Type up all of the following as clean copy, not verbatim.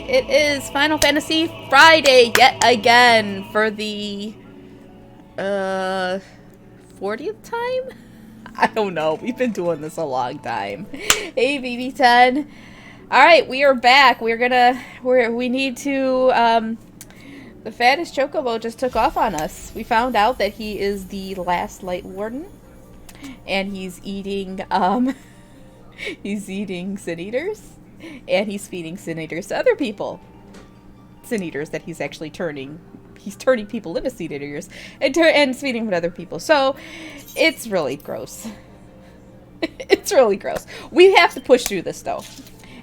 Alright, it is Final Fantasy Friday yet again for the 40th time? I don't know. We've been doing this a long time. Hey, BB10. Alright, we are back. We need to, the Fattest Chocobo just took off on us. We found out that he is the last Light Warden, and he's eating, he's eating Sin Eaters, and he's feeding Sin Eaters to other people. Sin Eaters that he's actually turning. He's turning people into Sin Eaters and feeding with other people. So, it's really gross. It's really gross. We have to push through this, though.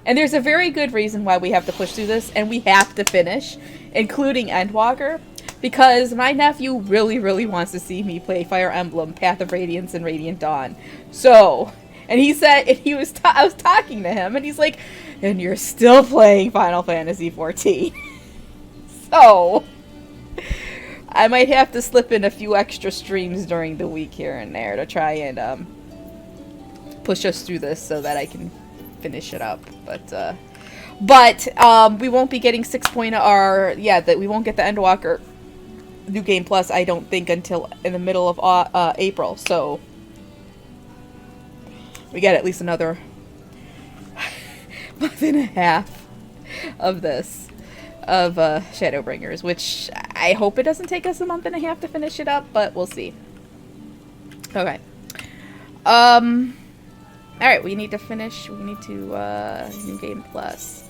And there's a very good reason why we have to push through this, and we have to finish, including Endwalker, because my nephew really, really wants to see me play Fire Emblem, Path of Radiance, and Radiant Dawn. So, and he said, and I was talking to him, and he's like, and you're still playing Final Fantasy XIV. So, I might have to slip in a few extra streams during the week here and there to try and push us through this so that I can finish it up. But we won't be getting 6.0, that we won't get the Endwalker New Game Plus, I don't think, until in the middle of April. So we got at least another month and a half of this, of Shadowbringers, which I hope it doesn't take us a month and a half to finish it up, but we'll see. Okay. Alright, we need to finish, we need to, New Game Plus.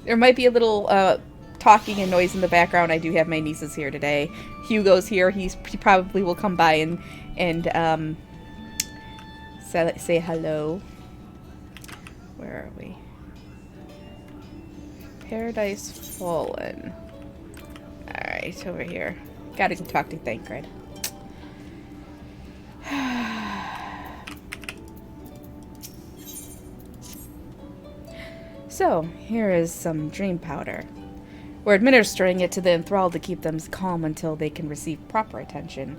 There might be a little, talking and noise in the background. I do have my nieces here today. Hugo's here. He probably will come by and say hello. Where are we? Paradise Fallen. Alright, over here. Gotta go talk to Thancred. So, here is some dream powder. We're administering it to the enthralled to keep them calm until they can receive proper attention.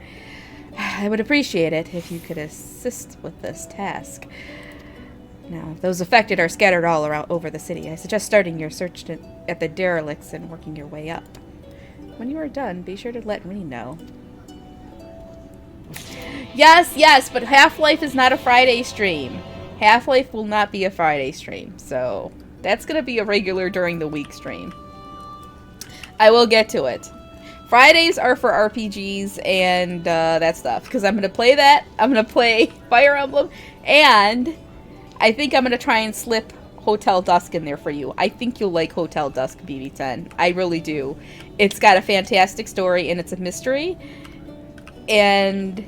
I would appreciate it if you could assist with this task. Now, those affected are scattered all around over the city. I suggest starting your search at the derelicts and working your way up. When you are done, be sure to let me know. Yes, but Half-Life is not a Friday stream. Half-Life will not be a Friday stream, so that's going to be a regular during the week stream. I will get to it. Fridays are for RPGs and that stuff, because I'm going to play that. I'm going to play Fire Emblem, and I think I'm going to try and slip Hotel Dusk in there for you. I think you'll like Hotel Dusk, BB10. I really do. It's got a fantastic story, and it's a mystery, and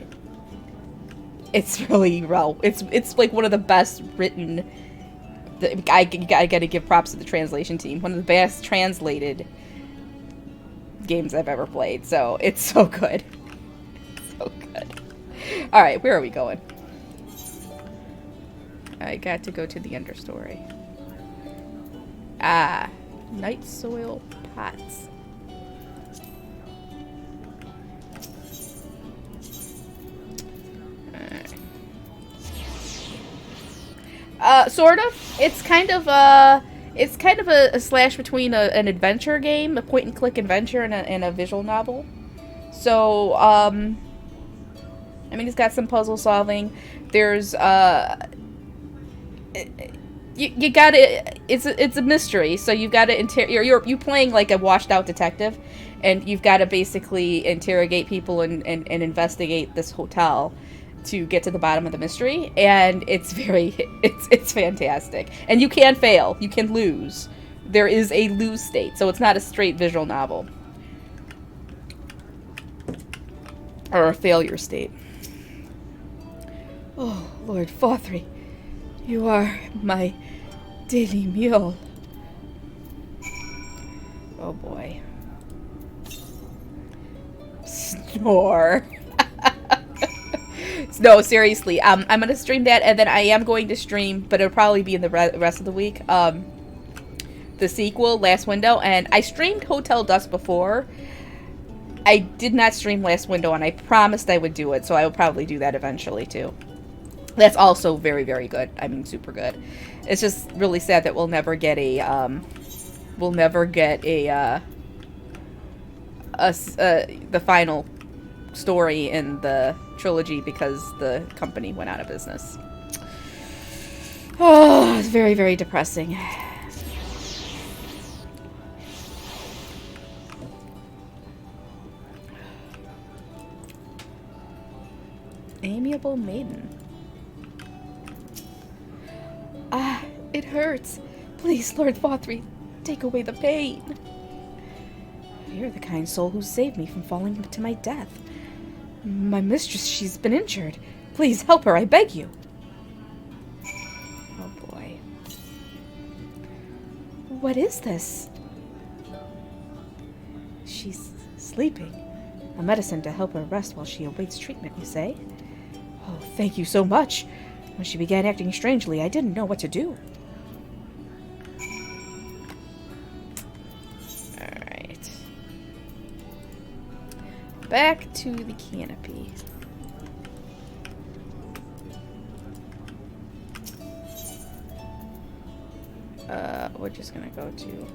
it's really well. It's like one of the best written. I gotta give props to the translation team. One of the best translated games I've ever played. So it's so good. So good. All right, where are we going? I got to go to the understory. Ah, night soil pots. Sort of. It's kind of a slash between an adventure game, a point-and-click adventure, and a visual novel. So, I mean, it's got some puzzle solving. There's, you gotta, it's a mystery, so you've gotta, you're playing like a washed-out detective, and you've gotta basically interrogate people and investigate this hotel to get to the bottom of the mystery, and it's fantastic. And you can fail. You can lose. There is a lose state, so it's not a straight visual novel. Or a failure state. Oh, Lord Fothry, you are my daily mule. Oh boy. Snore. No, seriously, I'm going to stream that, and then I am going to stream, but it'll probably be in the rest of the week, the sequel, Last Window, and I streamed Hotel Dusk before. I did not stream Last Window, and I promised I would do it, so I will probably do that eventually, too. That's also very, very good. I mean, super good. It's just really sad that we'll never get a, the final story in the trilogy because the company went out of business. Oh, it's very, very depressing. Amiable maiden. Ah, it hurts. Please, Lord Vothri, take away the pain. You're the kind soul who saved me from falling to my death. My mistress, she's been injured. Please help her, I beg you. Oh boy. What is this? She's sleeping. A medicine to help her rest while she awaits treatment, you say? Oh, thank you so much. When she began acting strangely, I didn't know what to do. Alright. Back to the canopy. We're just gonna go to...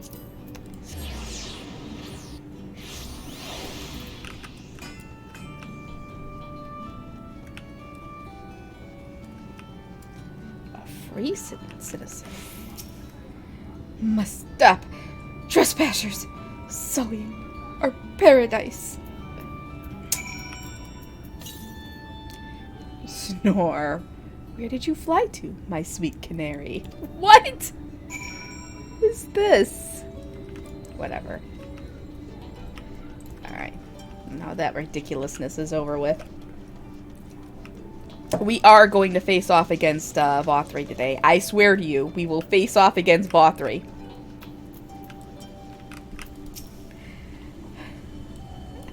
free citizen. Must stop. Trespassers sullying our paradise. Snore. Where did you fly to, my sweet canary? What is this? Whatever. Alright. Now that ridiculousness is over with. We are going to face off against Vothri today. I swear to you, we will face off against Vothri.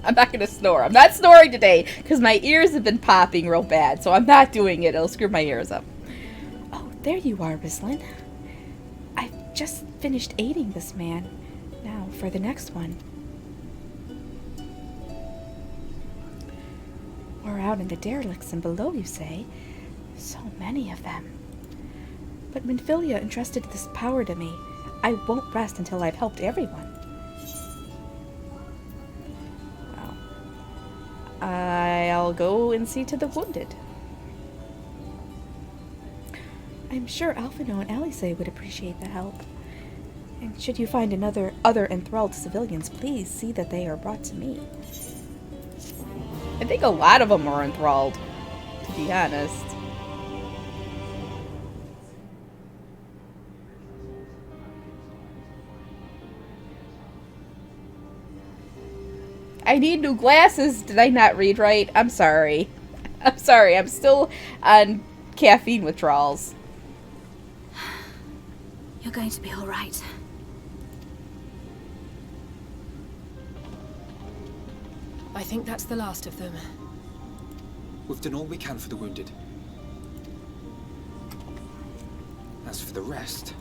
I'm not going to snore. I'm not snoring today because my ears have been popping real bad, so I'm not doing it. It'll screw my ears up. Oh, there you are, Rislin. I've just finished aiding this man. Now for the next one. We're out in the derelicts and below, you say? So many of them. But Minfilia entrusted this power to me. I won't rest until I've helped everyone. Well, I'll go and see to the wounded. I'm sure Alphino and Alice would appreciate the help. And should you find other enthralled civilians, please see that they are brought to me. I think a lot of them are enthralled, to be honest. I need new glasses. Did I not read right? I'm sorry. I'm sorry. I'm still on caffeine withdrawals. You're going to be all right. I think that's the last of them. We've done all we can for the wounded. As for the rest...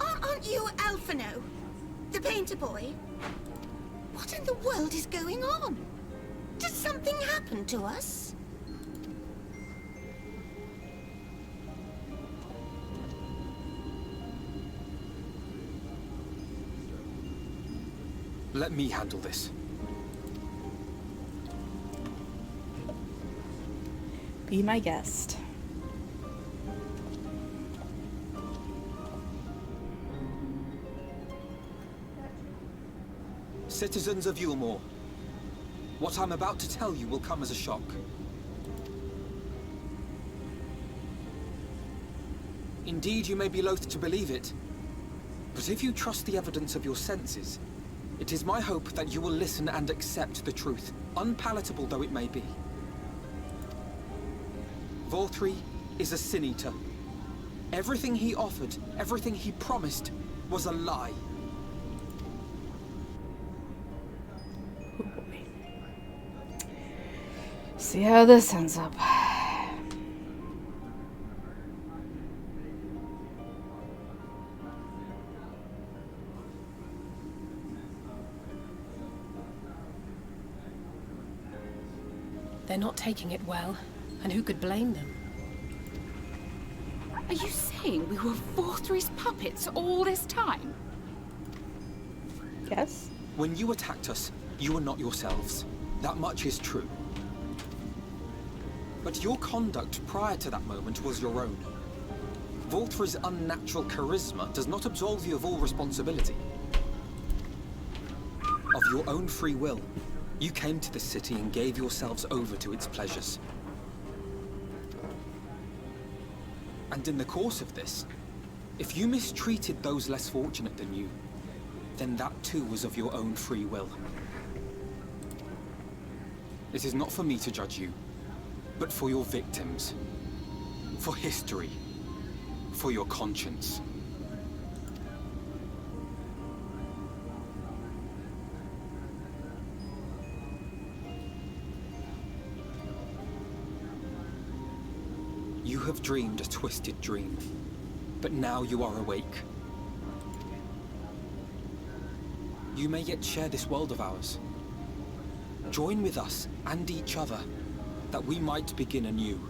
Aren't you Alphino? The painter boy? What in the world is going on? Did something happen to us? Let me handle this. Be my guest. Citizens of Yulmore, what I'm about to tell you will come as a shock. Indeed, you may be loath to believe it, but if you trust the evidence of your senses, it is my hope that you will listen and accept the truth, unpalatable though it may be. Vothri is a sin-eater. Everything he offered, everything he promised, was a lie. Oh boy. See how this ends up. They're not taking it well, and who could blame them? Are you saying we were Vorthry's puppets all this time? Yes. When you attacked us, you were not yourselves. That much is true. But your conduct prior to that moment was your own. Vorthry's unnatural charisma does not absolve you of all responsibility. Of your own free will, you came to this city and gave yourselves over to its pleasures. And in the course of this, if you mistreated those less fortunate than you, then that too was of your own free will. It is not for me to judge you, but for your victims, for history, for your conscience. You have dreamed a twisted dream, but now you are awake. You may yet share this world of ours. Join with us and each other, that we might begin anew.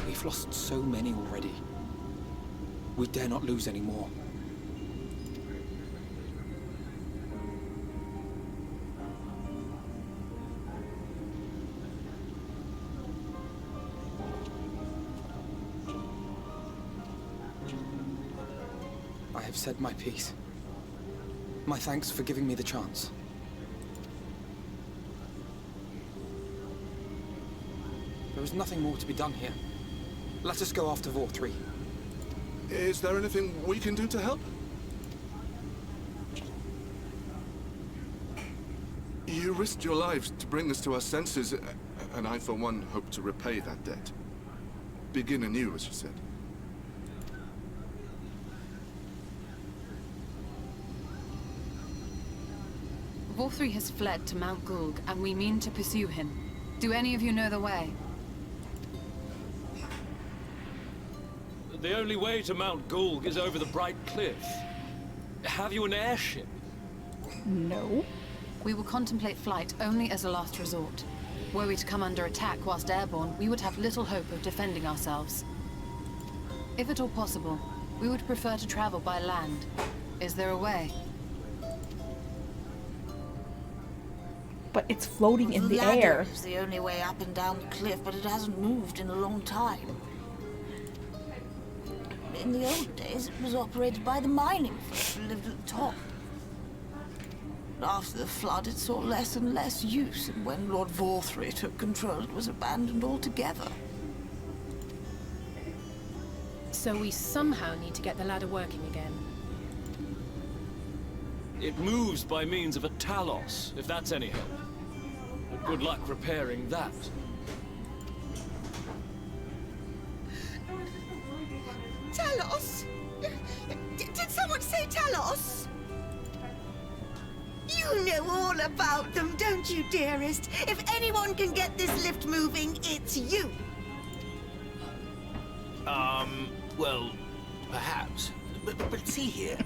We've lost so many already. We dare not lose any more. I have said my piece. My thanks for giving me the chance. There is nothing more to be done here. Let us go after Vorthry. Is there anything we can do to help? You risked your lives to bring us to our senses, and I, for one, hope to repay that debt. Begin anew, as you said. Vorthry has fled to Mount Gulg, and we mean to pursue him. Do any of you know the way? The only way to Mount Gulg is over the Bright Cliff. Have you an airship? No. We will contemplate flight only as a last resort. Were we to come under attack whilst airborne, we would have little hope of defending ourselves. If at all possible, we would prefer to travel by land. Is there a way? But it's floating in the ladder air. is the only way up and down the cliff, but it hasn't moved in a long time. In the old days, it was operated by the mining folk who lived at the top. But after the flood, it saw less and less use, and when Lord Vorthry took control, it was abandoned altogether. So we somehow need to get the ladder working again. It moves by means of a talos, if that's any help. But good luck repairing that. Talos? Did someone say Talos? You know all about them, don't you, dearest? If anyone can get this lift moving, it's you. Well, perhaps. But see here.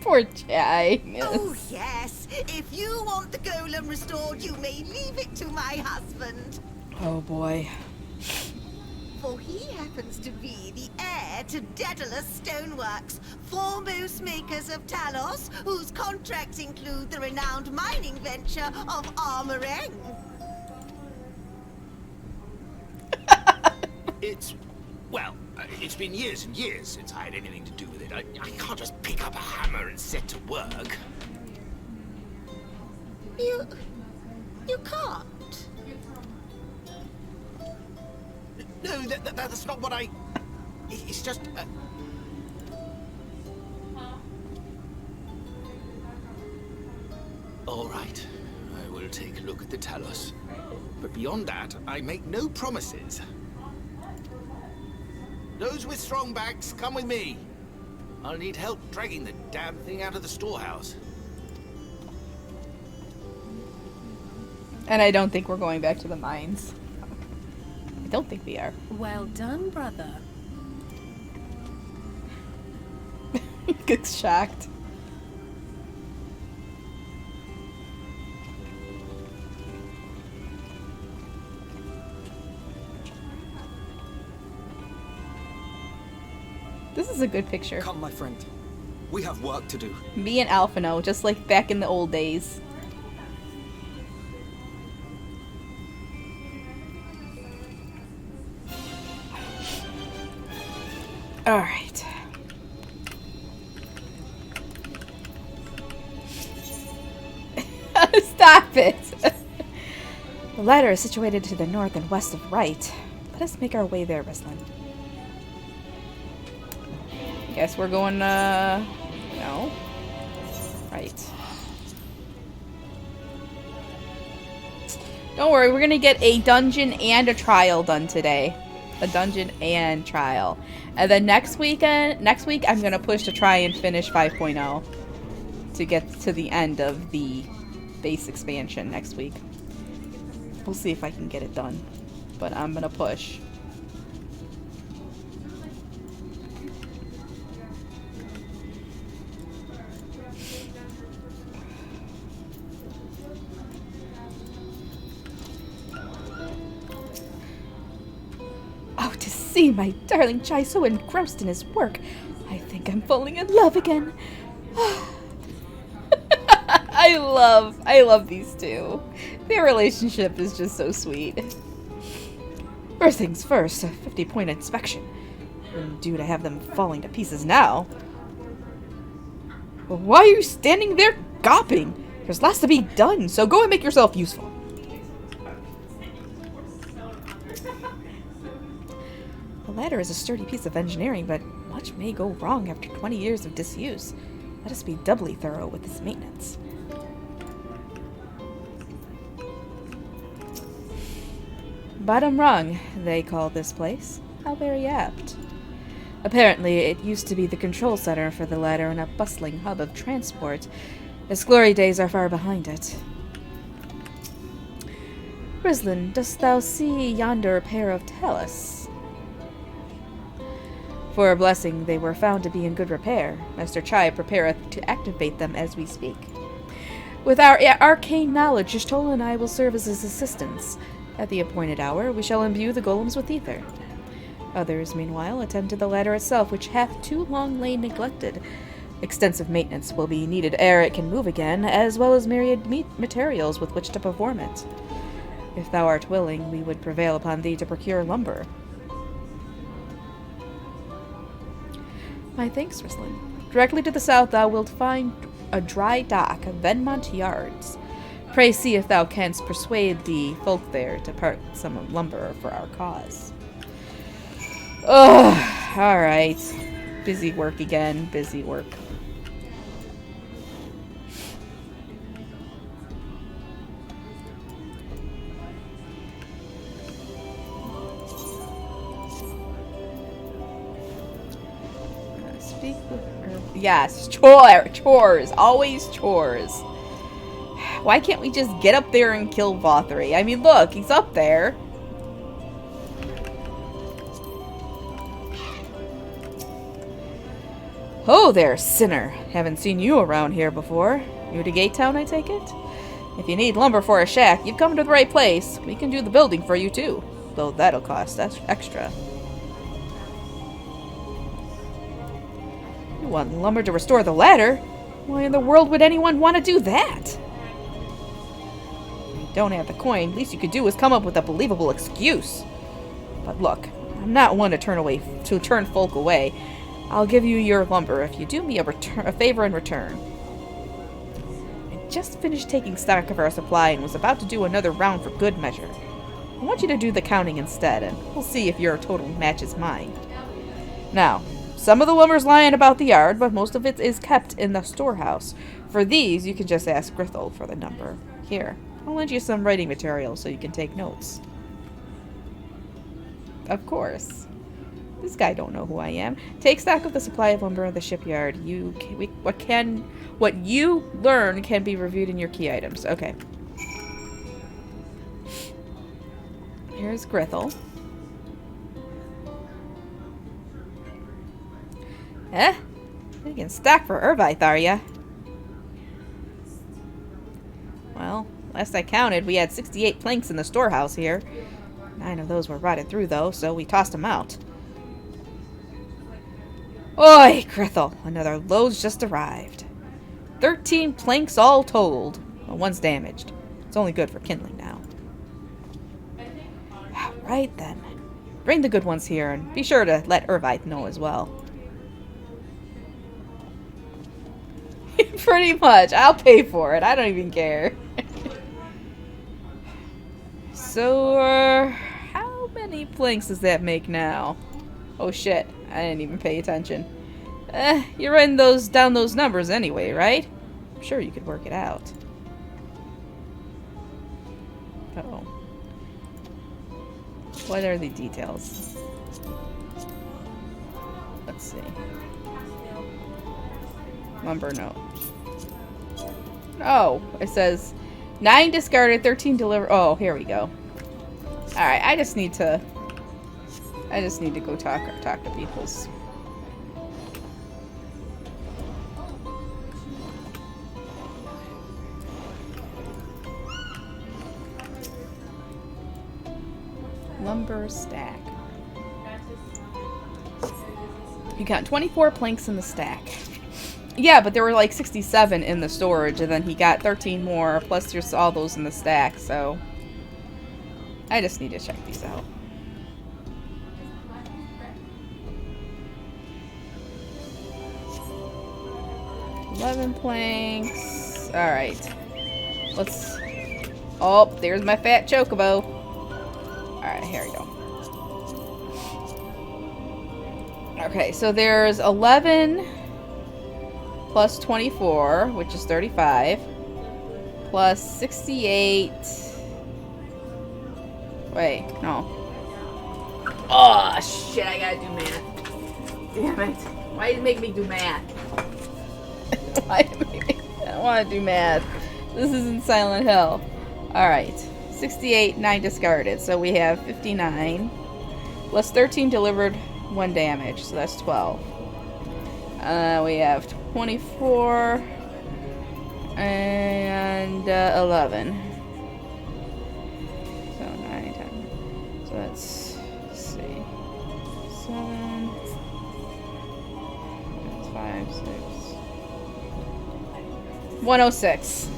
Poor Jai. Oh, yes. If you want the golem restored, you may leave it to my husband. Oh boy. For he happens to be the heir to Daedalus Stoneworks, foremost makers of Talos, whose contracts include the renowned mining venture of Armoreng. It's been years and years since I had anything to do with it. I can't just pick up a hammer and set to work. You can't. No, that's not what I... It's just... All right, I will take a look at the Talos. But beyond that, I make no promises. Those with strong backs, come with me. I'll need help dragging the damn thing out of the storehouse. And I don't think we're going back to the mines. I don't think we are. Well done, brother. Gets shocked. is a good picture. Come, my friend. We have work to do. Me and Alphino, just like back in the old days. Alright. Stop it! The ladder is situated to the north and west of right. Let us make our way there, Rislin. Guess we're going, no. Right. Don't worry, we're gonna get a dungeon and a trial done today. A dungeon and trial. And then next week I'm gonna push to try and finish 5.0 to get to the end of the base expansion next week. We'll see if I can get it done, but I'm gonna push. Oh, to see my darling Chai so engrossed in his work. I think I'm falling in love again. I love these two. Their relationship is just so sweet. First things first, a 50-point inspection. Wouldn't do to have them falling to pieces now. Well, why are you standing there gawping? There's lots to be done, so go and make yourself useful. The ladder is a sturdy piece of engineering, but much may go wrong after 20 years of disuse. Let us be doubly thorough with its maintenance. Bottom rung, they call this place. How very apt. Apparently, it used to be the control center for the ladder and a bustling hub of transport. Its glory days are far behind it. Rislin, dost thou see yonder pair of talus? For a blessing, they were found to be in good repair. Master Chai prepareth to activate them as we speak. With our arcane knowledge, Y'shtola and I will serve as his assistants. At the appointed hour, we shall imbue the golems with ether. Others, meanwhile, attend to the ladder itself, which hath too long lain neglected. Extensive maintenance will be needed ere it can move again, as well as myriad materials with which to perform it. If thou art willing, we would prevail upon thee to procure lumber. My thanks, Rislin. Directly to the south thou wilt find a dry dock, Venmont Yards. Pray see if thou canst persuade the folk there to part some lumber for our cause. Ugh, alright. Busy work again, busy work. Speak with her. Yes, chores, always chores. Why can't we just get up there and kill Vothri? I mean, look, he's up there. Oh there, sinner. Haven't seen you around here before. New to Gate Town, I take it? If you need lumber for a shack, you've come to the right place. We can do the building for you, too. Though that'll cost extra. You want lumber to restore the ladder? Why in the world would anyone want to do that? Don't have the coin, least you could do is come up with a believable excuse. But look, I'm not one to turn folk away. I'll give you your lumber if you do me a favor in return. I just finished taking stock of our supply and was about to do another round for good measure. I want you to do the counting instead, and we'll see if your total matches mine. Now, some of the lumber's lying about the yard, but most of it is kept in the storehouse. For these, you can just ask Grithel for the number. Here. I'll lend you some writing material so you can take notes. Of course. This guy don't know who I am. Take stock of the supply of lumber in the shipyard. What you learn can be reviewed in your key items. Okay. Here's Grithel. You can stack for Irvith, are ya? Well, last I counted, we had 68 planks in the storehouse here. 9 of those were rotted through, though, so we tossed them out. Oi, Grethel, another load's just arrived. 13 planks all told. Well, one's damaged. It's only good for kindling now. Right then. Bring the good ones here, and be sure to let Irvite know as well. Pretty much. I'll pay for it. I don't even care. So, how many planks does that make now? Oh shit. I didn't even pay attention. You're writing down those numbers anyway, right? I'm sure you could work it out. Uh-oh. What are the details? Let's see. Lumber note. Oh, it says 9 discarded, 13 delivered. Oh, here we go. Alright, I just need to go talk to peoples. Lumber stack. You got 24 planks in the stack. Yeah, but there were like 67 in the storage, and then he got 13 more, plus there's all those in the stack, so I just need to check these out. $11 planks. Alright. Let's... Oh, there's my fat chocobo. Alright, here we go. Okay, so there's 11 plus 24, which is 35, plus 68. Wait, no. Oh, shit, I gotta do math. Damn it. Why did you make me do math? Why did you make me... I don't want to do math. This isn't Silent Hill. Alright. 68, 9 discarded. So we have 59. Plus 13 delivered, 1 damage. So that's 12. We have 24. And 11. So 9, 10. So that's... Let's see. 7. That's 5, 6. 106.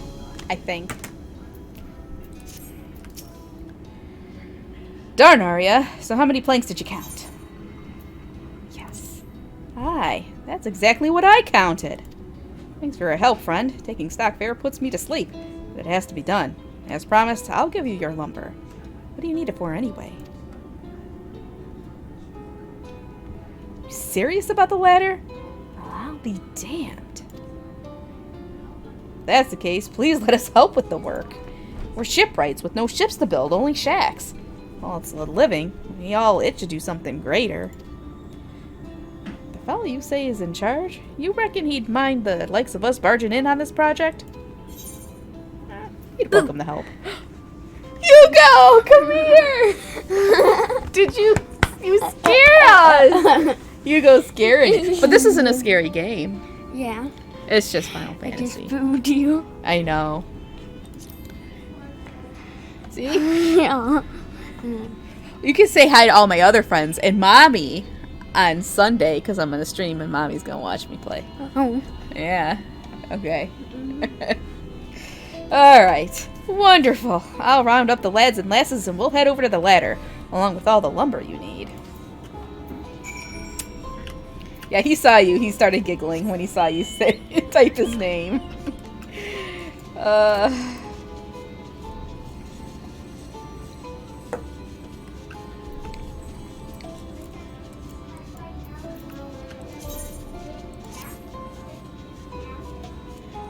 I think. Darn, Arya. So how many planks did you count? Yes. Aye, that's exactly what I counted. Thanks for your help, friend. Taking stock fair puts me to sleep, but it has to be done. As promised, I'll give you your lumber. What do you need it for anyway? You serious about the ladder? Well, I'll be damned. If that's the case, please let us help with the work. We're shipwrights with no ships to build, only shacks. Well, it's a living. We all itch to do something greater. The fellow you say is in charge? You reckon he'd mind the likes of us barging in on this project? He'd welcome the help. Hugo, come here! Did you scare us? Hugo's scaring. But this isn't a scary game. Yeah. It's just Final I just Fantasy. booed you. I know. See? Yeah. You can say hi to all my other friends and Mommy on Sunday because I'm going to stream and Mommy's going to watch me play. Oh. Yeah. Okay. Alright. Wonderful. I'll round up the lads and lasses and we'll head over to the ladder along with all the lumber you need. Yeah, he saw you. He started giggling when he saw you say type his name.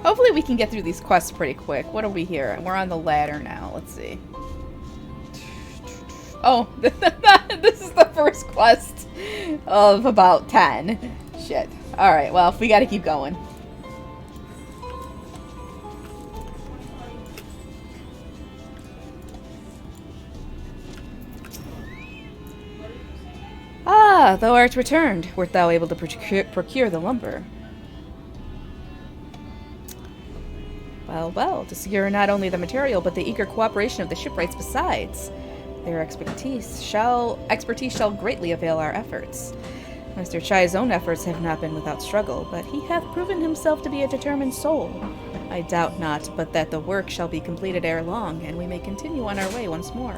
Hopefully we can get through these quests pretty quick. What are we here? We're on the ladder now. Let's see. Oh, this is the first quest of about 10. Shit. Alright, well, we gotta keep going. Ah, thou art returned. Wert thou able to procure the lumber? Well, well, to secure not only the material, but the eager cooperation of the shipwrights besides. Their expertise shall greatly avail our efforts. Master Chai's own efforts have not been without struggle, but he hath proven himself to be a determined soul. I doubt not, but that the work shall be completed ere long, and we may continue on our way once more.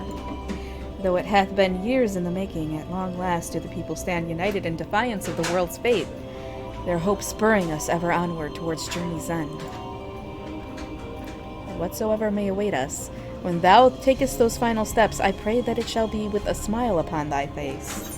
Though it hath been years in the making, at long last do the people stand united in defiance of the world's fate, their hope spurring us ever onward towards journey's end. Whatsoever may await us, when thou takest those final steps, I pray that it shall be with a smile upon thy face.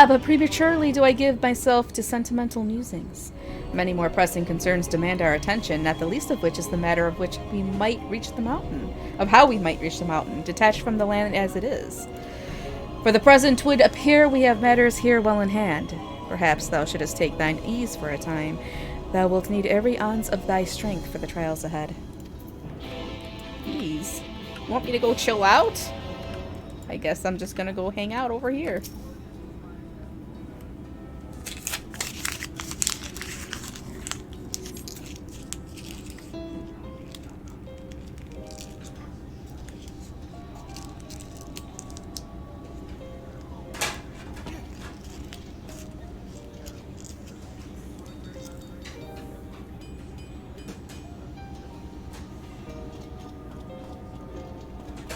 But prematurely do I give myself to sentimental musings. Many more pressing concerns demand our attention, not the least of which is the matter of which we might reach the mountain, of how we might reach the mountain, detached from the land as it is. For the present 'twould appear we have matters here well in hand. Perhaps thou shouldst take thine ease for a time. Thou wilt need every ounce of thy strength for the trials ahead. Ease? You want me to go chill out? I guess I'm just gonna go hang out over here.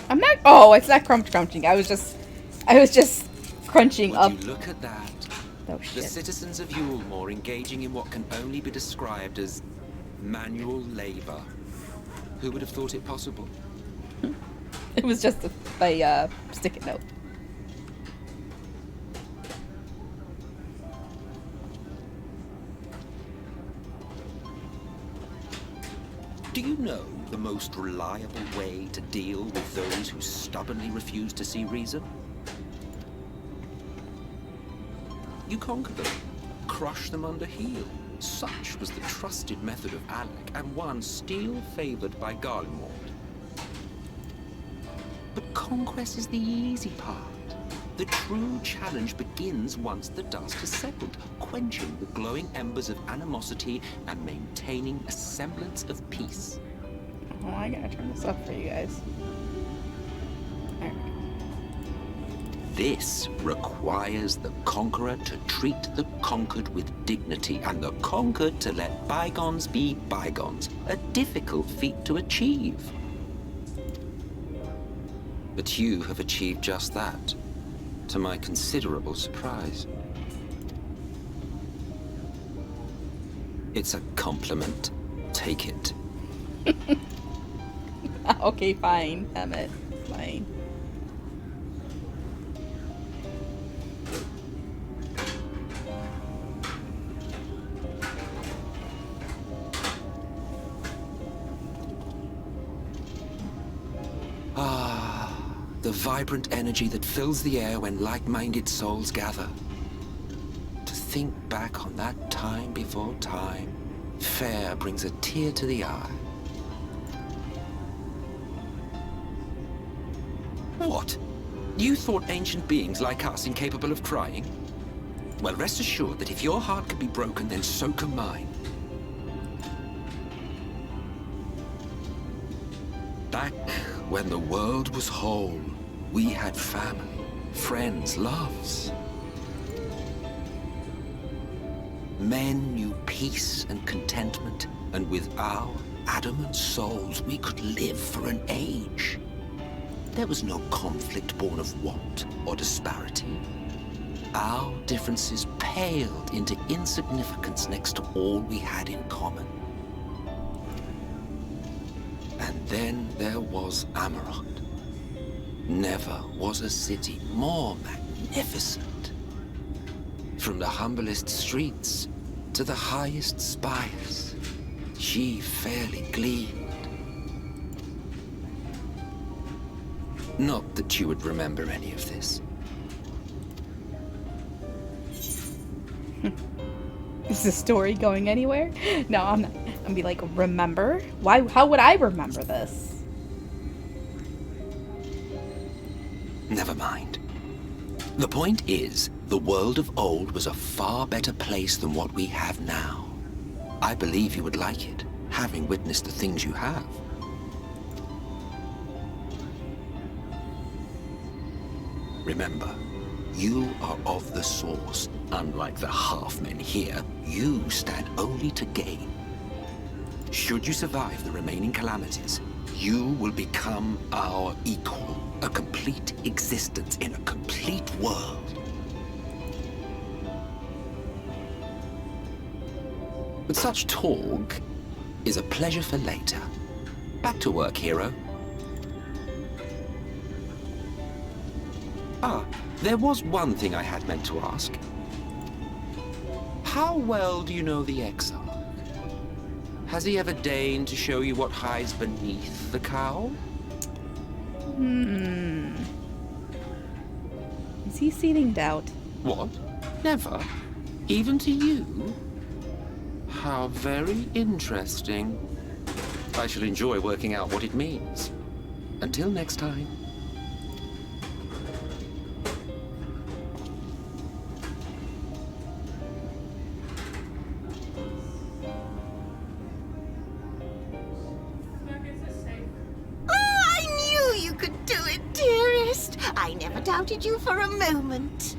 I'm not. Oh, it's not crunching. I was just crunching up. Would you look at that? Oh The shit. citizens of Yulemore engaging in what can only be described as manual labor. Who would have thought it possible? It was just a sticky note. Do you know the most reliable way to deal with those who stubbornly refuse to see reason? You conquer them, crush them under heel. Such was the trusted method of Alec, and one still favored by Garlemald. But conquest is the easy part. The true challenge begins once the dust has settled, quenching the glowing embers of animosity and maintaining a semblance of peace. Oh, I gotta turn this up for you guys. Alright. This requires the conqueror to treat the conquered with dignity, and the conquered to let bygones be bygones, a difficult feat to achieve. But you have achieved just that, to my considerable surprise. It's a compliment. Take it. Okay, fine, Emmett. Fine. The vibrant energy that fills the air when like-minded souls gather. To think back on that time before time, fair brings a tear to the eye. What? You thought ancient beings like us incapable of crying? Well, rest assured that if your heart can be broken, then so can mine. Back when the world was whole, we had family, friends, loves. Men knew peace and contentment, and with our adamant souls, we could live for an age. There was no conflict born of want or disparity. Our differences paled into insignificance next to all we had in common. And then there was Amarok. Never was a city more magnificent. From the humblest streets to the highest spires, she fairly gleamed. Not that you would remember any of this. Is the story going anywhere? No, I'm not. I'm gonna be like, remember? Why? How would I remember this? Never mind. The point is, the world of old was a far better place than what we have now. I believe you would like it, having witnessed the things you have. Remember, you are of the Source. Unlike the half-men here, you stand only to gain. Should you survive the remaining calamities, you will become our equal. A complete existence in a complete world. But such talk is a pleasure for later. Back to work, hero. Ah, there was one thing I had meant to ask. How well do you know the Exarch? Has he ever deigned to show you what hides beneath the cowl? Is he seething doubt? What? Never? Even to you? How very interesting. I shall enjoy working out what it means. Until next time. I knew you could do it, dearest. I never doubted you for a moment.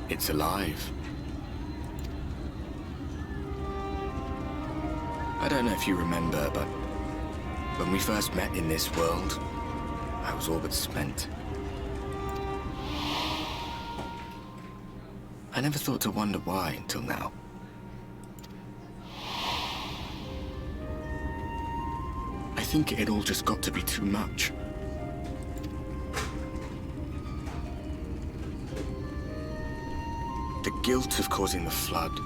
It's alive. I don't know if you remember, but when we first met in this world, I was all but spent. I never thought to wonder why until now. I think it all just got to be too much. The guilt of causing the flood,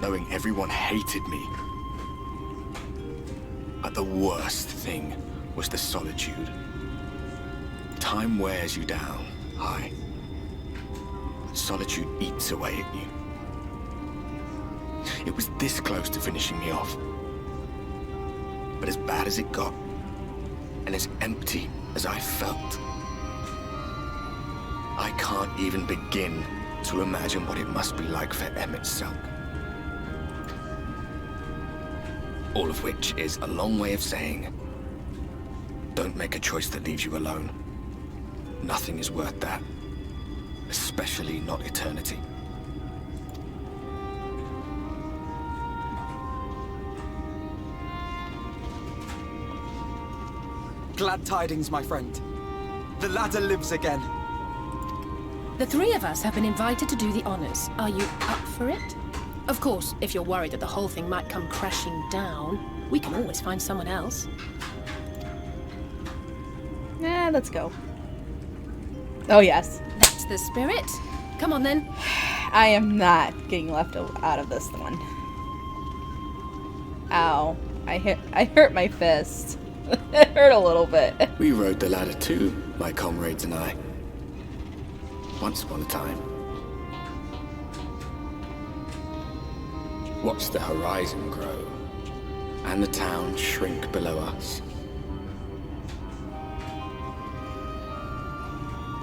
knowing everyone hated me. But the worst thing was the solitude. Time wears you down, aye. Solitude eats away at you. It was this close to finishing me off. But as bad as it got, and as empty as I felt, I can't even begin to imagine what it must be like for Emmett Selk. All of which is a long way of saying, don't make a choice that leaves you alone. Nothing is worth that. Especially not eternity. Glad tidings, my friend. The ladder lives again. The three of us have been invited to do the honors. Are you up for it? Of course, if you're worried that the whole thing might come crashing down, we can always find someone else. Let's go. Oh, yes. That's the spirit. Come on, then. I am not getting left out of this one. Ow. I hurt my fist. It hurt a little bit. We rode the ladder too, my comrades and I. Once upon a time. Watched the horizon grow, and the town shrink below us.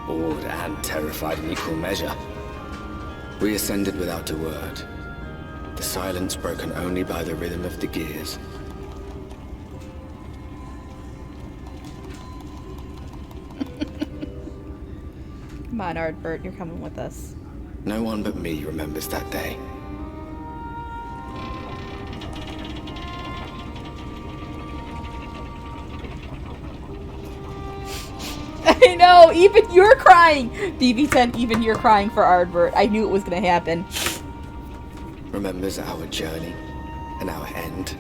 Awed and terrified in equal measure, we ascended without a word, the silence broken only by the rhythm of the gears. Come on, Ardbert, you're coming with us. No one but me remembers that day. I know, even you're crying! BB10, even you're crying for Ardbert. I knew it was gonna happen. Remembers our journey and our end.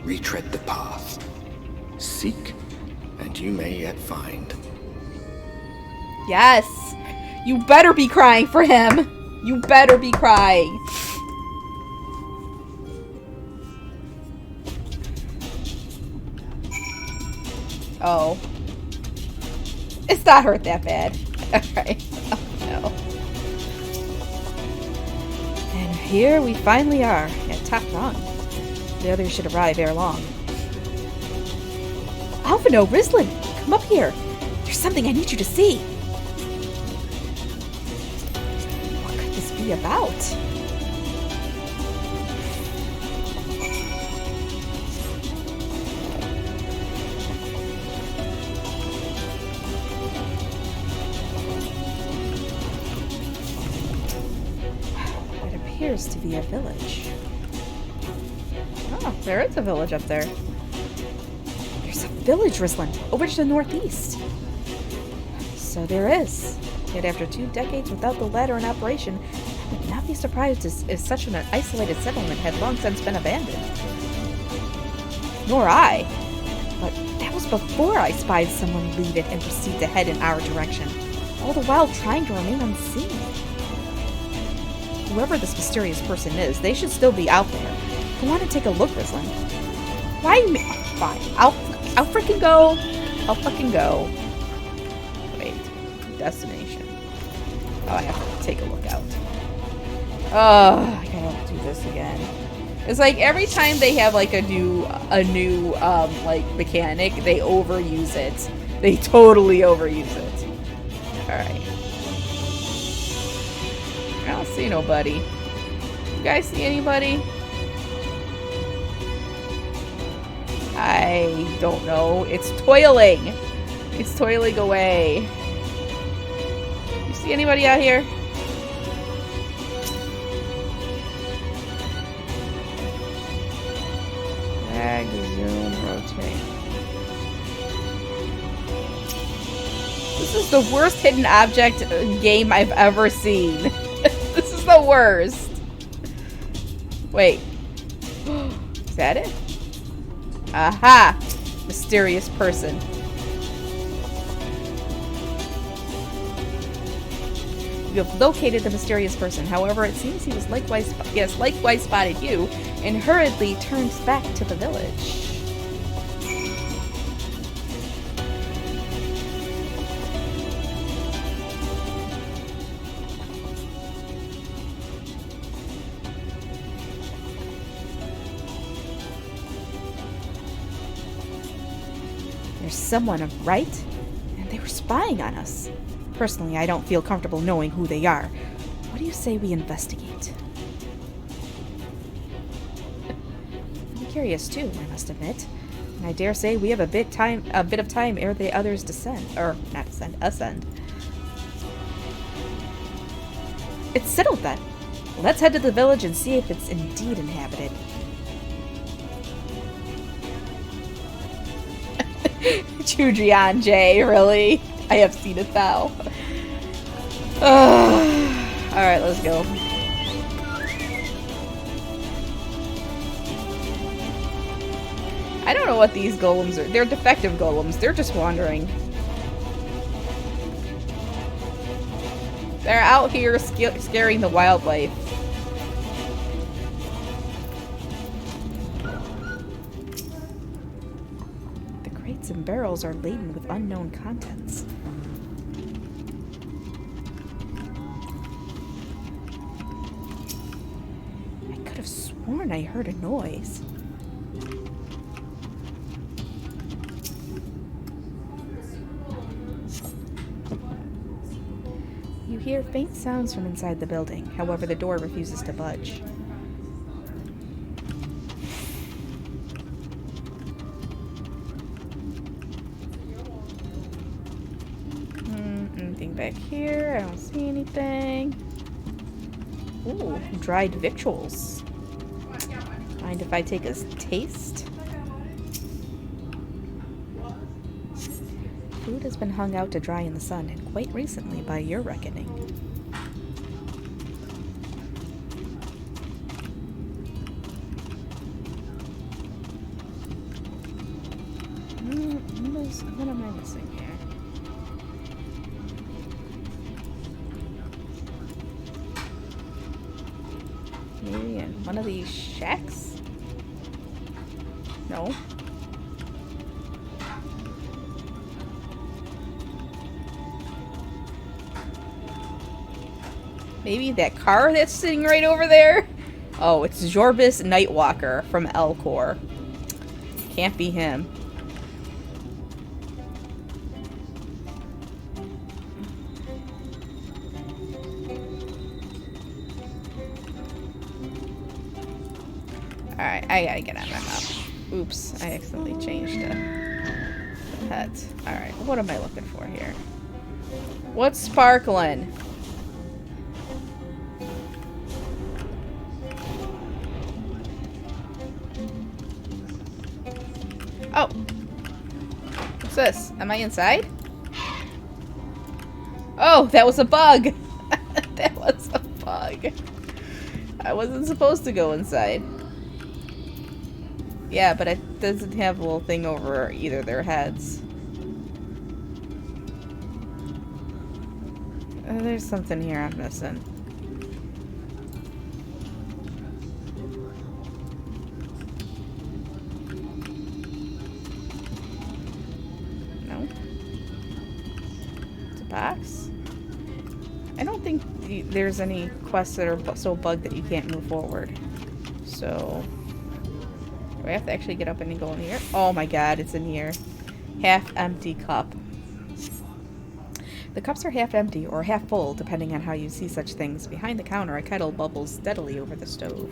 Retread the path. Seek, and you may yet find. Yes! You better be crying for him! You better be crying! Oh. It's not hurt that bad. Alright. Oh, no. And here we finally are, at top rung. The others should arrive ere long. Alphino, Rislin, come up here. There's something I need you to see. What could this be about? It appears to be a village. Oh, there is a village up there. There's a village, Rislin, over to the northeast. So there is. Yet after 2 decades without the ladder in operation, I would not be surprised if such an isolated settlement had long since been abandoned. Nor I. But that was before I spied someone leave it and proceed to head in our direction, all the while trying to remain unseen. Whoever this mysterious person is, they should still be out there. I want to take a look, Rislin. Why me? Fine. I'll freaking go. I'll fucking go. Wait. Destination. Oh, I have to take a look out. Oh, I gotta do this again. It's like every time they have like a new like mechanic, they overuse it. They totally overuse it. Alright. I don't see nobody. You guys see anybody? I don't know. It's toiling. It's toiling away. You see anybody out here? Drag, zoom, rotate. This is the worst hidden object game I've ever seen. This is the worst. Wait. Is that it? Aha! Mysterious person. You have located the mysterious person. However, it seems he was likewise spotted you and hurriedly turns back to the village. There's someone, right? And they were spying on us. Personally, I don't feel comfortable knowing who they are. What do you say we investigate? I'm curious too, I must admit. And I dare say we have a bit of time ere the others descend. Or, not descend, ascend. It's settled then. Let's head to the village and see if it's indeed inhabited. Chujian J, really? I have seen it now. Alright, let's go. I don't know what these golems are. They're defective golems. They're just wandering. They're out here scaring the wildlife. The crates and barrels are laden with unknown contents. I could have sworn I heard a noise. You hear faint sounds from inside the building. However, the door refuses to budge. Anything back here? I don't see anything. Ooh, dried victuals. Mind if I take a taste? Food has been hung out to dry in the sun, and quite recently by your reckoning. What am I missing here? Maybe in one of these shacks? No. Maybe that car that's sitting right over there? Oh, it's Jorbis Nightwalker from Elcor. Can't be him. Alright, I gotta get on my map. Oops, I accidentally changed the pet. Alright, what am I looking for here? What's sparkling? Oh! What's this? Am I inside? Oh, that was a bug! That was a bug. I wasn't supposed to go inside. Yeah, but it doesn't have a little thing over either their heads. There's something here I'm missing. No. It's a box. I don't think there's any quests that are so bugged that you can't move forward. So... do I have to actually get up and go in here? Oh my god, it's in here. Half empty cup. The cups are half empty or half full, depending on how you see such things. Behind the counter, a kettle bubbles steadily over the stove.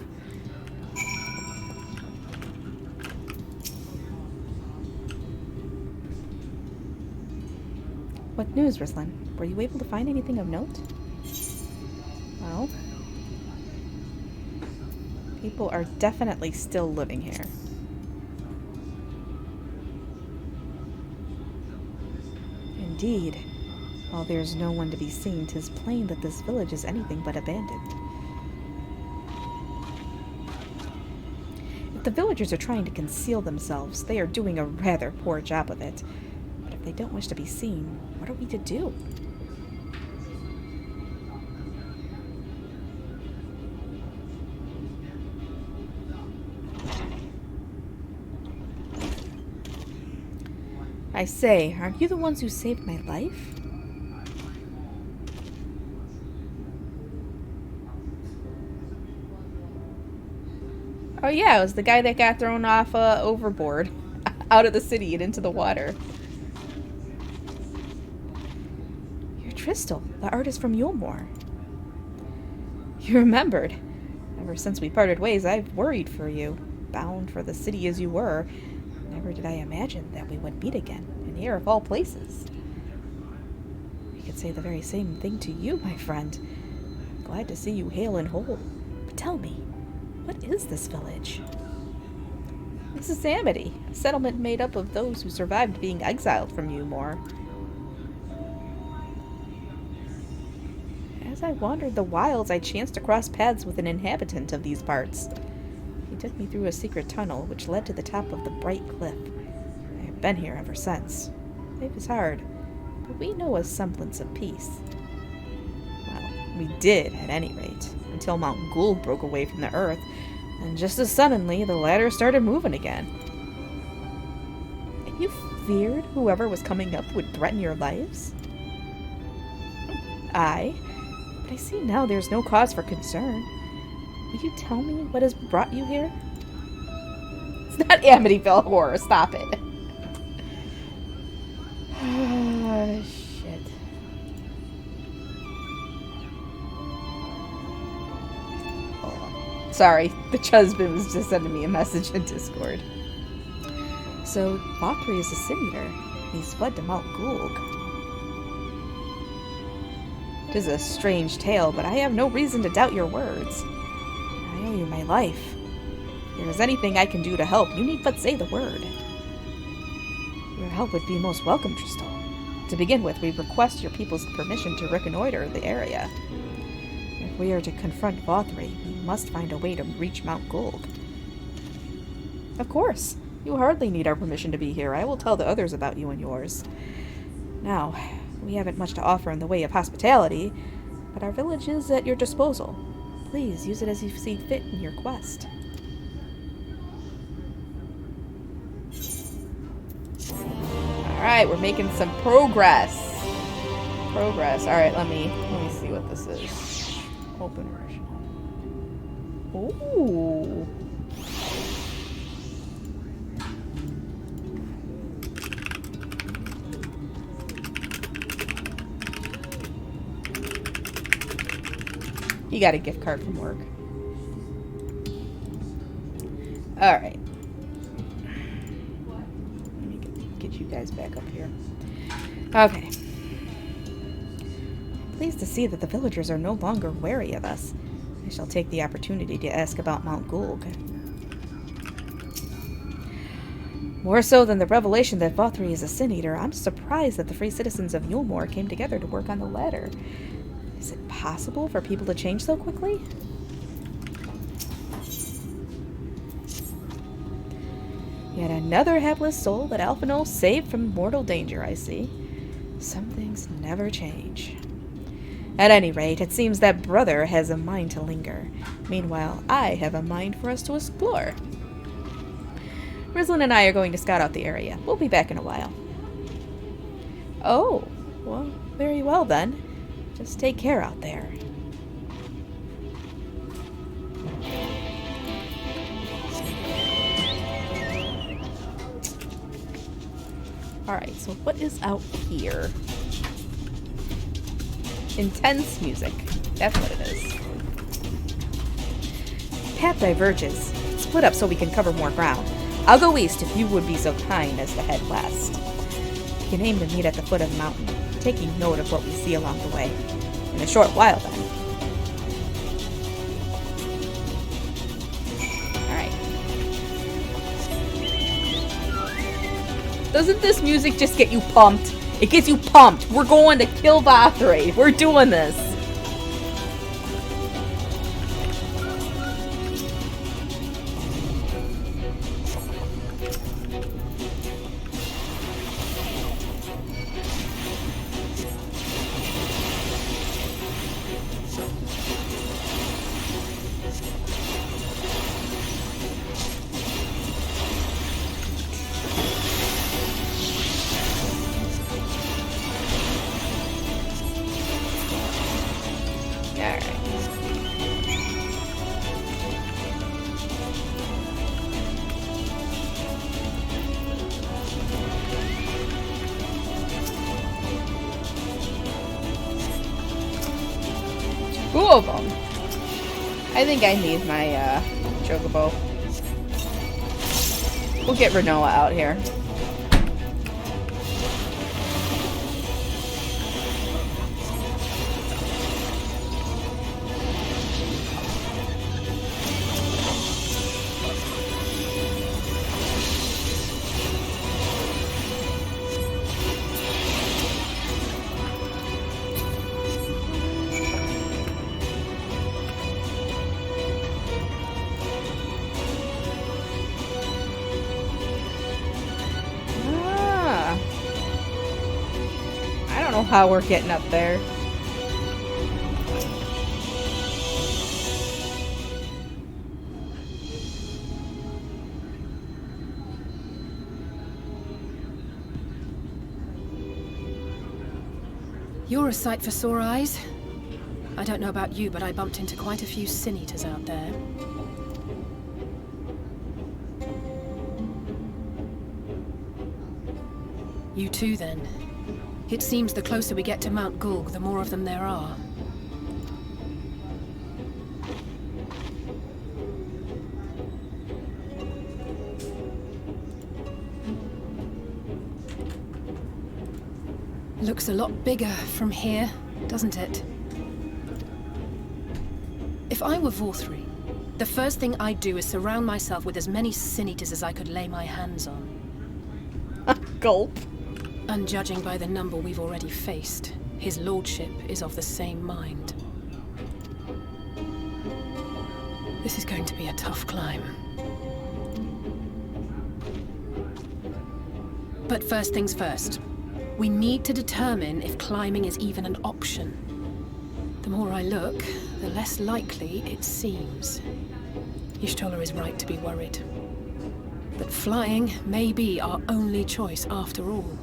What news, Rislin? Were you able to find anything of note? Well, people are definitely still living here. Indeed. While there's no one to be seen, 'tis plain that this village is anything but abandoned. If the villagers are trying to conceal themselves, they are doing a rather poor job of it. But if they don't wish to be seen, what are we to do? I say, aren't you the ones who saved my life? Oh yeah, it was the guy that got thrown off overboard, out of the city and into the water. You're Tristel, the artist from Yulmore. You remembered. Ever since we parted ways, I've worried for you. Bound for the city as you were, never did I imagine that we would meet again, in here of all places. We could say the very same thing to you, my friend. Glad to see you hale and whole. But tell me, what is this village? This is Amity, a settlement made up of those who survived being exiled from Yulmore. As I wandered the wilds, I chanced to cross paths with an inhabitant of these parts. He took me through a secret tunnel which led to the top of the bright cliff. I have been here ever since. Life is hard, but we know a semblance of peace. Well, we did, at any rate, until Mount Gould broke away from the earth, and just as suddenly, the ladder started moving again. And you feared whoever was coming up would threaten your lives? Aye, but I see now there's no cause for concern. Will you tell me what has brought you here? It's not Amityville Horror, stop it. Oh, shit. Oh, sorry, the husband was just sending me a message in Discord. So, Lothri is a sin eater. He's fled to Mount Gould. It is a strange tale, but I have no reason to doubt your words. I owe you my life. If there is anything I can do to help, you need but say the word. Your help would be most welcome, Tristel. To begin with, we request your people's permission to reconnoiter the area. If we are to confront Lothri, we must find a way to reach Mount Gould. Of course. You hardly need our permission to be here. I will tell the others about you and yours. Now, we haven't much to offer in the way of hospitality, but our village is at your disposal. Please use it as you see fit in your quest. Alright, we're making some progress. Alright, let me see what this is. Open version. Ooh. You got a gift card from work. Alright. Let me get you guys back up here. Okay. Pleased to see that the villagers are no longer wary of us. I shall take the opportunity to ask about Mount Gulg. More so than the revelation that Vothri is a Sin Eater, I'm surprised that the free citizens of Yulmore came together to work on the ladder. Is it possible for people to change so quickly? Yet another hapless soul that Alphinaud saved from mortal danger, I see. Some things never change. At any rate, it seems that brother has a mind to linger. Meanwhile, I have a mind for us to explore. Rizlin and I are going to scout out the area. We'll be back in a while. Oh, well, very well then. Just take care out there. Alright, so what is out here? Intense music. That's what it is. Path diverges. Split up so we can cover more ground. I'll go east if you would be so kind as to head west. We can aim to meet at the foot of the mountain, taking note of what we see along the way. In a short while, then. Alright. Doesn't this music just get you pumped? It gets you pumped. We're going to kill Vothri. We're doing this. Two of them. I think I need my Chocobo. We'll get Renoa out here. How we're getting up there. You're a sight for sore eyes. I don't know about you, but I bumped into quite a few Sin Eaters out there. You too, then. It seems the closer we get to Mount Gulg, the more of them there are. Looks a lot bigger from here, doesn't it? If I were Vothri, the first thing I'd do is surround myself with as many Sin Eaters as I could lay my hands on. Gulp. And judging by the number we've already faced, his lordship is of the same mind. This is going to be a tough climb. But first things first. We need to determine if climbing is even an option. The more I look, the less likely it seems. Y'shtola is right to be worried. But flying may be our only choice after all.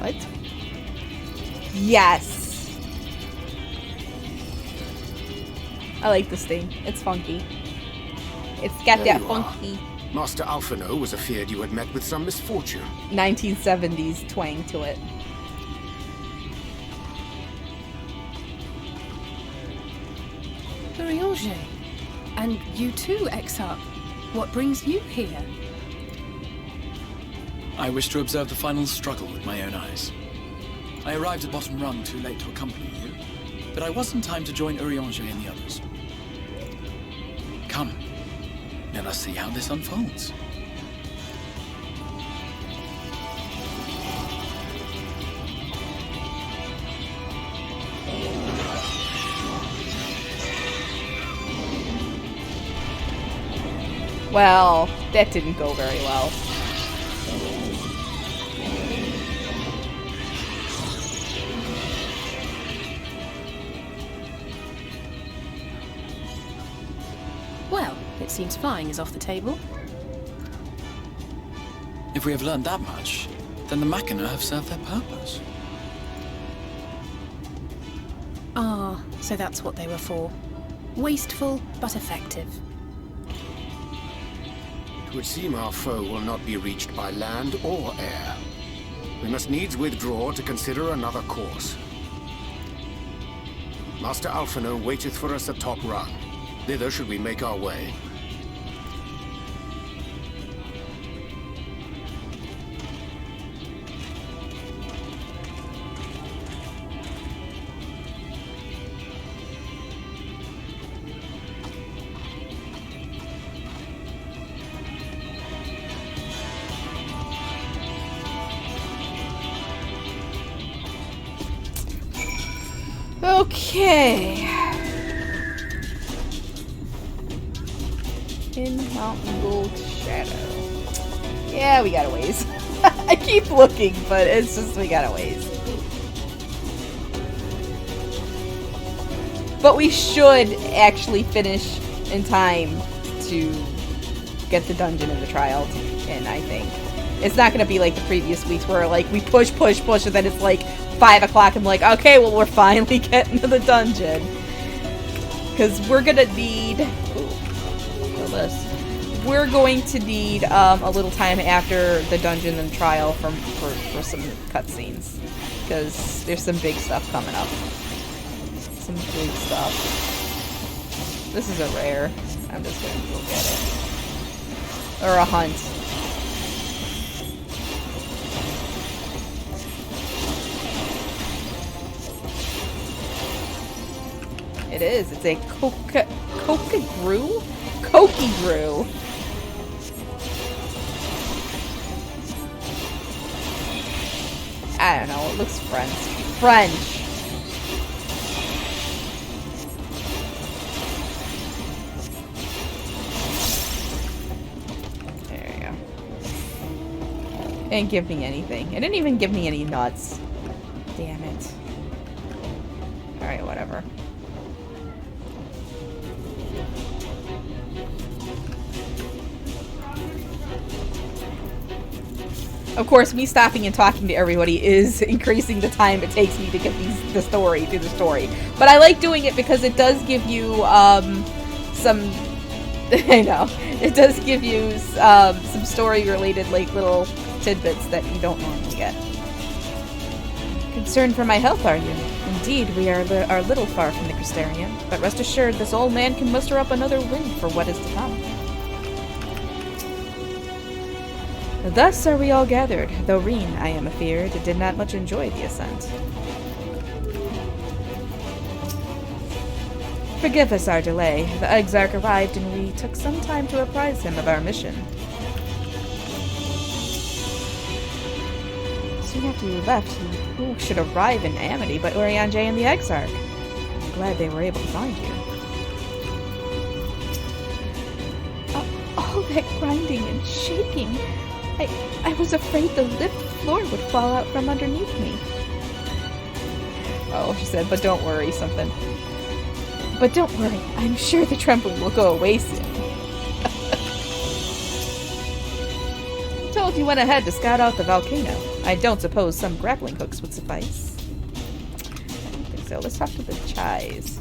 What? Yes! I like this thing. It's funky. It's got that funky Master Alphinaud was afeard you had met with some misfortune. 1970s twang to it. Urianger. And you too, XIV. What brings you here? I wish to observe the final struggle with my own eyes. I arrived at bottom rung too late to accompany you, but I was in time to join Urianger and the others. Come, let us see how this unfolds. Well, that didn't go very well. Well, it seems flying is off the table. If we have learned that much, then the Machina have served their purpose. Ah, so that's what they were for. Wasteful, but effective. It would seem our foe will not be reached by land or air. We must needs withdraw to consider another course. Master Alphino waiteth for us at top rung. Thither should we make our way. Okay. In Mountain Gold Shadow. Yeah, we got a ways. I keep looking, but it's just we got a ways. But we should actually finish in time to get the dungeon and the trial in, I think. It's not going to be like the previous weeks where like we push, and then it's like 5 o'clock and like, okay, well, we're finally getting to the dungeon. Because we're going to need... Ooh, this. We're going to need a little time after the dungeon and trial for some cutscenes. Because there's some big stuff coming up. Some big stuff. This is a rare. I'm just going to go get it. Or a hunt. It is. It's a Kokigru? Kokigru. I don't know. It looks French. French. There you go. It didn't give me anything. It didn't even give me any nuts. Damn it. Alright, whatever. Of course, me stopping and talking to everybody is increasing the time it takes me to get through the story. But I like doing it because it does give you some. I know it does give you some story-related like little tidbits that you don't normally get. Concerned for my health, are you? Indeed, we are a little far from the Crystarium, but rest assured, this old man can muster up another wind for what is to come. Thus are we all gathered, though Reen, I am afeard, did not much enjoy the ascent. Forgive us our delay. The Exarch arrived and we took some time to apprise him of our mission. Soon after you left, who should arrive in Amity but Urianger and the Exarch? I'm glad they were able to find you. All that grinding and shaking... I was afraid the lift floor would fall out from underneath me. Oh, she said, but don't worry, something. But don't worry, I'm sure the trembling will go away soon. I told you went ahead to scout out the volcano. I don't suppose some grappling hooks would suffice. I don't think so. Let's talk to the Chais.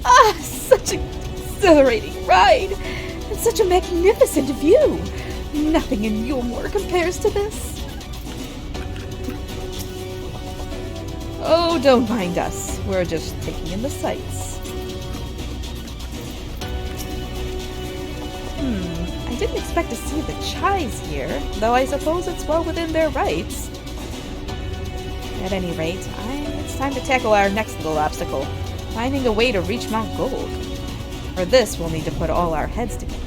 Ah, such an exhilarating ride! And such a magnificent view! Nothing in Yulmore compares to this. Oh, don't mind us. We're just taking in the sights. didn't expect to see the Chais here, though I suppose it's well within their rights. At any rate, it's time to tackle our next little obstacle, finding a way to reach Mount Gold. For this, we'll need to put all our heads together.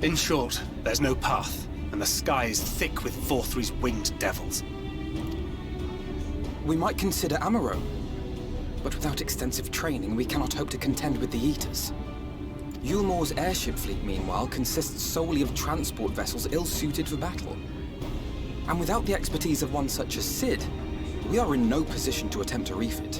In short, there's no path, and the sky is thick with Vorthri's winged devils. We might consider Amaro, but without extensive training, we cannot hope to contend with the Eaters. Yulmore's airship fleet, meanwhile, consists solely of transport vessels ill-suited for battle. And without the expertise of one such as Cid, we are in no position to attempt a refit.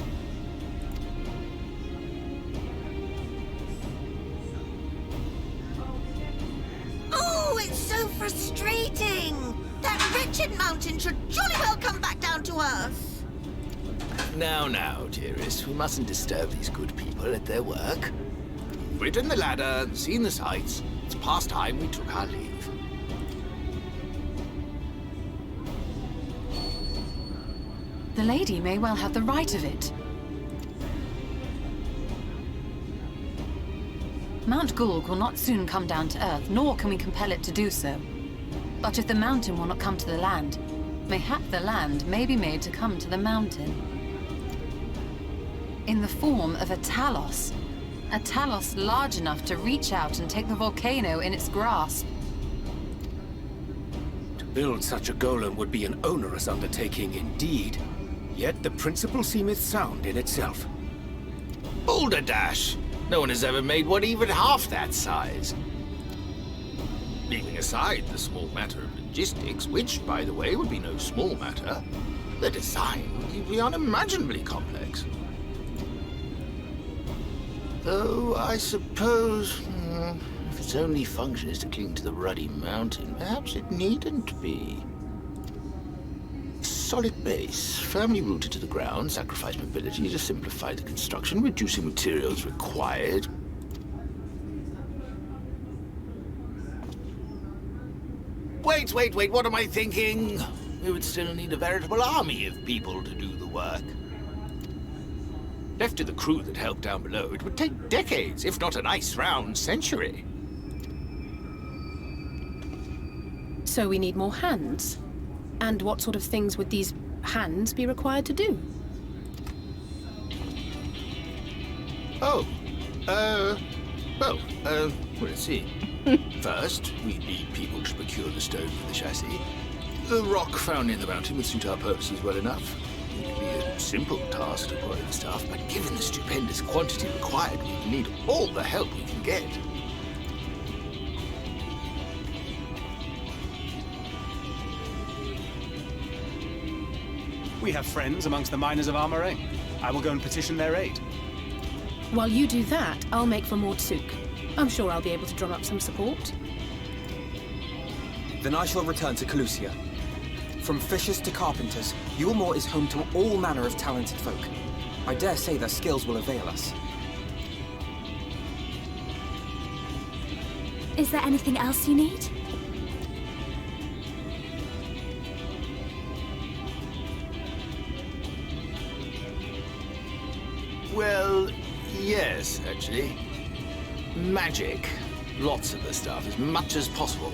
Frustrating! That wretched mountain should jolly well come back down to earth! Now, dearest, we mustn't disturb these good people at their work. We've ridden the ladder and seen the sights. It's past time we took our leave. The lady may well have the right of it. Mount Gulg will not soon come down to Earth, nor can we compel it to do so. But if the mountain will not come to the land, mayhap the land may be made to come to the mountain. In the form of a Talos. A Talos large enough to reach out and take the volcano in its grasp. To build such a golem would be an onerous undertaking indeed, yet the principle seemeth sound in itself. Boulder Dash! No one has ever made one even half that size. Leaving aside the small matter of logistics, which, by the way, would be no small matter, the design would be unimaginably complex. Though, I suppose, if its only function is to cling to the ruddy mountain, perhaps it needn't be. Solid base, firmly rooted to the ground, sacrifice mobility to simplify the construction, reducing materials required. Wait, what am I thinking? We would still need a veritable army of people to do the work. Left to the crew that helped down below, it would take decades, if not a nice round century. So we need more hands. And what sort of things would these hands be required to do? Let's see. First, we need people to procure the stone for the chassis. The rock found in the mountain would suit our purposes well enough. It would be a simple task to acquire the stuff, but given the stupendous quantity required, we will need all the help we can get. We have friends amongst the miners of Armorain. I will go and petition their aid. While you do that, I'll make for Mordsuk. I'm sure I'll be able to drum up some support. Then I shall return to Calusia. From fishers to carpenters, Yulmore is home to all manner of talented folk. I dare say their skills will avail us. Is there anything else you need? Well, yes, actually. Magic. Lots of the stuff, as much as possible.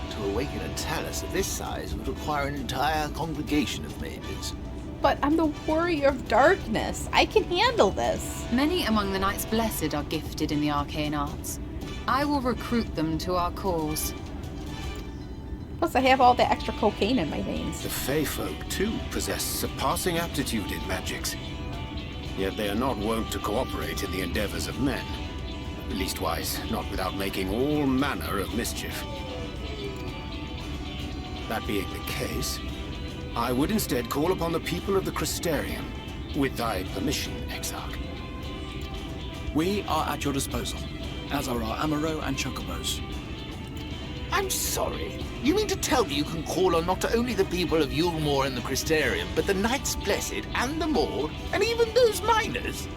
To awaken a Talos of this size would require an entire congregation of mages. But I'm the Warrior of Darkness. I can handle this. Many among the Knights Blessed are gifted in the arcane arts. I will recruit them to our cause. Plus I have all the extra cocaine in my veins. The Fey folk, too, possess surpassing aptitude in magics. Yet they are not wont to cooperate in the endeavors of men. Leastwise, not without making all manner of mischief. That being the case, I would instead call upon the people of the Crystarium, with thy permission, Exarch. We are at your disposal, as are our Amaro and Chocobos. I'm sorry. You mean to tell me you can call on not only the people of Yulmore and the Crystarium, but the Knights Blessed and the Maud, and even those miners?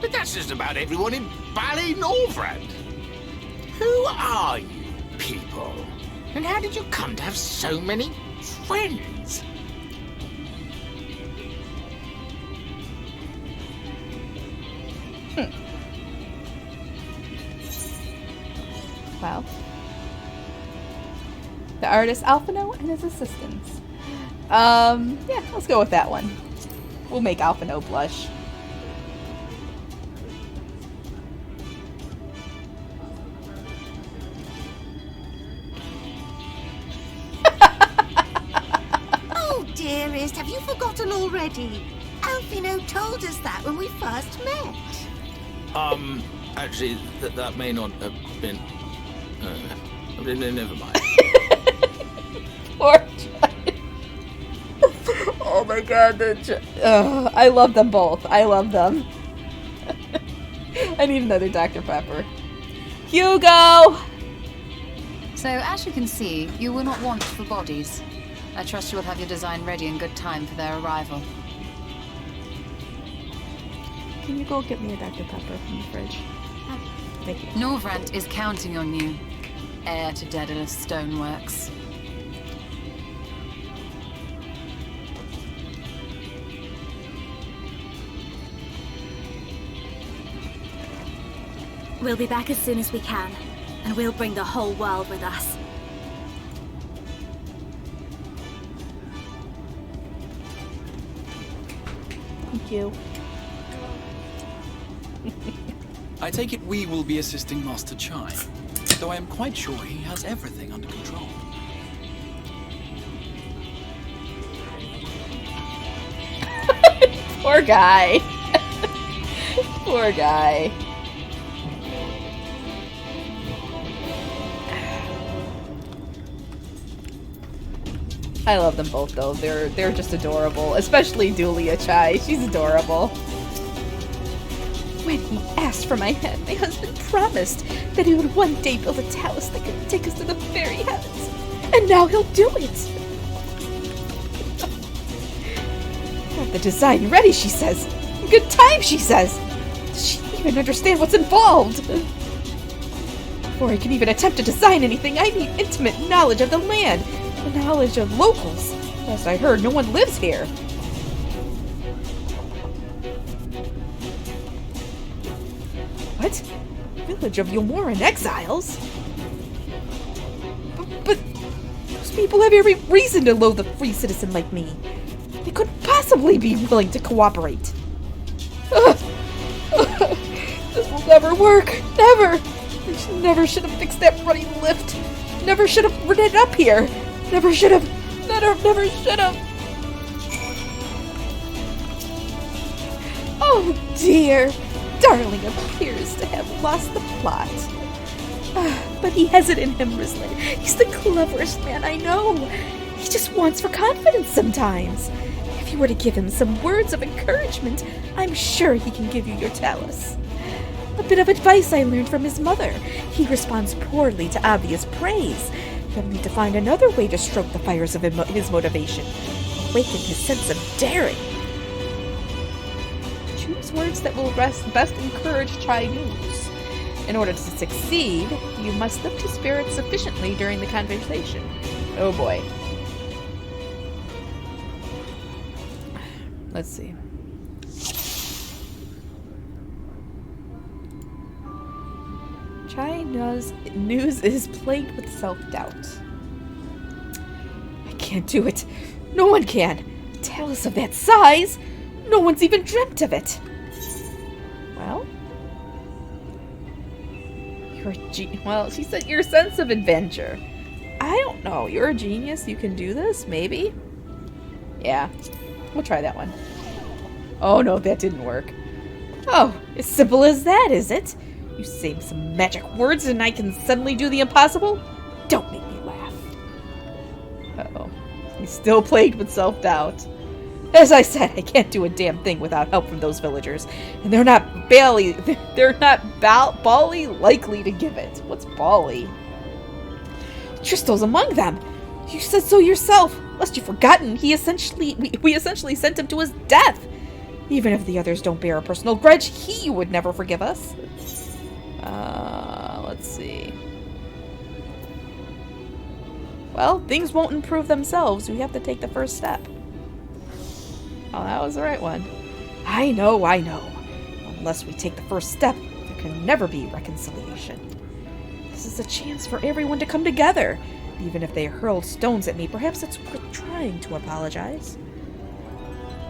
But that's just about everyone in Ballynorvrand. Who are you people? And how did you come to have so many friends? Well, the artist Alphino and his assistants. Yeah, let's go with that one. We'll make Alphino blush. Oh, dearest, have you forgotten already? Alphino told us that when we first met. Actually, that may not have been... never mind. Poor child. Oh my god, I love them both. I love them. I need another Dr. Pepper. Hugo! So, as you can see, you will not want for bodies. I trust you will have your design ready in good time for their arrival. Can you go get me a Dr. Pepper from the fridge? Thank you. Norvrand is counting on you, heir to Daedalus Stoneworks. We'll be back as soon as we can, and we'll bring the whole world with us. Thank you. I take it we will be assisting Master Chai, though I am quite sure he has everything under control. Poor guy. Poor guy. I love them both though. They're just adorable, especially Dulia Chai. She's adorable. When he asked for my hand, my husband promised that he would one day build a talus that could take us to the very heavens. And now he'll do it! Have the design ready, she says. In good time, she says. Does she even understand what's involved? Before I can even attempt to design anything, I need intimate knowledge of the land. The knowledge of locals. Last I heard, no one lives here. What? Village of Yomoran exiles? But those people have every reason to loathe a free citizen like me. They couldn't possibly be willing to cooperate. This will never work. Never. I never should have fixed that running lift. Never should have ridden it up here. Never should have. Never should have. Oh dear. Darling appears to have lost the plot. But he has it in him, Rislin. He's the cleverest man I know. He just wants for confidence sometimes. If you were to give him some words of encouragement, I'm sure he can give you your talus. A bit of advice I learned from his mother. He responds poorly to obvious praise. You'll need to find another way to stroke the fires of his motivation. Awaken his sense of daring. Choose words that will best encourage Chai News. In order to succeed, you must lift his spirits sufficiently during the conversation. Oh boy. Let's see. Chai News is plagued with self-doubt. I can't do it. No one can. Talus of that size? No one's even dreamt of it. Well, well, she said your sense of adventure. I don't know. You're a genius. You can do this, maybe? Yeah. We'll try that one. Oh, no, that didn't work. Oh, as simple as that, is it? You say some magic words and I can suddenly do the impossible? Don't make me laugh. Uh-oh. He's still plagued with self-doubt. As I said, I can't do a damn thing without help from those villagers. And they're not Bally likely to give it. What's Bally? Tristel's among them. You said so yourself. Lest you've forgotten, we essentially sent him to his death. Even if the others don't bear a personal grudge, he would never forgive us. Let's see. Well, things won't improve themselves. We have to take the first step. Oh, that was the right one. I know. Unless we take the first step, there can never be reconciliation. This is a chance for everyone to come together. Even if they hurled stones at me, perhaps it's worth trying to apologize.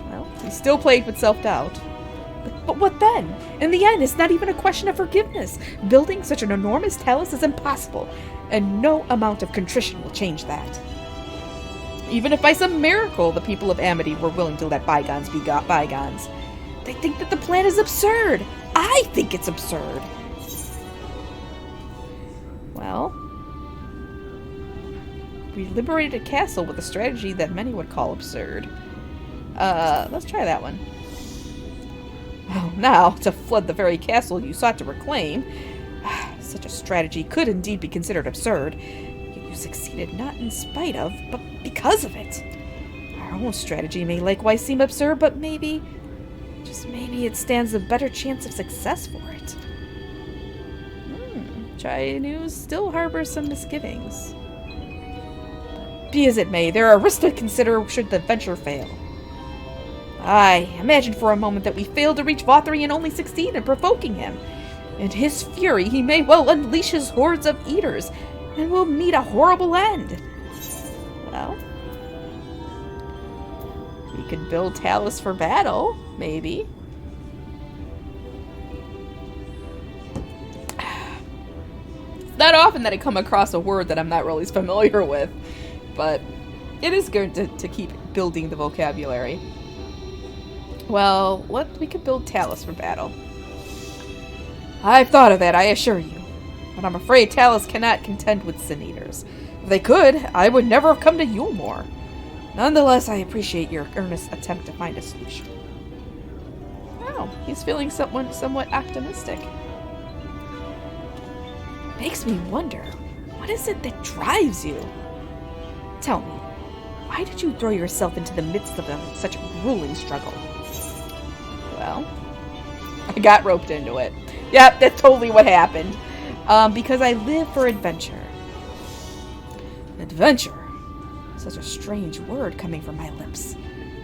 Well, he still played with self-doubt. But what then? In the end, it's not even a question of forgiveness. Building such an enormous talus is impossible, and no amount of contrition will change that. Even if by some miracle the people of Amity were willing to let bygones be bygones, they think that the plan is absurd. I think it's absurd. Well, we liberated a castle with a strategy that many would call absurd. Let's try that one. Well, now, to flood the very castle you sought to reclaim, such a strategy could indeed be considered absurd, yet you succeeded not in spite of, but because of it. Our own strategy may likewise seem absurd, but maybe, just maybe, it stands a better chance of success for it. Chi-Nu still harbors some misgivings. But be as it may, there are risks to consider should the venture fail. Aye, imagine for a moment that we fail to reach Vothri and only succeed in provoking him. In his fury, he may well unleash his hordes of eaters, and we'll meet a horrible end. Well, we could build talus for battle, maybe. It's not often that I come across a word that I'm not really familiar with, but it is good to keep building the vocabulary. Well, we could build talus for battle. I've thought of that, I assure you. But I'm afraid talus cannot contend with sin eaters. If they could, I would never have come to Yulmore. Nonetheless, I appreciate your earnest attempt to find a solution. Oh, he's feeling somewhat optimistic. Makes me wonder, what is it that drives you? Tell me, why did you throw yourself into the midst of such a grueling struggle? Well, I got roped into it. Yep, that's totally what happened. Because I live for adventure. Adventure? Such a strange word coming from my lips.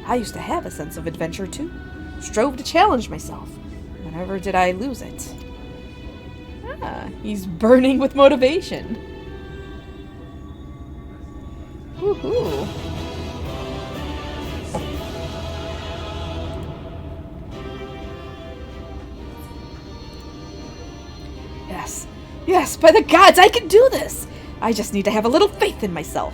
I used to have a sense of adventure too. Strove to challenge myself. Whenever did I lose it? Ah, he's burning with motivation. Woohoo. Yes, by the gods, I can do this! I just need to have a little faith in myself.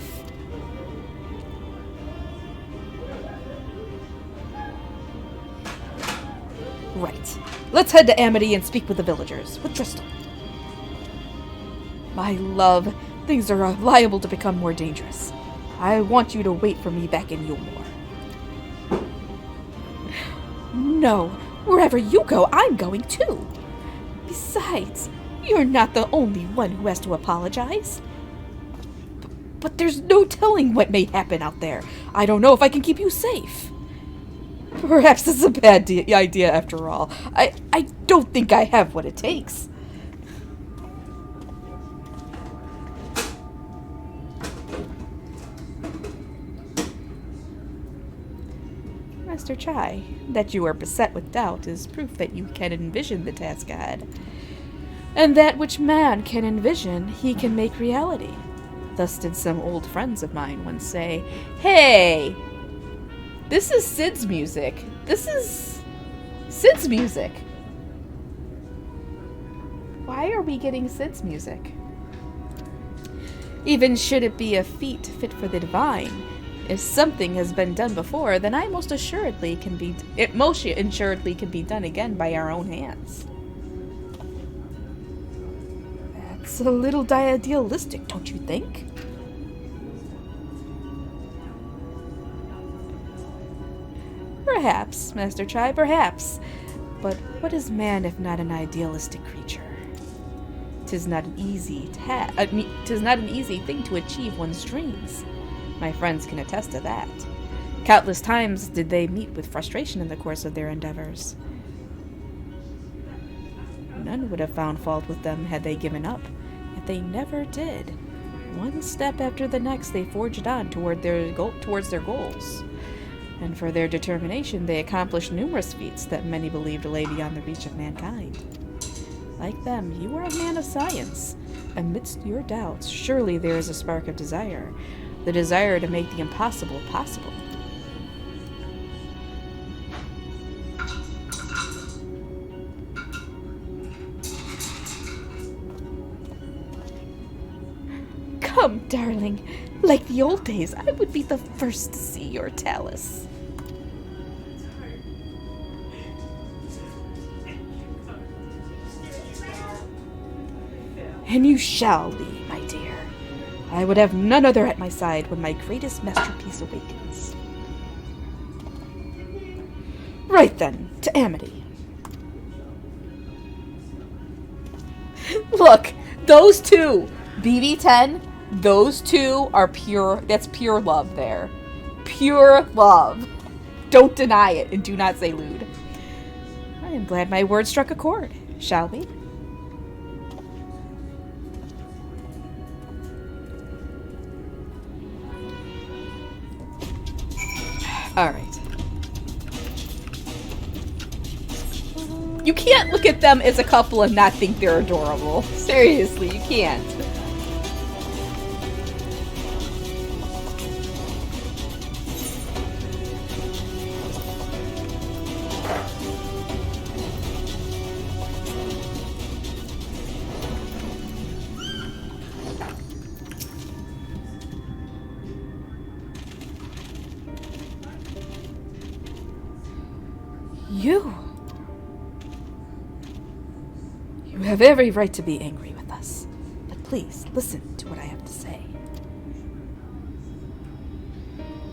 Right. Let's head to Amity and speak with the villagers, with Tristan. My love, things are liable to become more dangerous. I want you to wait for me back in Yulmore. No, wherever you go, I'm going too. Besides, you're not the only one who has to apologize. But there's no telling what may happen out there. I don't know if I can keep you safe. Perhaps this is a bad idea after all. I don't think I have what it takes. Master Chai, that you are beset with doubt is proof that you can envision the task ahead. And that which man can envision, he can make reality. Thus did some old friends of mine once say, "Hey, this is Sid's music. This is Sid's music. Why are we getting Sid's music? Even should it be a feat fit for the divine, if something has been done before, then it most assuredly can be done again by our own hands." That's a little idealistic, don't you think? Perhaps, Master Chai, perhaps. But what is man if not an idealistic creature? 'Tis not an easy thing to achieve one's dreams. My friends can attest to that. Countless times did they meet with frustration in the course of their endeavors. None would have found fault with them had they given up, yet they never did. One step after the next, they forged on towards their goals. And for their determination, they accomplished numerous feats that many believed lay beyond the reach of mankind. Like them, you are a man of science. Amidst your doubts, surely there is a spark of desire. The desire to make the impossible possible. Come, darling. Like the old days, I would be the first to see your talus. And you shall be, my dear. I would have none other at my side when my greatest masterpiece awakens. Right then, to Amity. Look, those two, BB-10, those two are pure, that's pure love there. Pure love. Don't deny it, and do not say lewd. I am glad my word struck a chord, shall we? Alright. You can't look at them as a couple and not think they're adorable. Seriously, you can't. You have every right to be angry with us, but please listen to what I have to say.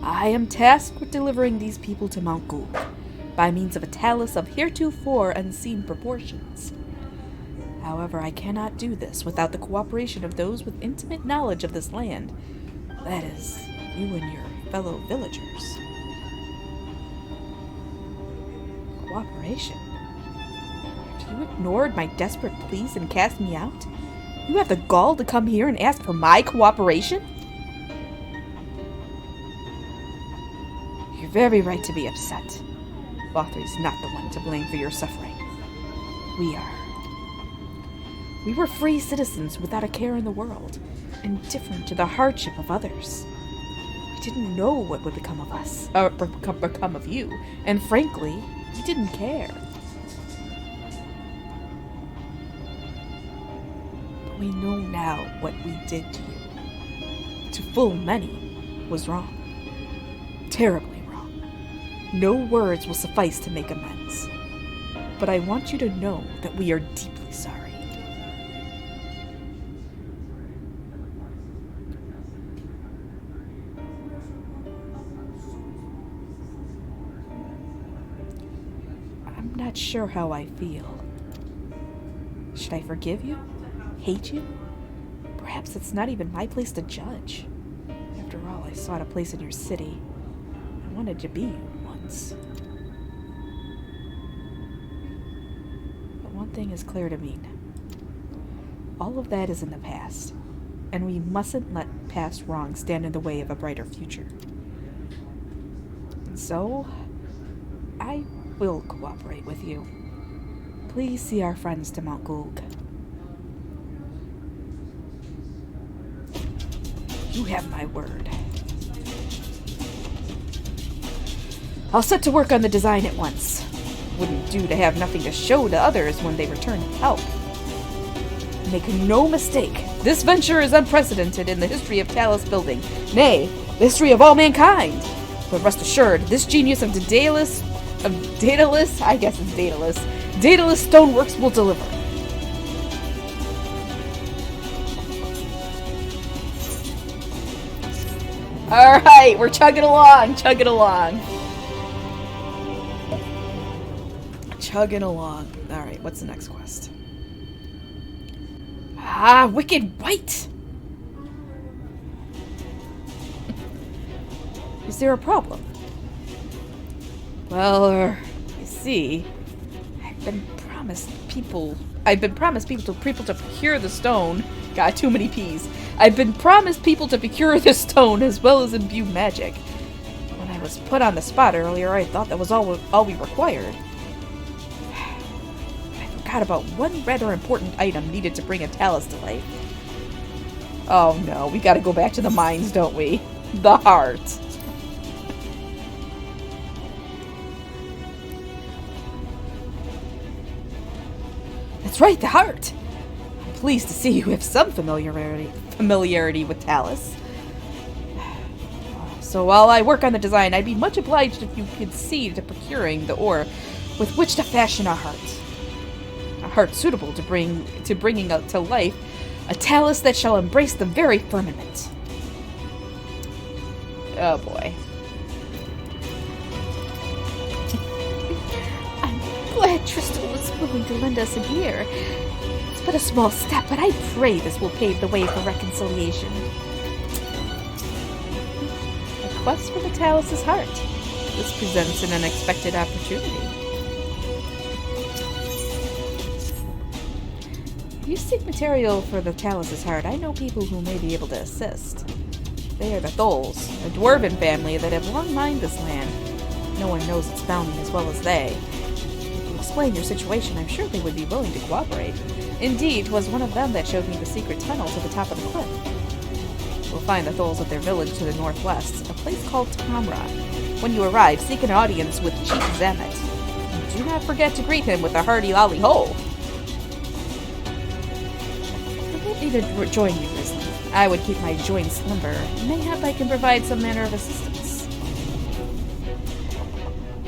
I am tasked with delivering these people to Mount Gould by means of a talus of heretofore unseen proportions. However, I cannot do this without the cooperation of those with intimate knowledge of this land. That is, you and your fellow villagers. Cooperation? You ignored my desperate pleas and cast me out? You have the gall to come here and ask for my cooperation? You're very right to be upset. Valthry's not the one to blame for your suffering. We are. We were free citizens without a care in the world, indifferent to the hardship of others. We didn't know what would become of us, or become of you, and frankly, we didn't care. But we know now what we did to you. To fool many was wrong. Terribly wrong. No words will suffice to make amends. But I want you to know that we are deeply sorry. I'm not sure how I feel. Should I forgive you? Hate you? Perhaps it's not even my place to judge. After all, I sought a place in your city. I wanted to be you once. But one thing is clear to me. All of that is in the past, and we mustn't let past wrongs stand in the way of a brighter future. And so, I will cooperate with you. Please see our friends to Mount Gould. You have my word. I'll set to work on the design at once. Wouldn't do to have nothing to show to others when they return help. Make no mistake, this venture is unprecedented in the history of Talus building, nay, the history of all mankind. But rest assured, this genius of Daedalus Stoneworks will deliver. Alright, we're chugging along. Chugging along. Alright, what's the next quest? Ah, Wicked White! Is there a problem? Well, you see, I've been promised people to procure the stone. Got too many P's. I've been promised people to procure the stone as well as imbue magic. When I was put on the spot earlier, I thought that was all we required. I forgot about one rather important item needed to bring a talus to life. Oh no, we gotta go back to the mines, don't we? The heart. That's right, the heart! I'm pleased to see you have some familiarity with talus. So while I work on the design, I'd be much obliged if you could see to procuring the ore with which to fashion a heart. A heart suitable to bringing to life a talus that shall embrace the very firmament. Oh boy. I'm glad Tristan was willing to lend us an ear. It's but a small step, but I pray this will pave the way for reconciliation. A quest for the talus's heart. This presents an unexpected opportunity. If you seek material for the talus's heart, I know people who may be able to assist. They are the Tholes, a dwarven family that have long mined this land. No one knows its bounty as well as they. If you explain your situation, I'm sure they would be willing to cooperate. Indeed, 'twas one of them that showed me the secret tunnel to the top of the cliff. We'll find the Tholes at their village to the northwest, a place called Tamra. When you arrive, seek an audience with Chief Zamet. And do not forget to greet him with a hearty lolly-ho. Permit me to join you, Grizzly. I would keep my joints slumber. Mayhap I can provide some manner of assistance.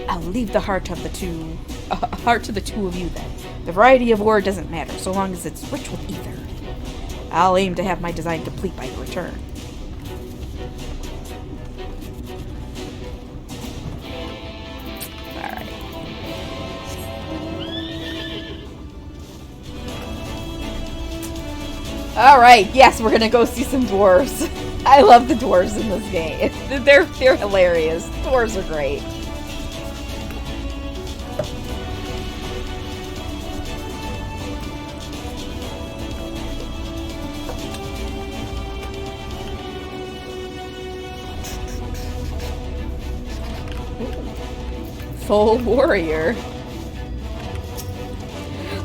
I'll leave the heart to the two of you then. The variety of ore doesn't matter, so long as it's rich with ether. I'll aim to have my design complete by your return. Alright. Alright, yes, we're gonna go see some dwarves. I love the dwarves in this game. They're hilarious. Dwarves are great. Full warrior.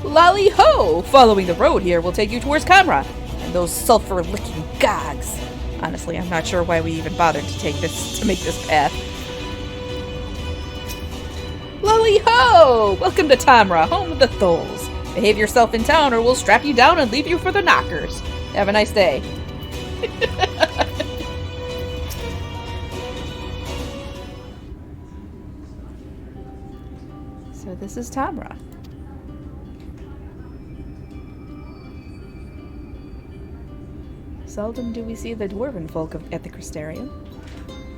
Lolly ho! Following the road here will take you towards Kamra and those sulfur-licking gogs. Honestly, I'm not sure why we even bothered to make this path. Lolly ho! Welcome to Tamra, home of the Tholes. Behave yourself in town or we'll strap you down and leave you for the knockers. Have a nice day. So this is Tamra. Seldom do we see the dwarven folk at the Crystarium.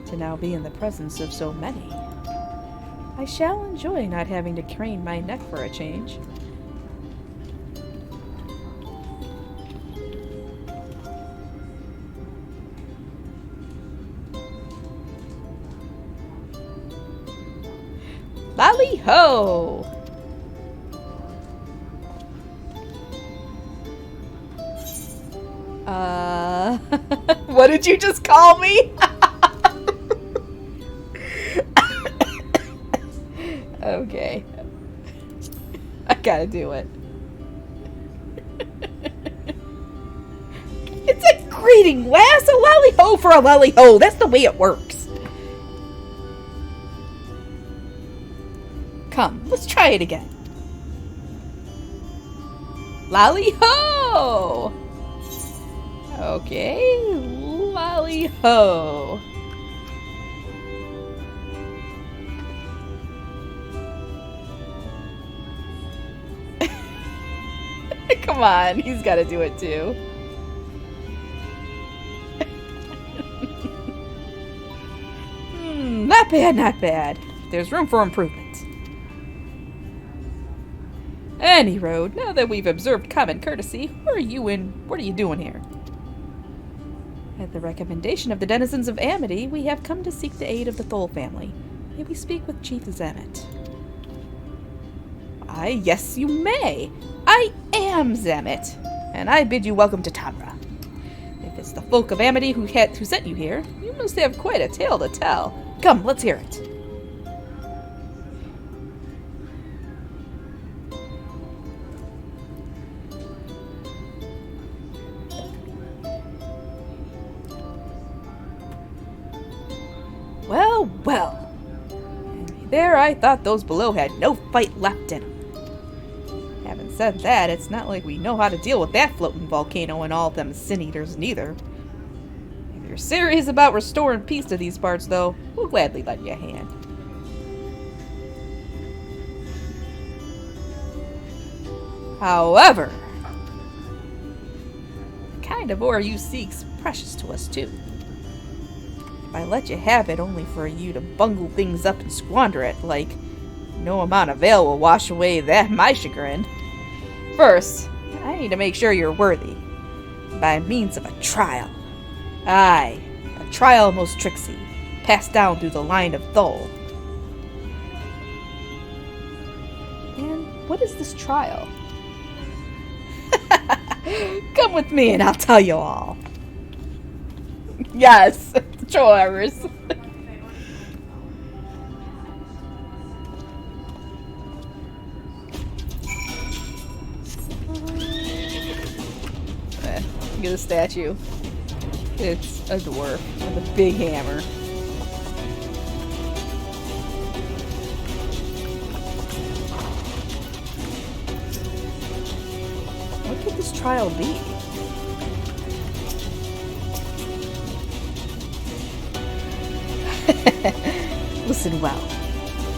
To now be in the presence of so many. I shall enjoy not having to crane my neck for a change. Lolly ho! What did you just call me? Okay. I gotta do it. It's a greeting, lass! A lolly ho for a lolly ho! That's the way it works. Come, let's try it again. Lolly ho! Okay, lolly ho. Come on, he's got to do it too. Not bad, not bad. There's room for improvement. Any road, now that we've observed common courtesy, what are you doing here? At the recommendation of the denizens of Amity, we have come to seek the aid of the Thole family. May we speak with Chief Zemet? Yes, you may. I am Zemet, and I bid you welcome to Tamra. If it's the folk of Amity who sent you here, you must have quite a tale to tell. Come, let's hear it. Well, well. And there I thought those below had no fight left in them. Having said that, it's not like we know how to deal with that floating volcano and all them sin-eaters neither. If you're serious about restoring peace to these parts, though, we'll gladly lend you a hand. However, the kind of ore you seek's precious to us, too. If I let you have it only for you to bungle things up and squander it, like, no amount of veil will wash away that my chagrin. First, I need to make sure you're worthy, by means of a trial. Aye, a trial most tricksy, passed down through the line of Thol. And what is this trial? Come with me and I'll tell you all. Yes, troll errors. Get a statue. It's a dwarf with a big hammer. What could this trial be? Listen well.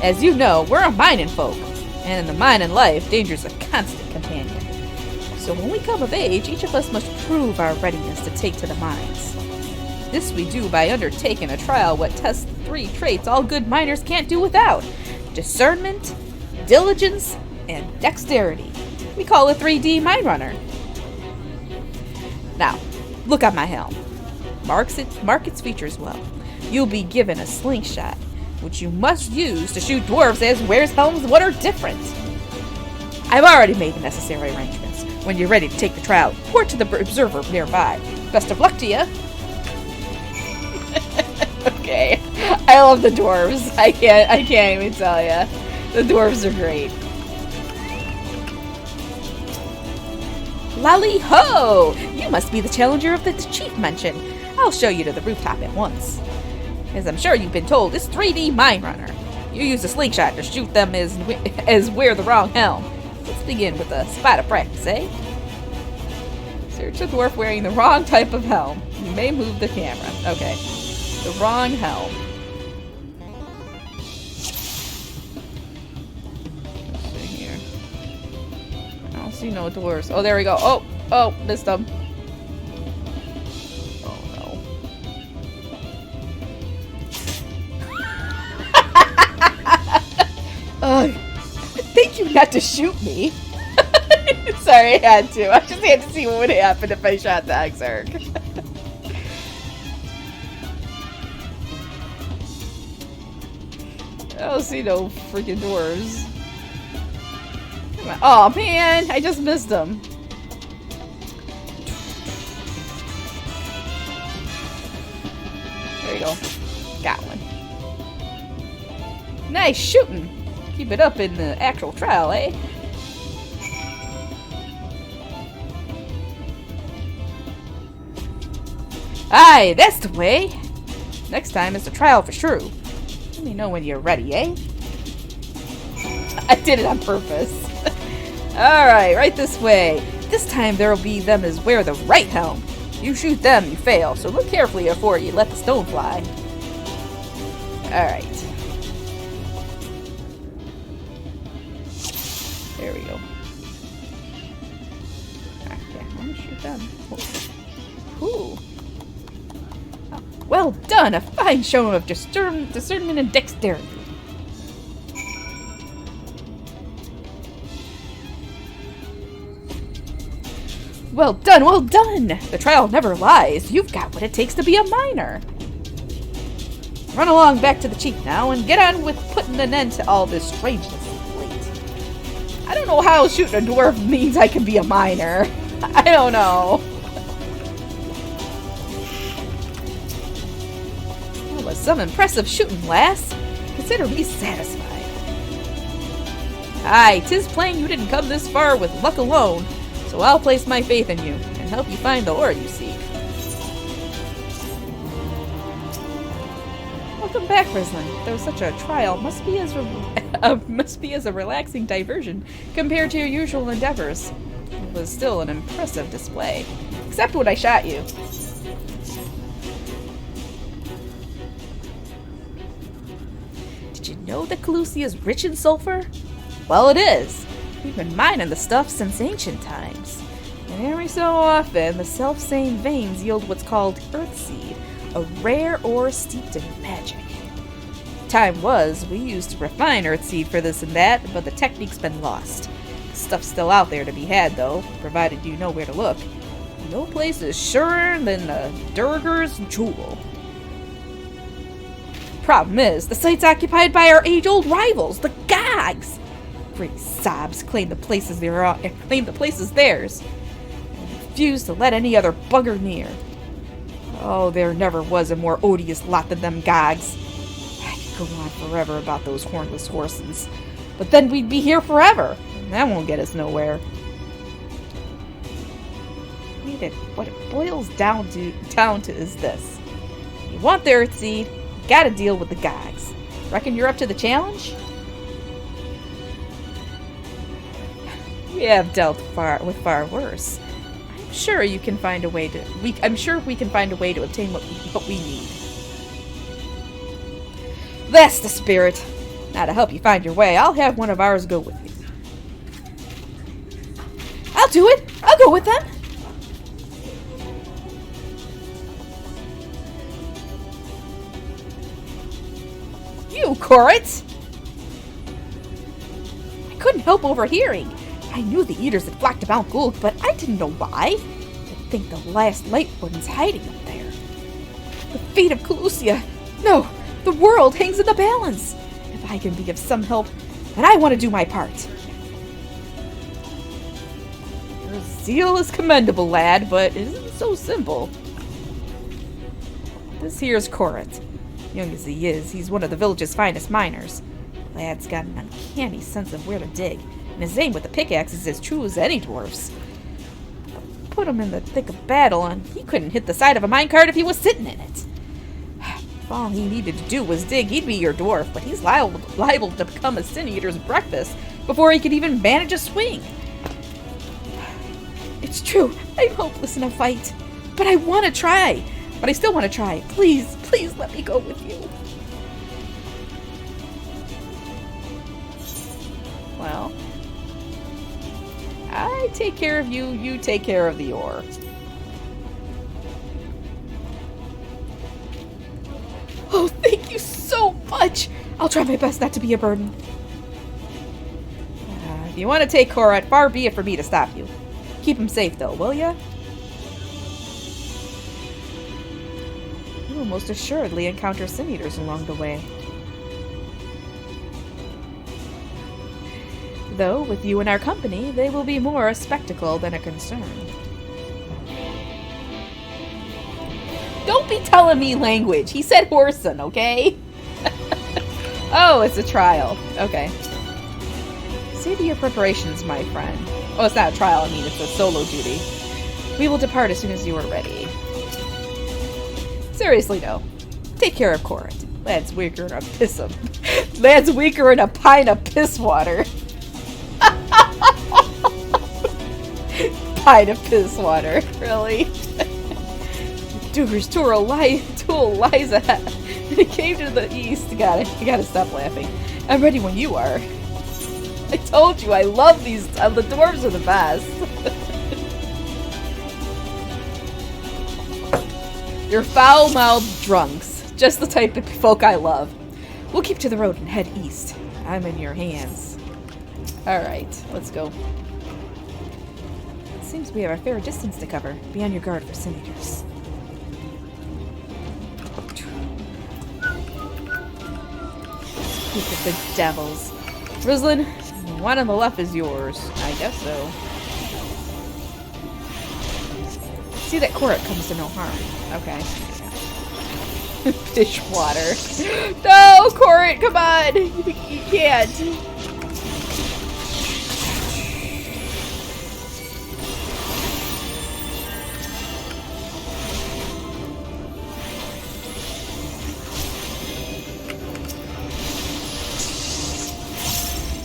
As you know, we're a mining folk, and in the mining life, danger's a constant companion. So when we come of age, each of us must prove our readiness to take to the mines. This we do by undertaking a trial what tests the 3 traits all good miners can't do without: discernment, diligence, and dexterity. We call it 3D Mine Runner. Now, look at my helm. Mark its features well. You'll be given a slingshot, which you must use to shoot dwarves as wears helms what are different. I've already made the necessary arrangements. When you're ready to take the trial, report to the observer nearby. Best of luck to you. Okay, I love the dwarves. I can't even tell ya. The dwarves are great. Lally ho! You must be the challenger of the chief mentioned. I'll show you to the rooftop at once. As I'm sure you've been told, it's 3D Mine Runner. You use a slingshot to shoot them as wear the wrong helm. Let's begin with a spot of practice, eh? Search a dwarf wearing the wrong type of helm. You may move the camera. Okay. The wrong helm. Let's see here. I don't see no dwarves. Oh, there we go. Oh, missed them. Oh, no. Thank you not to shoot me. Sorry, I had to. I just had to see what would happen if I shot the Exarch. I don't see no freaking dwarves. Oh man, I just missed them. There you go. Got one. Nice shooting. Keep it up in the actual trial, eh? Aye, that's the way. Next time it's a trial for sure. Let me know when you're ready, eh? I did it on purpose. Alright, right this way. This time there'll be them as wear the right helm. You shoot them, you fail, so look carefully before you let the stone fly. Alright. There we go. Okay, I'm gonna shoot them. Ooh. Oh, well done! A fine showing of discernment and dexterity. Well done, well done! The trial never lies. You've got what it takes to be a miner. Run along back to the chief now and get on with putting an end to all this strangeness of late. I don't know how shooting a dwarf means I can be a miner. I don't know. That was some impressive shooting, lass. Consider me satisfied. Aye, 'tis plain you didn't come this far with luck alone, so I'll place my faith in you and help you find the ore you seek. Welcome back, Rislin. Though such a trial must be as a relaxing diversion compared to your usual endeavors. It was still an impressive display, except when I shot you. Did you know that Calusia is rich in sulfur? Well, it is. We've been mining the stuff since ancient times. And every so often, the self-same veins yield what's called Earthseed, a rare ore steeped in magic. Time was, we used to refine Earthseed for this and that, but the technique's been lost. Stuff's still out there to be had, though, provided you know where to look. No place is surer than the Durgar's Jewel. Problem is, the site's occupied by our age-old rivals, the Gogs. Great sobs claim the place is theirs, and refuse to let any other bugger near. Oh, there never was a more odious lot than them Gogs. I could go on forever about those hornless horses, but then we'd be here forever, and that won't get us nowhere. What it boils down to is this. You want the Earthseed, you gotta deal with the Gogs. Reckon you're up to the challenge? We have dealt with far worse. I'm sure you can find a way to. I'm sure we can find a way to obtain what we need. That's the spirit. Now, to help you find your way, I'll have one of ours go with you. I'll do it. I'll go with them. You, Koritz! I couldn't help overhearing. I knew the Eaters had flocked to Mount Gould, but I didn't know why. I think the last light one's hiding up there. The fate of Calusia. No, the world hangs in the balance. If I can be of some help, then I want to do my part. Your zeal is commendable, lad, but it isn't so simple. This here's Koritz. Young as he is, he's one of the village's finest miners. The lad's got an uncanny sense of where to dig. And his aim with the pickaxe is as true as any dwarf's. Put him in the thick of battle, and he couldn't hit the side of a minecart if he was sitting in it. If all he needed to do was dig, he'd be your dwarf, but he's liable to become a sin eater's breakfast before he could even manage a swing. It's true, I'm hopeless in a fight, but I want to try. But I still want to try. Please, please let me go with you. Well, I take care of you, you take care of the ore. Oh, thank you so much! I'll try my best not to be a burden. If you want to take Korat, far be it for me to stop you. Keep him safe, though, will ya? You will most assuredly encounter sin eaters along the way. Though, with you in our company, they will be more a spectacle than a concern. Don't be telling me language! He said Horson, okay? Oh, it's a trial. Okay. See to your preparations, my friend. Oh, it's not a trial, I mean, it's a solo duty. We will depart as soon as you are ready. Seriously, though. Take care of Korat. Lad's weaker in a Lad's weaker in a pint of piss water. Pint of piss water, really? Duger's tool lies ahead. He came to the east. You gotta stop laughing. I'm ready when you are. I told you, I love these. The dwarves are the best. You're foul-mouthed drunks. Just the type of folk I love. We'll keep to the road and head east. I'm in your hands. Alright, let's go. It seems we have a fair distance to cover. Be on your guard for sin eaters. Look at the devils. Rislin, one on the left is yours. I guess so. See that Korik comes to no harm. Okay. Fish water. No, Korik, come on! You can't.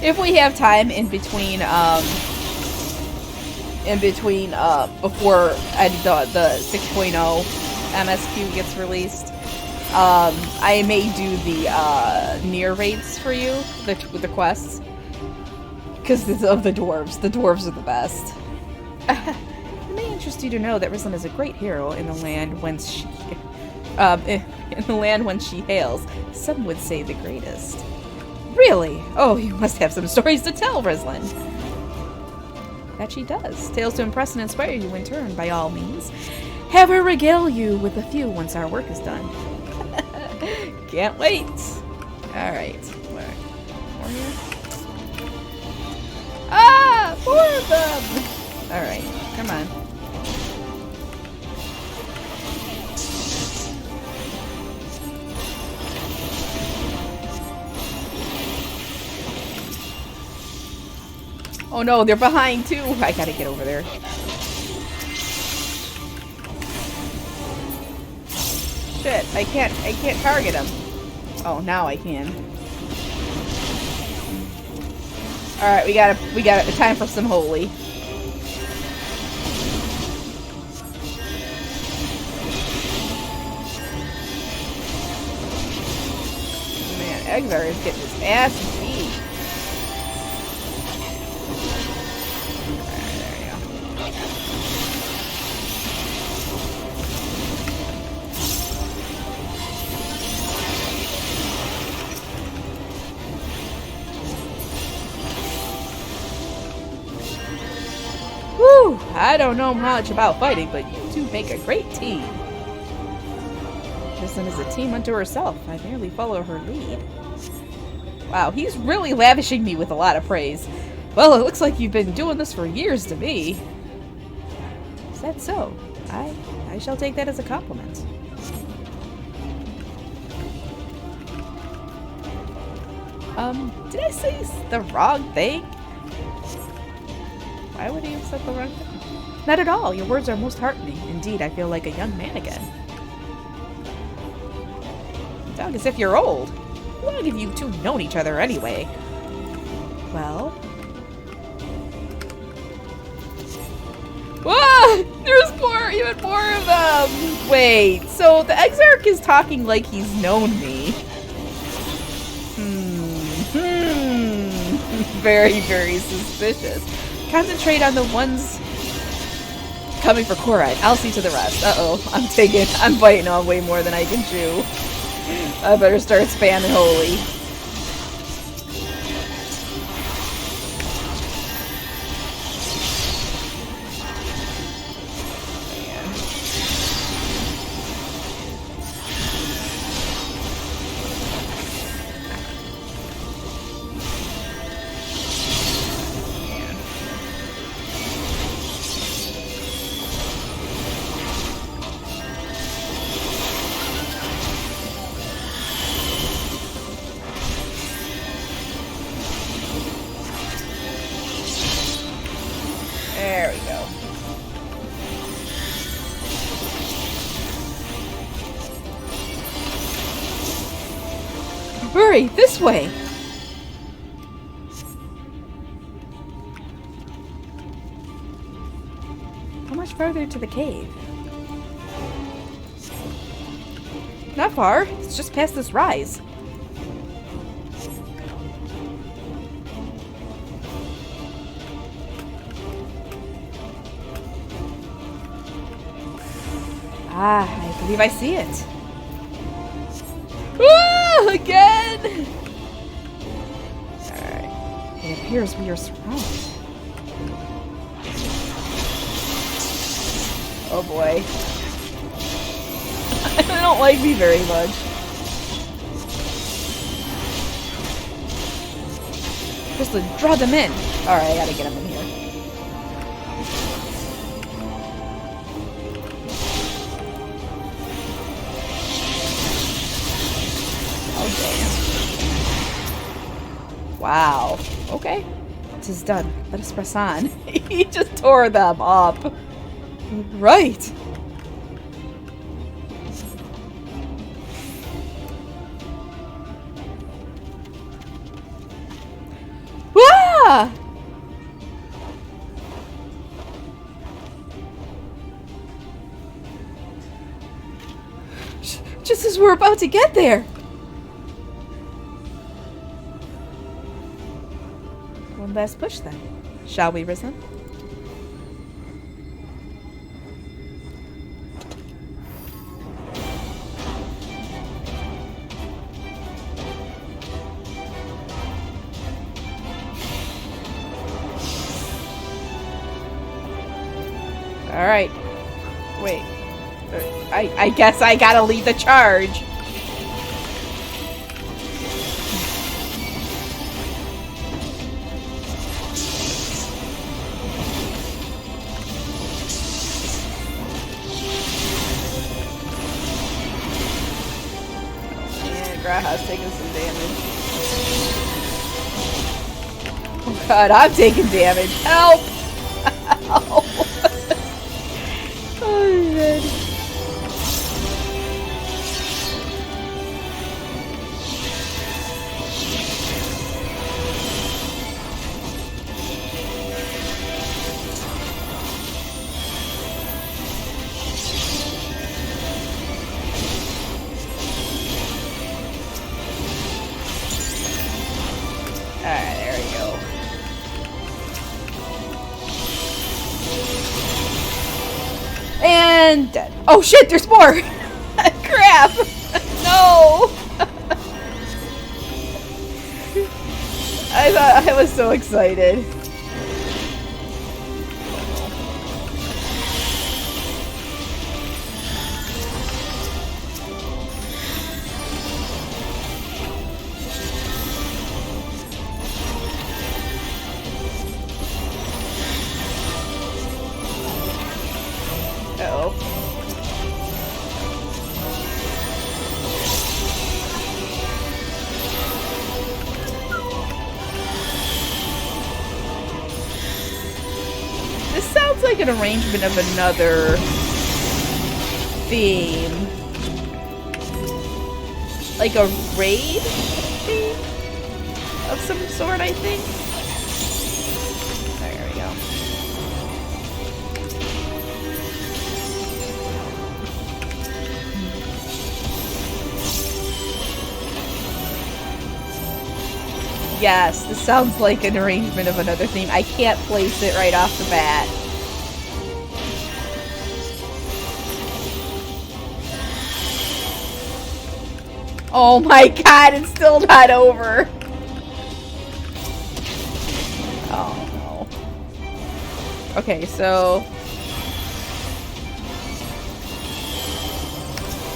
If we have time in between, before the 6.0 MSQ gets released, I may do the near raids for you with the quests, because of the dwarves. The dwarves are the best. It may interest you to know that Rislin is a great hero in the land whence she, hails. Some would say the greatest. Really? Oh, you must have some stories to tell, Rislin. That she does. Tales to impress and inspire you in turn, by all means. Have her regale you with a few once our work is done. Can't wait. Alright. More here? Ah! More of them! Alright, come on. Oh no, they're behind too! I gotta get over there. Shit, I can't target him. Oh, now I can. Alright, we got time for some holy. Man, XIV is getting his ass beat. Whew, I don't know much about fighting, but you two make a great team. Rislin is a team unto herself. I merely follow her lead. Wow, he's really lavishing me with a lot of praise. Well, it looks like you've been doing this for years to me. Is that so? I shall take that as a compliment. Did I say the wrong thing? Why would he have said the wrong thing? Not at all. Your words are most heartening. Indeed, I feel like a young man again. You sound as if you're old. How long have you two known each other anyway? Well... Whoa! There's even more of them! Wait, so the Exarch is talking like he's known me. Very, very suspicious. Concentrate on the ones coming for Korik. I'll see to the rest. Uh-oh. I'm biting on way more than I can chew. I better start spamming holy. There we go. Hurry, this way! How much farther to the cave? Not far. It's just past this rise. Ah, I believe I see it. Ah, again! Alright. It appears we are surrounded. Oh boy. I don't like me very much. Crystal, draw them in. Alright, I gotta get them in here. Oh, damn. Wow. Okay. This is done. Let us press on. He just tore them up. Right. Ah! Just as we're about to get there. One last push then. Shall we, Rislin? Alright. Wait. I guess I gotta lead the charge. And Graha's taking some damage. Oh god, I'm taking damage. Help! Help! Oh, shit. Alright, there we go. And dead. Oh shit, there's more! Crap! No! I was so excited. Uh-oh. This sounds like an arrangement of another theme. Like a raid theme of some sort, I think. There we go. Yes, this sounds like an arrangement of another theme. I can't place it right off the bat. Oh my god, it's still not over. Oh no. Okay, so...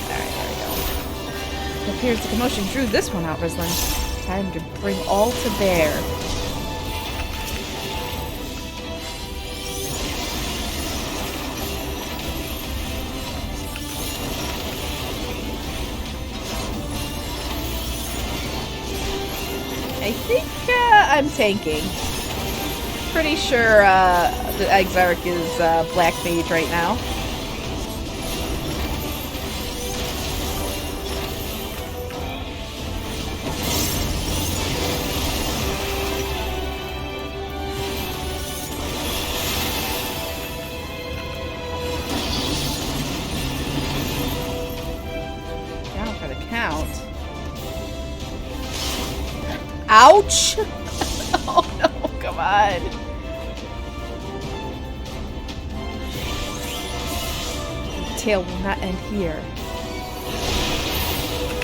Alright, there we go. It appears the commotion drew this one out, Rislin. Time to bring all to bear. I think I'm tanking. Pretty sure the Exarch is Black Mage right now. Down for the count. Ouch! Oh no, come on. The tale will not end here.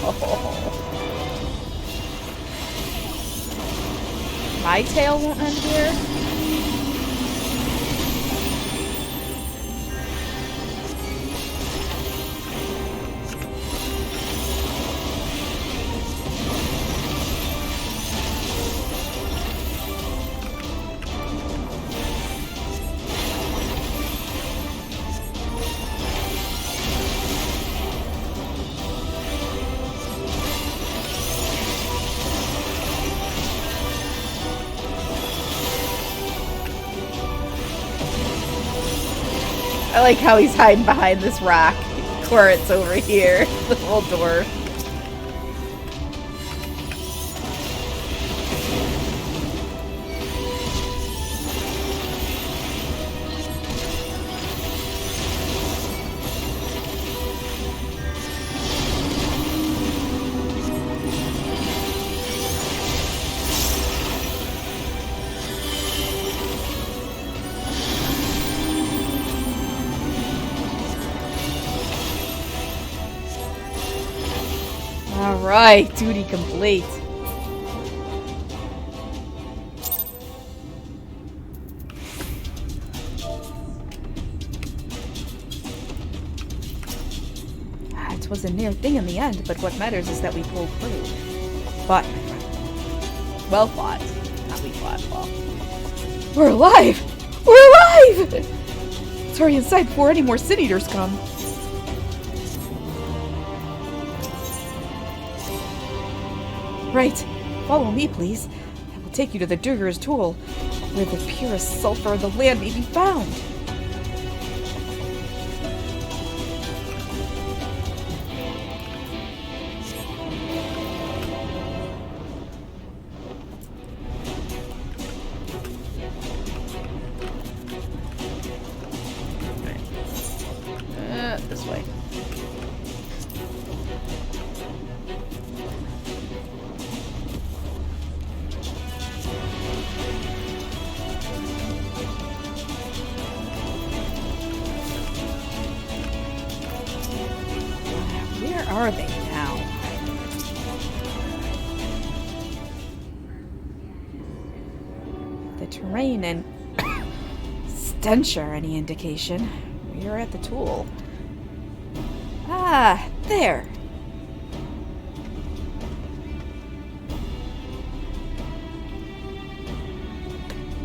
Oh. My tale won't end here? I like how he's hiding behind this rock. Korit's over here. The little door. Alright, duty complete. It was a near thing in the end, but what matters is that we pulled through. But, well fought. Not we fought, well. We're alive! We're alive! Let's hurry inside before any more Sin Eaters come. Right. Follow me, please. I will take you to the Digger's Tool, where the purest sulfur of the land may be found. This way. Where are they now? The terrain and stench are any indication. We are at the tool. Ah, there.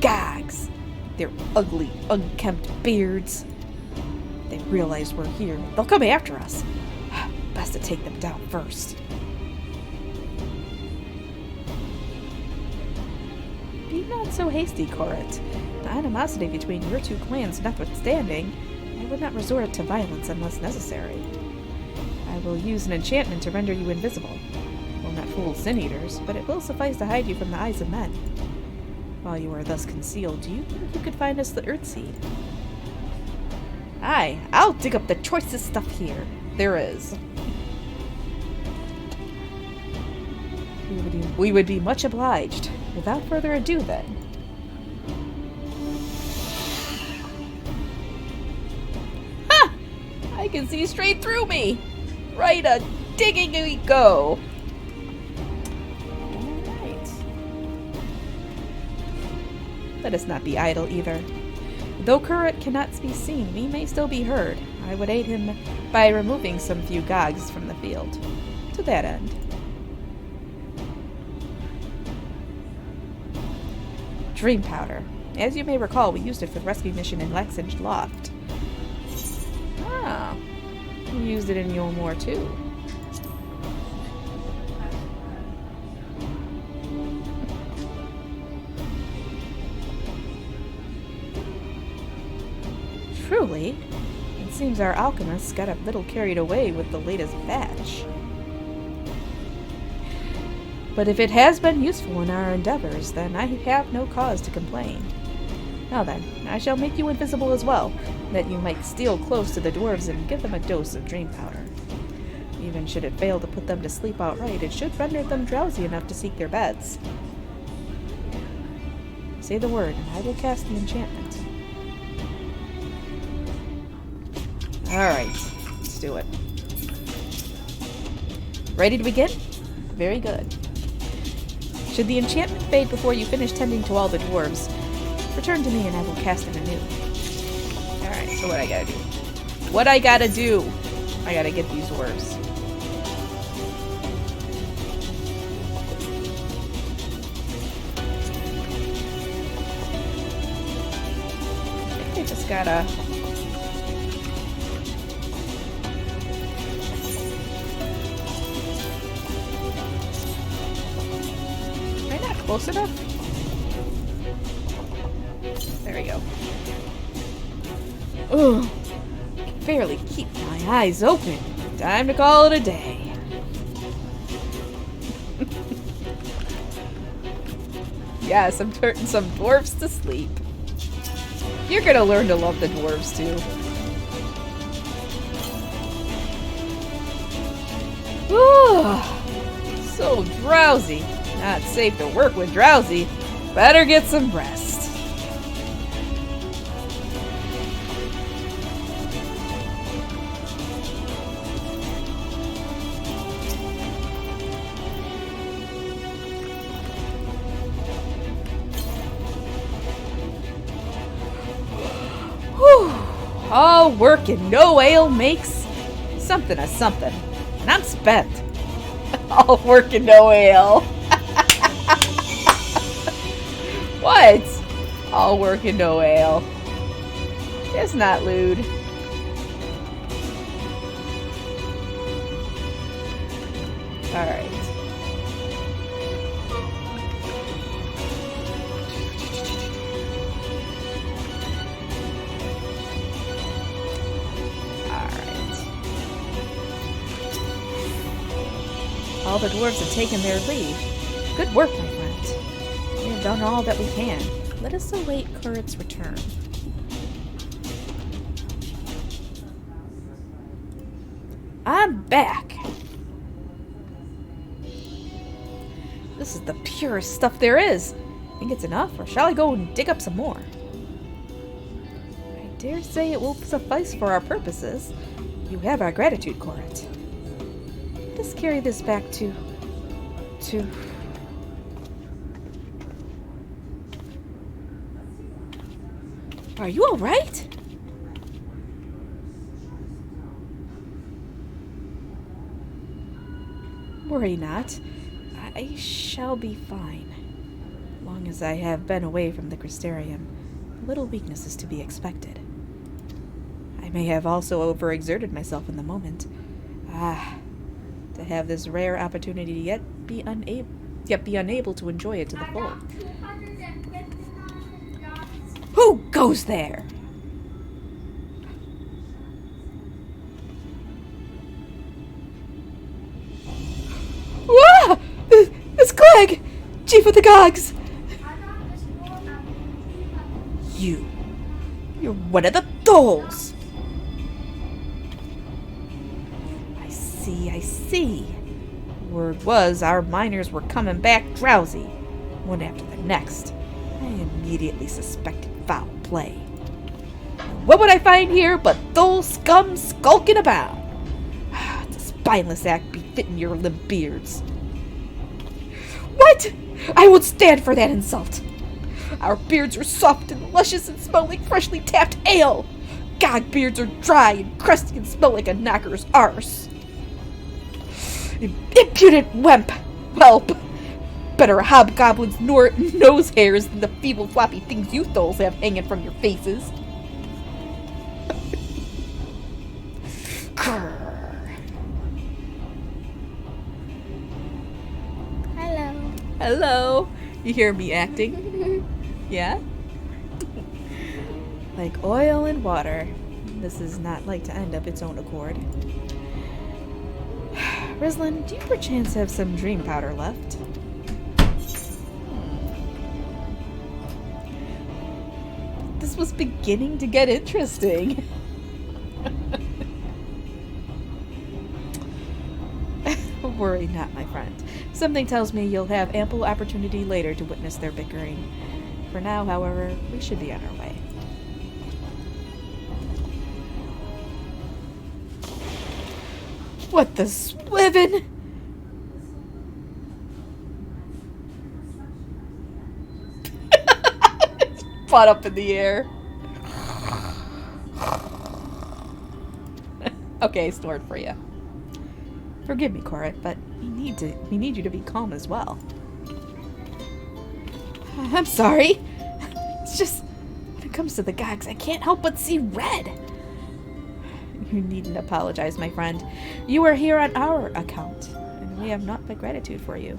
Gags. Their ugly, unkempt beards. They realize we're here. They'll come after us. Best to take them down first. Be not so hasty, Korit. The animosity between your two clans notwithstanding, I would not resort to violence unless necessary. I will use an enchantment to render you invisible. It will not fool Sin Eaters, but it will suffice to hide you from the eyes of men. While you are thus concealed, do you think you could find us the Earthseed? Aye, I'll dig up the choicest stuff here. There is. We would be much obliged. Without further ado, then. Ha! I can see straight through me! Right a digging we go! Alright. Let us not be idle either. Though Korit cannot be seen, we may still be heard. I would aid him by removing some few Gogs from the field. To that end. Dream powder. As you may recall, we used it for the rescue mission in Lexing's Loft. Ah. We used it in Yulmore too. Truly, it seems our alchemists got a little carried away with the latest batch. But if it has been useful in our endeavors, then I have no cause to complain. Now then, I shall make you invisible as well, that you might steal close to the dwarves and give them a dose of dream powder. Even should it fail to put them to sleep outright, it should render them drowsy enough to seek their beds. Say the word, and I will cast the enchantment. Alright, let's do it. Ready to begin? Very good. Should the enchantment fade before you finish tending to all the dwarves, return to me and I will cast it anew. Alright, so what I gotta do? What I gotta do? I gotta get these dwarves. I think I just gotta... Close enough? There we go. Ugh. barely keep my eyes open. Time to call it a day. Yes, I'm turning some dwarves to sleep. You're gonna learn to love the dwarves too. So drowsy. Not safe to work with drowsy. Better get some rest. Whew. All work and no ale makes something of something. And I'm spent. All work and no ale. What? All work and no ale. It's not lewd. Alright. All the dwarves have taken their leave. Good work, my friend. We have done all that we can. Let us await Kurrit's return. I'm back! This is the purest stuff there is. Think it's enough, or shall I go and dig up some more? I dare say it will suffice for our purposes. You have our gratitude, Kurrit. Let us carry this back to... Are you alright? Worry not. I shall be fine. Long as I have been away from the Crystarium, little weakness is to be expected. I may have also overexerted myself in the moment. To have this rare opportunity yet be unable to enjoy it to the full. Who goes there? Wah! It's Clegg! Chief of the Gogs! You're one of the Tholls! I see. Word was our miners were coming back drowsy, one after the next. I immediately suspected foul play. What would I find here but Tholl scum skulking about? It's a spineless act befitting your limp beards. What? I won't stand for that insult. Our beards are soft and luscious and smell like freshly tapped ale. Gog beards are dry and crusty and smell like a knocker's arse. Impudent whelp! Better a hobgoblin's nose hairs than the feeble floppy things you Tholls have hanging from your faces. Hello. Hello. You hear me acting? Yeah? Like oil and water. This is not like to end of its own accord. Rislin, do you perchance have some dream powder left? This was beginning to get interesting. Worry not, my friend. Something tells me you'll have ample opportunity later to witness their bickering. For now, however, we should be on our way. What the splivin'? Butt up in the air. Okay, stored for you. Forgive me, Kurrit, but we need you to be calm as well. I'm sorry. It's just when it comes to the Gogs, I can't help but see red. You needn't apologize, my friend. You are here on our account, and we have naught but gratitude for you.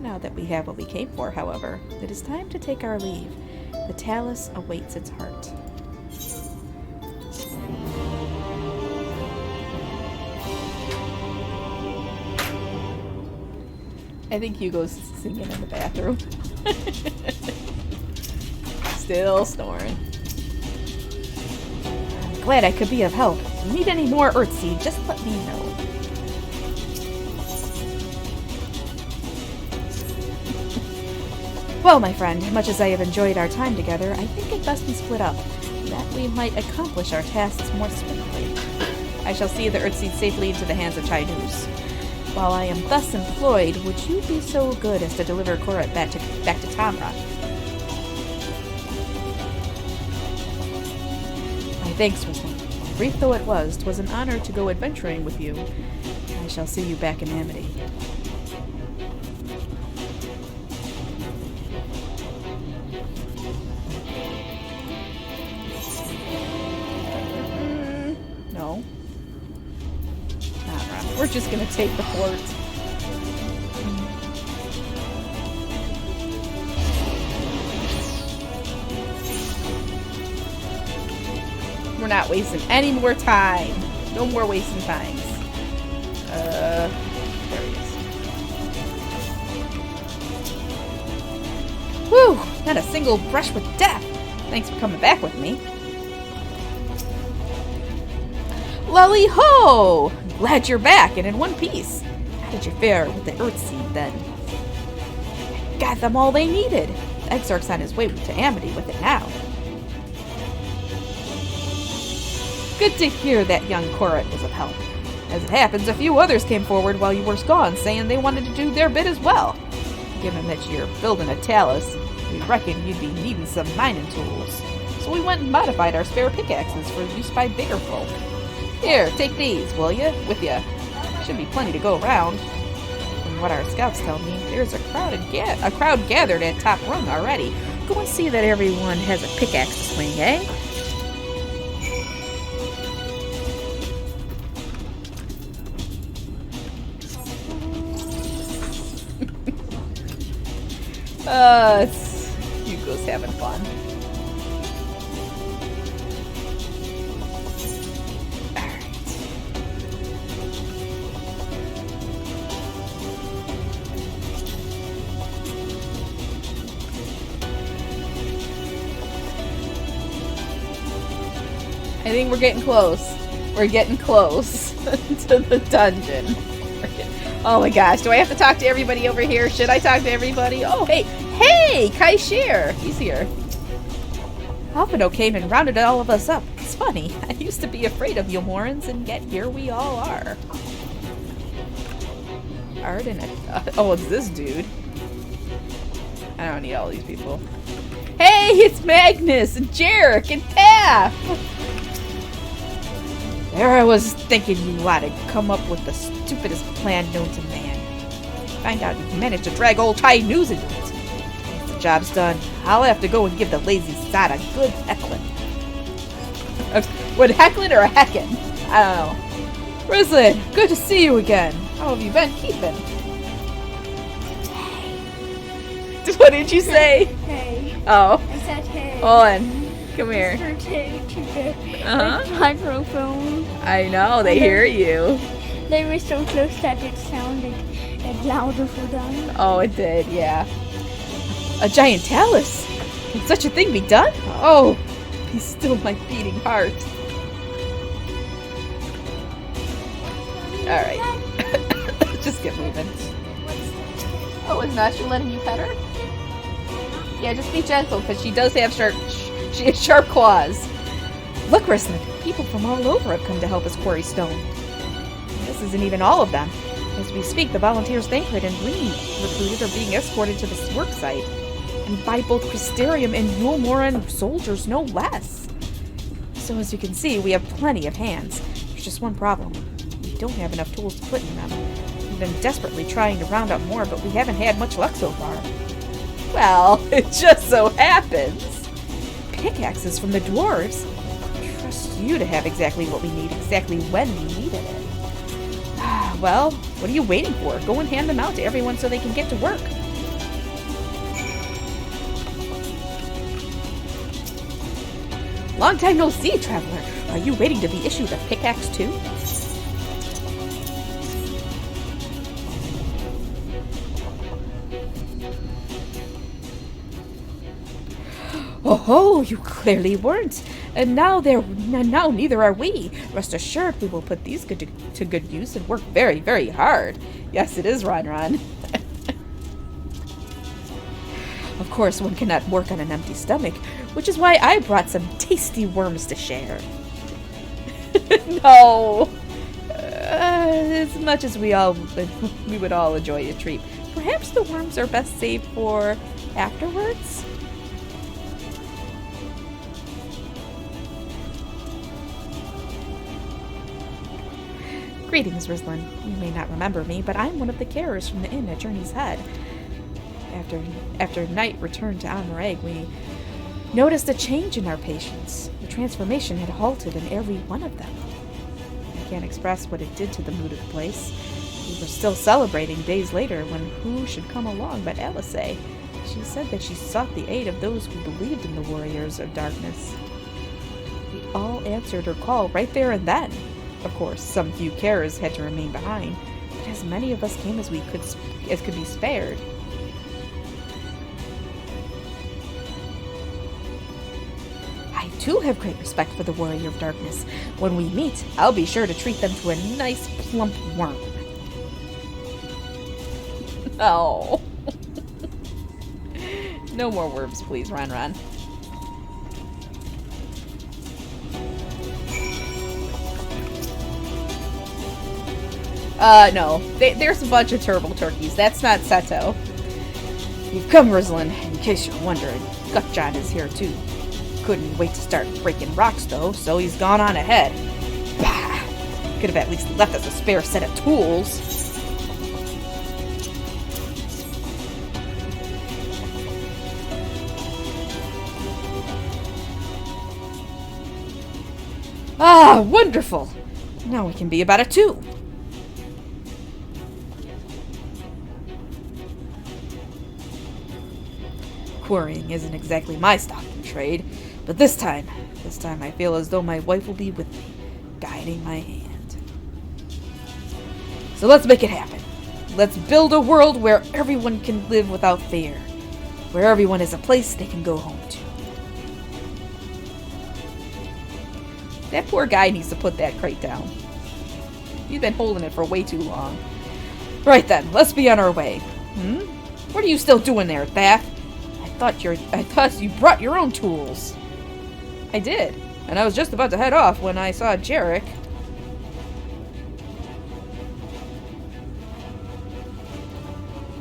Now that we have what we came for, however, it is time to take our leave. The Talus awaits its heart. I think Hugo's singing in the bathroom. Still snoring. I'm glad I could be of help. If you need any more Earthseed, just let me know. Well, my friend, much as I have enjoyed our time together, I think it best we split up. That we might accomplish our tasks more swiftly. I shall see the Earthseed safely into the hands of Chinese. While I am thus employed, would you be so good as to deliver Korat back to Tamra? My thanks, Ruslan. Brief though it was, 'twas an honor to go adventuring with you. I shall see you back in Amity. No. We're just gonna take the fort. We're not wasting any more time. No more wasting times. There he is. Whew! Not a single brush with death. Thanks for coming back with me. Lully ho! Glad you're back and in one piece. How did you fare with the Earthseed then? Got them all they needed. The Exarch's on his way to Amity with it now. Good to hear that young Korat was of help. As it happens, a few others came forward while you were gone, saying they wanted to do their bit as well. Given that you're building a talus, we reckoned you'd be needing some mining tools. So we went and modified our spare pickaxes for use by bigger folk. Here, take these, will you? With ya. Should be plenty to go around. From what our scouts tell me, there's a crowd gathered at Top Rung already. Go and see that everyone has a pickaxe to swing, eh? Hugo's having fun. I think we're getting close. We're getting close to the dungeon. Oh my gosh, do I have to talk to everybody over here? Should I talk to everybody? Oh, hey, Kai Shear! He's here. Alphino came and rounded all of us up. It's funny, I used to be afraid of you Morans, and yet here we all are. Arden, oh, it's this dude. I don't need all these people. Hey, it's Magnus, and Jarek, and Taff! There I was thinking you ought to come up with the stupidest plan known to man. Find out you've managed to drag old Ty News into it. Once the job's done, I'll have to go and give the lazy sod a good heckling. What, heckling or a heckin'? I don't know. Rislin, good to see you again. How have you been keeping? Hey. What did you say? Hey. Oh. I said hey. On. Come here. Microphone. I know, they hear you. They were so close that it sounded louder for them. Oh, it did, yeah. A giant talus? Can such a thing be done? Oh, he's still my beating heart. Alright. Let's just get moving. Oh, is Nasha letting you pet her? Yeah, just be gentle, because she does have she has sharp claws. Look, Rislin, people from all over have come to help us quarry stone. This isn't even all of them. As we speak, the volunteers Thancred and Green recruited are being escorted to this work site. And by both Crystarium and Yulmoran soldiers, no less. So as you can see, we have plenty of hands. There's just one problem. We don't have enough tools to put in them. We've been desperately trying to round up more, but we haven't had much luck so far. Well, it just so happens. Pickaxes from the dwarves. Trust you to have exactly what we need, exactly when we needed it. Well, what are you waiting for? Go and hand them out to everyone so they can get to work. Long time no see, traveler. Are you waiting to be issued a pickaxe too? Oh, you clearly weren't. And now neither are we. Rest assured, we will put these to good use and work very, very hard. Yes, it is Ron Ron. Of course, one cannot work on an empty stomach, which is why I brought some tasty worms to share. No. As much as we would all enjoy a treat, perhaps the worms are best saved for afterwards? Greetings, Rizlin. You may not remember me, but I'm one of the carers from the inn at Journey's Head. After Knight returned to Amareg, we noticed a change in our patients. The transformation had halted in every one of them. I can't express what it did to the mood of the place. We were still celebrating days later when who should come along but Alice. She said that she sought the aid of those who believed in the Warriors of Darkness. We all answered her call right there and then. Of course, some few carers had to remain behind, but as many of us came as could be spared. I too have great respect for the Warrior of Darkness. When we meet, I'll be sure to treat them to a nice plump worm. Oh. No more worms, please, Ron Ron. No. There's a bunch of turbo turkeys. That's not Seto. You've come, Rizlin, in case you're wondering. Gutjohn is here, too. Couldn't wait to start breaking rocks, though, so he's gone on ahead. Bah! Could have at least left us a spare set of tools. Ah, wonderful! Now we can be about it, too. Quarrying isn't exactly my stock in trade, but this time I feel as though my wife will be with me, guiding my hand. So let's make it happen. Let's build a world where everyone can live without fear, where everyone has a place they can go home to. That poor guy needs to put that crate down. He's been holding it for way too long. Right then, let's be on our way. What are you still doing there, Thaf? I thought you brought your own tools. I did, and I was just about to head off when I saw Jarek.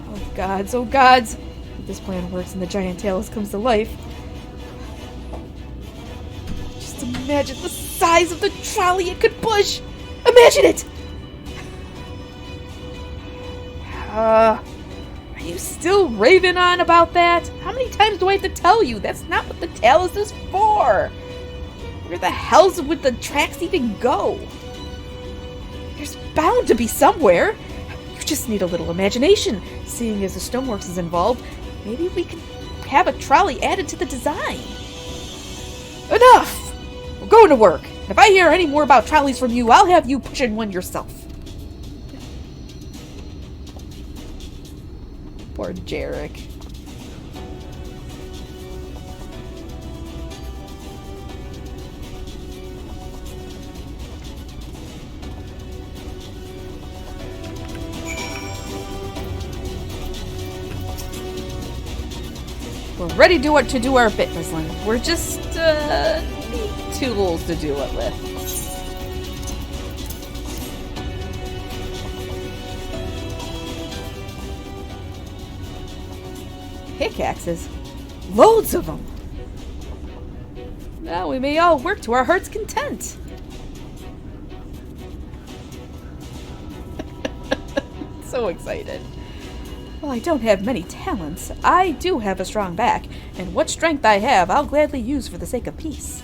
Oh gods, oh gods! If this plan works and the giant Talus comes to life, just imagine the size of the trolley it could push! Imagine it! Are you still raving on about that? How many times do I have to tell you? That's not what the Talus is for! Where the hell's would the tracks even go? There's bound to be somewhere! You just need a little imagination. Seeing as the Stoneworks is involved, maybe we can have a trolley added to the design. Enough! We're going to work. If I hear any more about trolleys from you, I'll have you pushing one yourself. Poor Jarek. We're ready to do our bit, Rizlin. We're just need tools to do it with. Pickaxes? Loads of them! Now we may all work to our heart's content. So excited. Well, I don't have many talents. I do have a strong back, and what strength I have, I'll gladly use for the sake of peace.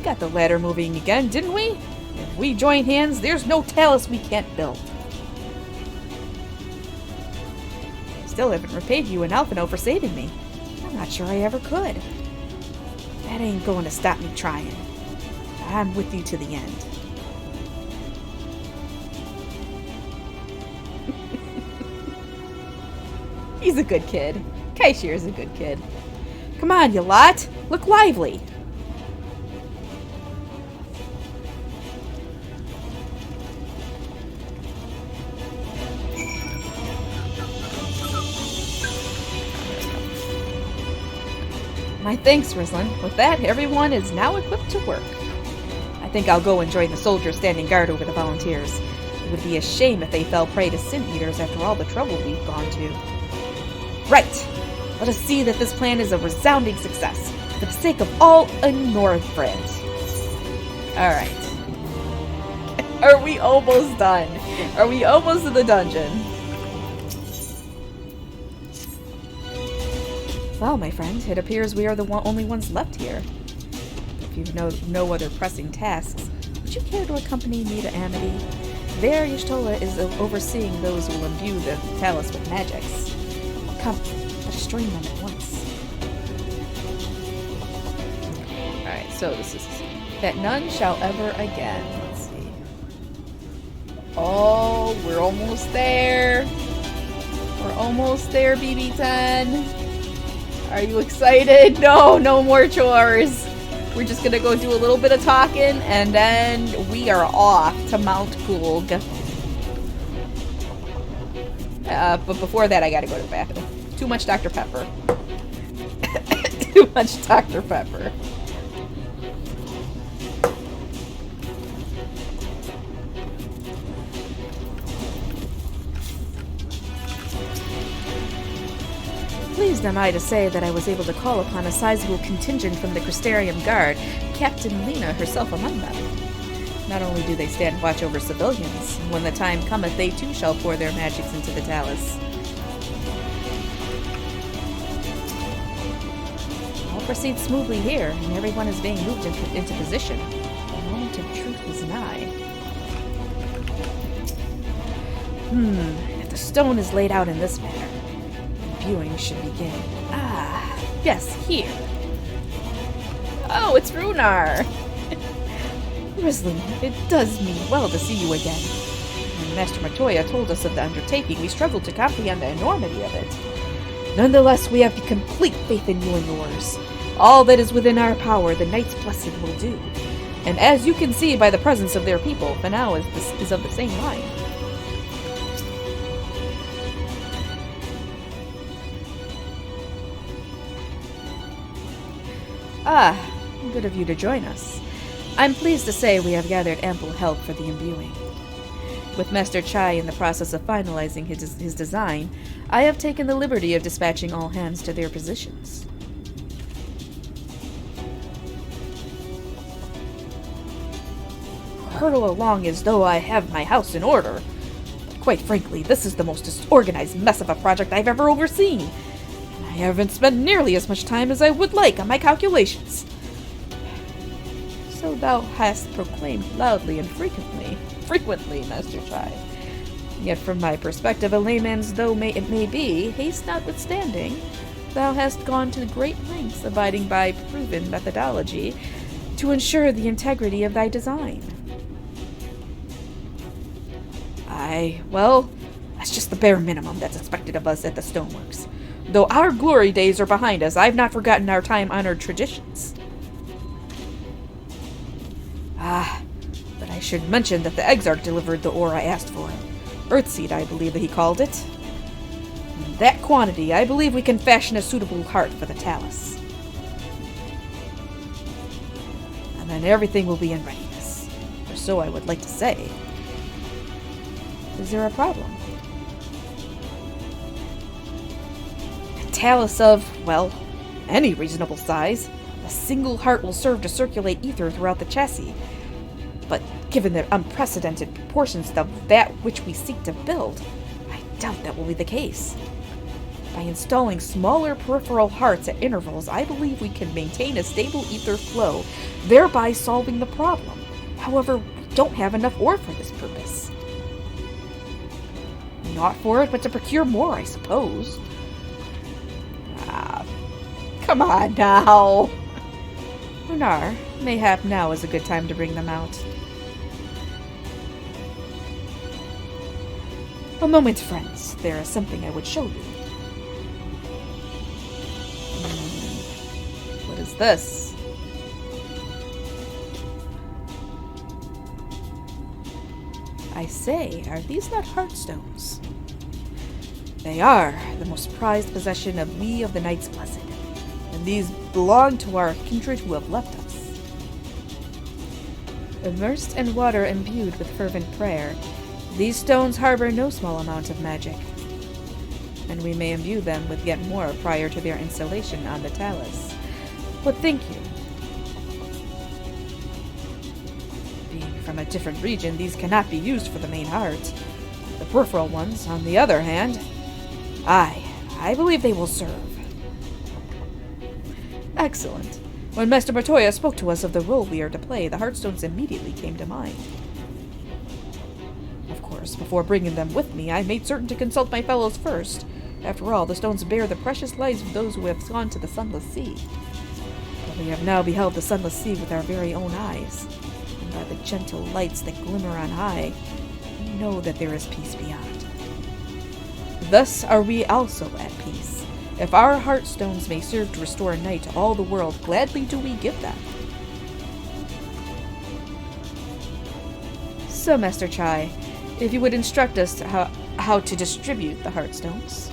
Got the ladder moving again, didn't we? If we join hands, there's no Talus we can't build. Still haven't repaid you and Alphino for saving me. I'm not sure I ever could. That ain't going to stop me trying. I'm with you to the end. He's a good kid. Kaishir's a good kid. Come on, you lot. Look lively. My thanks, Rislin. With that, everyone is now equipped to work. I think I'll go and join the soldiers standing guard over the volunteers. It would be a shame if they fell prey to sin eaters after all the trouble we've gone to. Right! Let us see that this plan is a resounding success, for the sake of all Northrend. Alright. Are we almost done? Are we almost in the dungeon? Well, my friend, it appears we are the only ones left here. If you have no other pressing tasks, would you care to accompany me to Amity? There, Y'shtola is overseeing those who will imbue the Talus with magics. Come, let us join them at once. Alright, so this is that none shall ever again. Let's see. Oh, we're almost there. We're almost there, BB10. Are you excited? No, no more chores. We're just gonna go do a little bit of talking, and then we are off to Mount Gulg. But before that, I gotta go to the bathroom. Too much Dr. Pepper. Too much Dr. Pepper. Pleased am I to say that I was able to call upon a sizable contingent from the Crystarium Guard, Captain Lena herself among them. Not only do they stand watch over civilians, when the time cometh they too shall pour their magics into the Talus. All proceeds smoothly here, and everyone is being moved into position. The moment of truth is nigh. If the stone is laid out in this manner, viewing should begin. Ah, yes, here. Oh, it's Runar! Rislin, it does me well to see you again. When Master Matoya told us of the undertaking, we struggled to comprehend the enormity of it. Nonetheless, we have complete faith in you and yours. All that is within our power, the Knights Blessed will do. And as you can see by the presence of their people, Fanao is of the same mind. Ah, good of you to join us. I'm pleased to say we have gathered ample help for the imbuing. With Master Chai in the process of finalizing his design, I have taken the liberty of dispatching all hands to their positions. Hurtle along as though I have my house in order. But quite frankly, this is the most disorganized mess of a project I've ever overseen. I haven't spent nearly as much time as I would like on my calculations. So thou hast proclaimed loudly and frequently, Master Chai. Yet from my perspective, a layman's though it may be, haste notwithstanding, thou hast gone to great lengths, abiding by proven methodology, to ensure the integrity of thy design. Well, that's just the bare minimum that's expected of us at the Stoneworks. Though our glory days are behind us, I've not forgotten our time-honored traditions. But I should mention that the Exarch delivered the ore I asked for. Earthseed, I believe that he called it. In that quantity, I believe we can fashion a suitable heart for the Talus. And then everything will be in readiness. Or so I would like to say. Is there a problem? A Talus of, well, any reasonable size. A single heart will serve to circulate ether throughout the chassis. But given the unprecedented proportions of that which we seek to build, I doubt that will be the case. By installing smaller peripheral hearts at intervals, I believe we can maintain a stable ether flow, thereby solving the problem. However, we don't have enough ore for this purpose. Not for it, but to procure more, I suppose. Come on now. Lunar, mayhap now is a good time to bring them out. A moment, friends. There is something I would show you. What's this? I say, are these not heartstones? They are the most prized possession of we of the Knights Blessed, and these belong to our kindred who have left us. Immersed in water imbued with fervent prayer, these stones harbor no small amount of magic, and we may imbue them with yet more prior to their installation on the talus. But think you? Being from a different region, these cannot be used for the main heart. The peripheral ones, on the other hand, I believe they will serve. Excellent. When Master Bertoya spoke to us of the role we are to play, the heartstones immediately came to mind. Of course, before bringing them with me, I made certain to consult my fellows first. After all, the stones bear the precious lives of those who have gone to the Sunless Sea. But we have now beheld the Sunless Sea with our very own eyes, and by the gentle lights that glimmer on high, we know that there is peace beyond. Thus are we also at peace. If our heartstones may serve to restore night to all the world, gladly do we give them. So, Master Chai, if you would instruct us how to distribute the heartstones.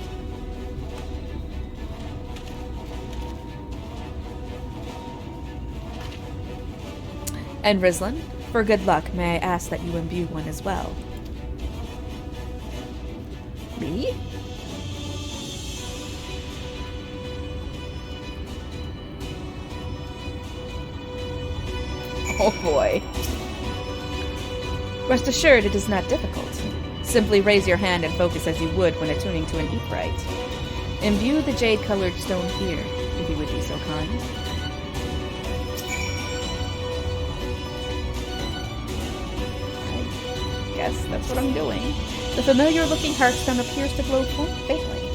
And Rizlan, for good luck, may I ask that you imbue one as well? Me? Oh boy. Rest assured, it is not difficult. Simply raise your hand and focus as you would when attuning to an Eatbrite. Imbue the jade-colored stone here, if you would be so kind. I guess that's what I'm doing. The familiar-looking heartstone appears to glow faintly.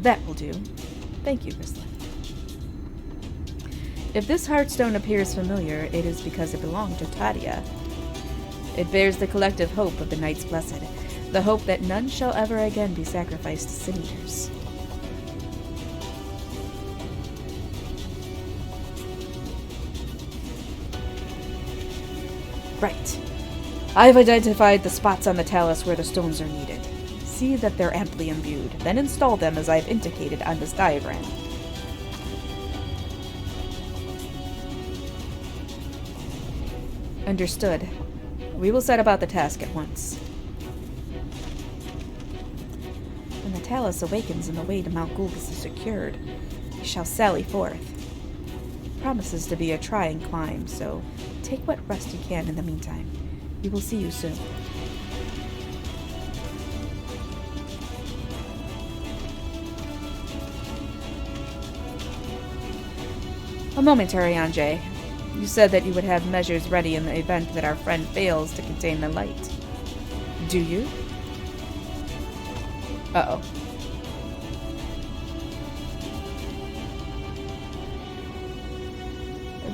That will do. Thank you, Rizlan. If this heartstone appears familiar, it is because it belonged to Tadia. It bears the collective hope of the Knights Blessed, the hope that none shall ever again be sacrificed to sin eaters. Right. I've identified the spots on the talus where the stones are needed. See that they're amply imbued, then install them as I've indicated on this diagram. Understood. We will set about the task at once. When the talus awakens and the way to Mount Gulgus is secured, we shall sally forth. It promises to be a trying climb, so take what rest you can in the meantime. We will see you soon. A moment, Arianje. You said that you would have measures ready in the event that our friend fails to contain the light. Do you? Uh-oh.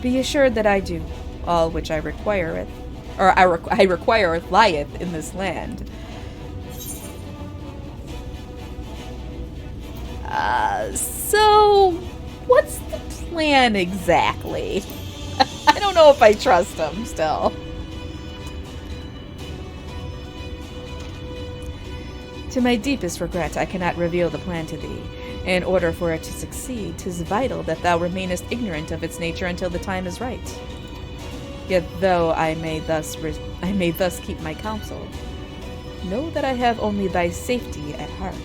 Be assured that I do, all which I require I require lieth in this land. So what's the plan exactly? I don't know if I trust him still. To my deepest regret, I cannot reveal the plan to thee. In order for it to succeed, 'tis vital that thou remainest ignorant of its nature until the time is right. Yet though I may thus keep my counsel, know that I have only thy safety at heart.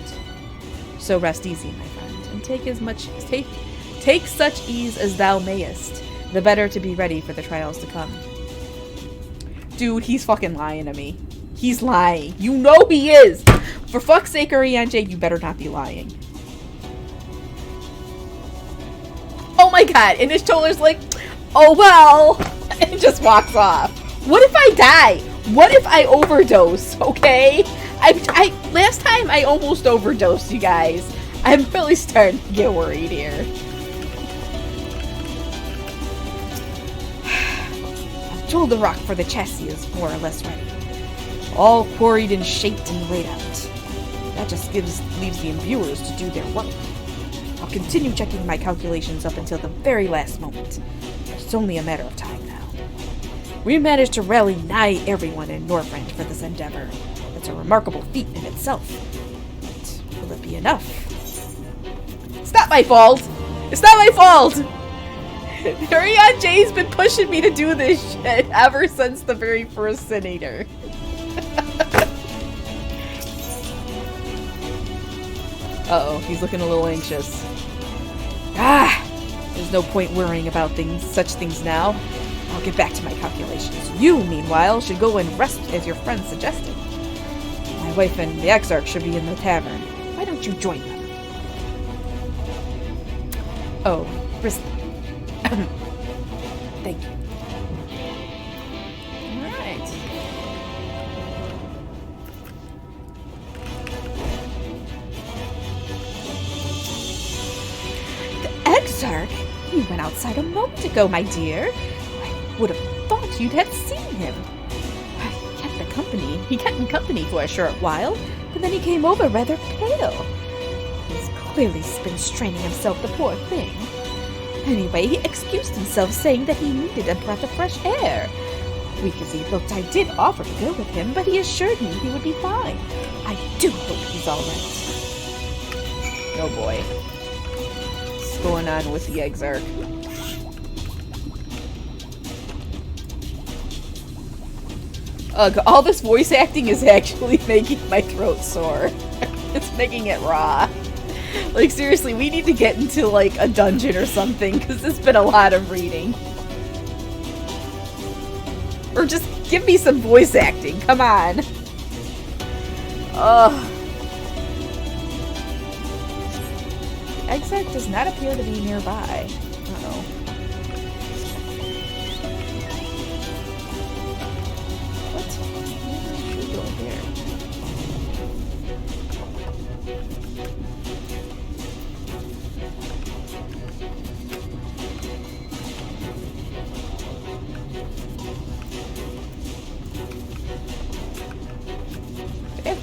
So rest easy, my friend, and take such ease as thou mayest, the better to be ready for the trials to come. Dude, he's fucking lying to me. He's lying. You know he is! For fuck's sake, Arianje, you better not be lying. Oh my god, and his shoulder's like, oh well, and just walks off. What if I die? What if I overdose, okay? Last time I almost overdosed, you guys. I'm really starting to get worried here. I'm told the rock for the chassis is more or less ready. All quarried and shaped and laid out. That just leaves the imbuers to do their work. I'll continue checking my calculations up until the very last moment. It's only a matter of time now. We managed to rally nigh everyone in Northrend for this endeavor. That's a remarkable feat in itself. But will it be enough? It's not my fault! It's not my fault! Arion J's been pushing me to do this shit ever since the very first Senator. Uh-oh, he's looking a little anxious. There's no point worrying about such things now. I'll get back to my calculations. You, meanwhile, should go and rest as your friend suggested. My wife and the Exarch should be in the tavern. Why don't you join them? Oh, thank you. Alright. The Exarch? He went outside a moment ago, my dear. I would have thought you'd have seen him. He kept me company for a short while, but then he came over rather pale. He's clearly been straining himself, the poor thing. Anyway, he excused himself, saying that he needed a breath of fresh air. Weak as he looked, I did offer to go with him, but he assured me he would be fine. I do hope he's all right. Oh boy. What's going on with the Exarch? Ugh, all this voice acting is actually making my throat sore. It's making it raw. Like, seriously, we need to get into, like, a dungeon or something, because it's been a lot of reading. Or just give me some voice acting, come on. Ugh. Exarch does not appear to be nearby. Uh-oh.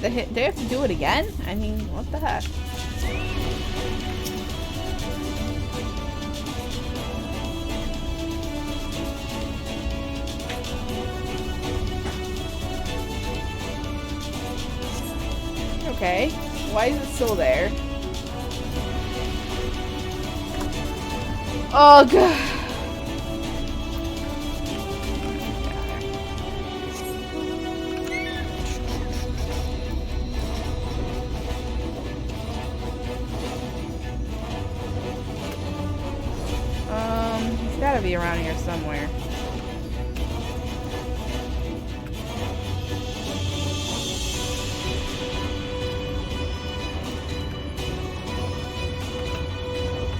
Do they have to do it again? I mean, what the heck? Okay, why is it still there? Oh god. He's gotta be around here somewhere.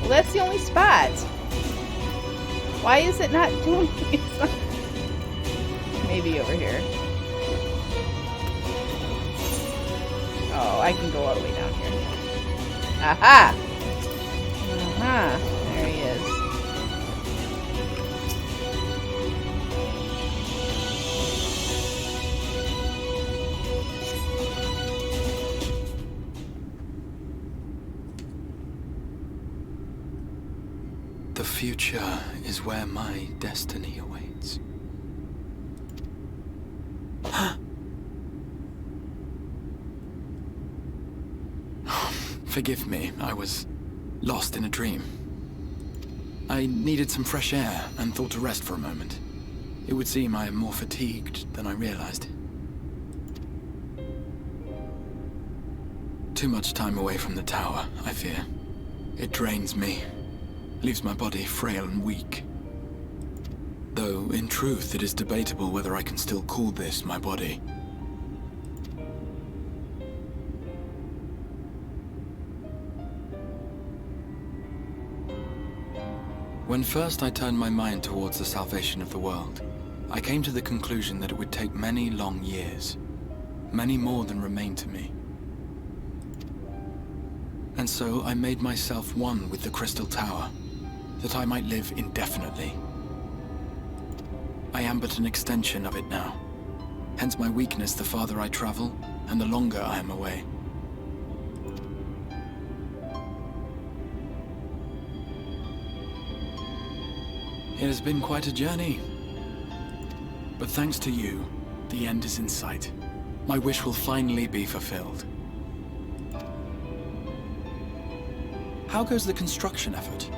Well, that's the only spot. Why is it not doing it? Maybe over here. Oh, I can go all the way down here. Aha! Aha! There he is. The future is where my destiny awaits. Forgive me, I was lost in a dream. I needed some fresh air and thought to rest for a moment. It would seem I am more fatigued than I realized. Too much time away from the tower, I fear. It drains me. Leaves my body frail and weak. Though, in truth, it is debatable whether I can still call this my body. When first I turned my mind towards the salvation of the world, I came to the conclusion that it would take many long years. Many more than remain to me. And so I made myself one with the Crystal Tower, that I might live indefinitely. I am but an extension of it now. Hence my weakness the farther I travel, and the longer I am away. It has been quite a journey. But thanks to you, the end is in sight. My wish will finally be fulfilled. How goes the construction effort?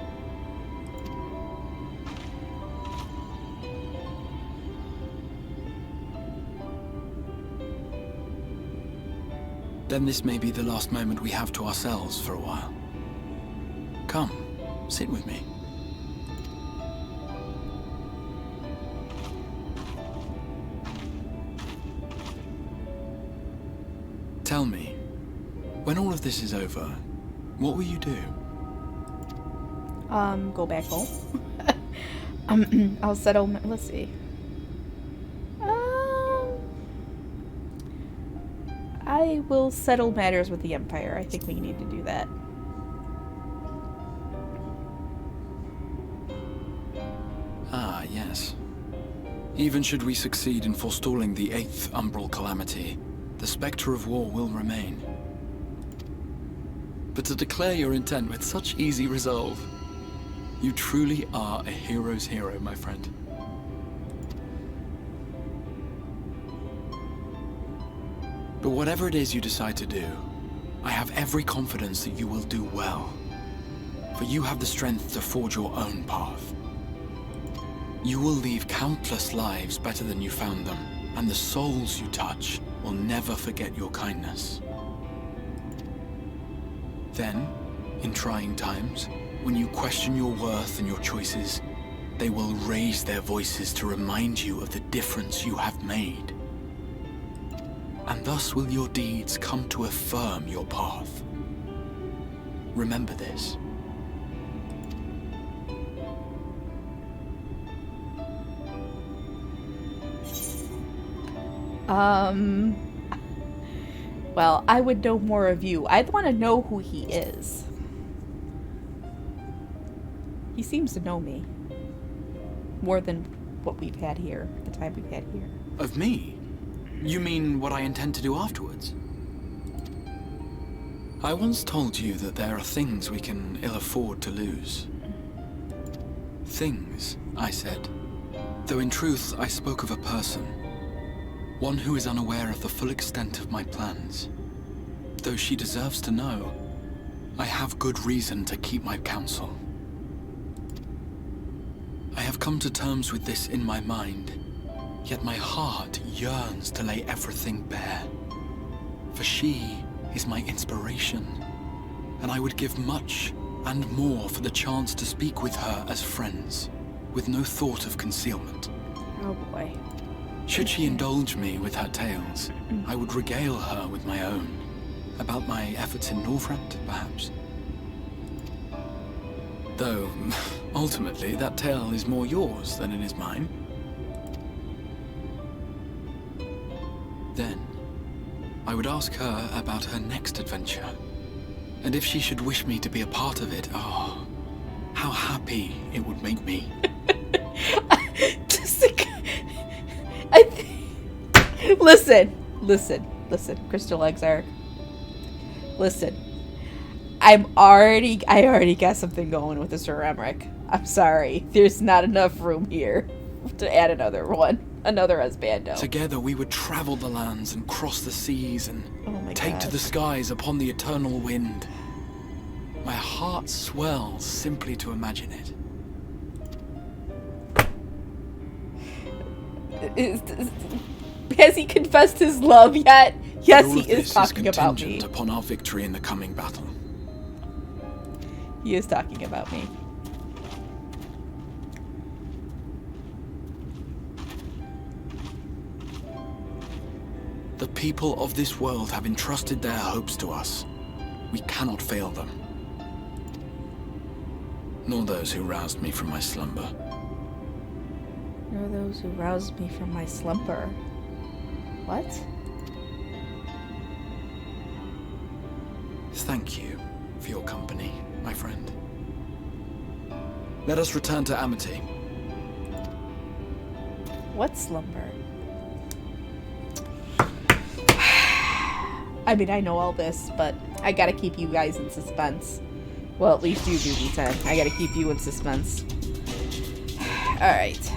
Then this may be the last moment we have to ourselves for a while. Come, sit with me. Tell me, when all of this is over, what will you do? Go back home. I'll settle. Let's see. I will settle matters with the Empire. I think we need to do that. Ah, yes. Even should we succeed in forestalling the 8th Umbral Calamity, the specter of war will remain. But to declare your intent with such easy resolve, you truly are a hero's hero, my friend. But whatever it is you decide to do, I have every confidence that you will do well. For you have the strength to forge your own path. You will leave countless lives better than you found them, and the souls you touch will never forget your kindness. Then, in trying times, when you question your worth and your choices, they will raise their voices to remind you of the difference you have made. And thus will your deeds come to affirm your path. Remember this. Well, I would know more of you. I'd want to know who he is. He seems to know me. More than what we've had here, the time we've had here. Of me? You mean what I intend to do afterwards? I once told you that there are things we can ill afford to lose. Things, I said. Though in truth, I spoke of a person. One who is unaware of the full extent of my plans. Though she deserves to know, I have good reason to keep my counsel. I have come to terms with this in my mind, yet my heart yearns to lay everything bare. For she is my inspiration, and I would give much and more for the chance to speak with her as friends, with no thought of concealment. Oh boy. Should she indulge me with her tales, I would regale her with my own. About my efforts in Northrend, perhaps. Though, ultimately, that tale is more yours than it is mine. Then, I would ask her about her next adventure. And if she should wish me to be a part of it, oh, how happy it would make me. Listen, Crystal Exarch. Listen. I already got something going with this Sir Emmerich. I'm sorry. There's not enough room here to add another one. Another Husbando. Together we would travel the lands and cross the seas and take to the skies upon the eternal wind. My heart swells simply to imagine it. Has he confessed his love yet? Yes, he is talking about me. Contingent upon our victory in the coming battle. He is talking about me. The people of this world have entrusted their hopes to us. We cannot fail them. Nor those who roused me from my slumber. Nor those who roused me from my slumber. What? Thank you for your company, my friend. Let us return to Amity. What slumber? I mean, I know all this, but I gotta keep you guys in suspense. Well, at least you do, D10. I gotta keep you in suspense. Alright.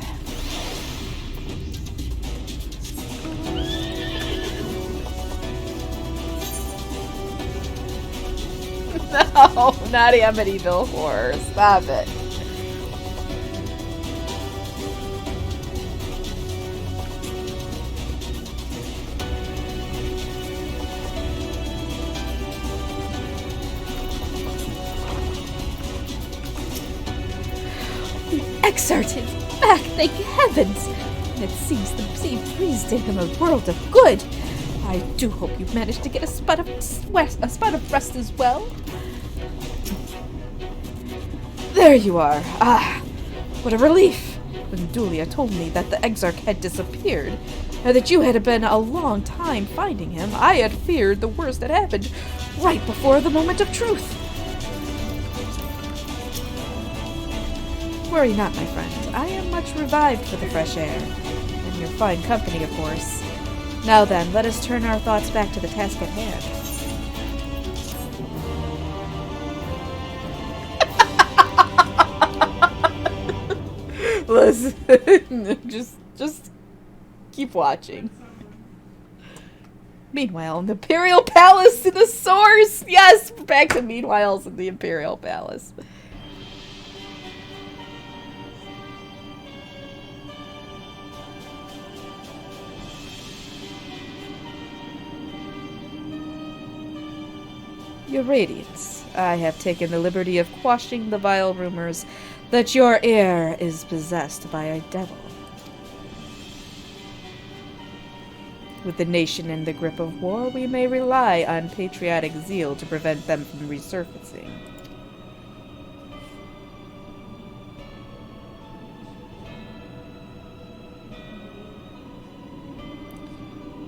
No, not Amityville Horror. Stop it. XIV is back, thank heavens! And it seems the sea breeze did him a world of good. I do hope you've managed to get a spot of rest as well. There you are. Ah, what a relief. When Dulia told me that the Exarch had disappeared, and that you had been a long time finding him, I had feared the worst had happened right before the moment of truth. Worry not, my friend. I am much revived for the fresh air. And your fine company, of course. Now then, let us turn our thoughts back to the task at hand. Listen, just keep watching. Meanwhile, in the Imperial Palace to the source! Yes, back to Meanwhiles in the Imperial Palace. Your Radiance, I have taken the liberty of quashing the vile rumors that your heir is possessed by a devil. With the nation in the grip of war, we may rely on patriotic zeal to prevent them from resurfacing.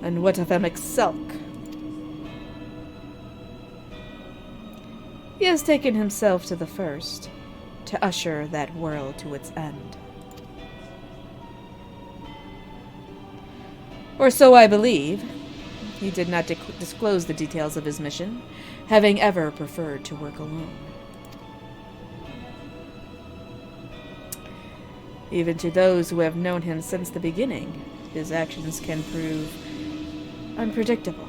And what of Emic Selk? He has taken himself to the first, to usher that world to its end. Or so I believe. He did not disclose the details of his mission, having ever preferred to work alone. Even to those who have known him since the beginning, his actions can prove unpredictable.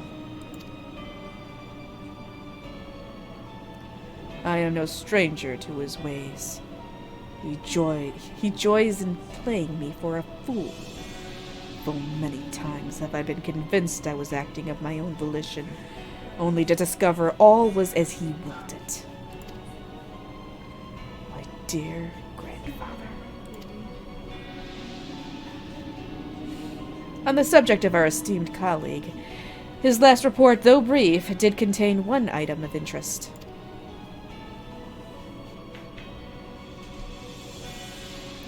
I am no stranger to his ways. He joys in playing me for a fool. Though many times have I been convinced I was acting of my own volition, only to discover all was as he willed it. My dear grandfather. On the subject of our esteemed colleague, his last report, though brief, did contain one item of interest.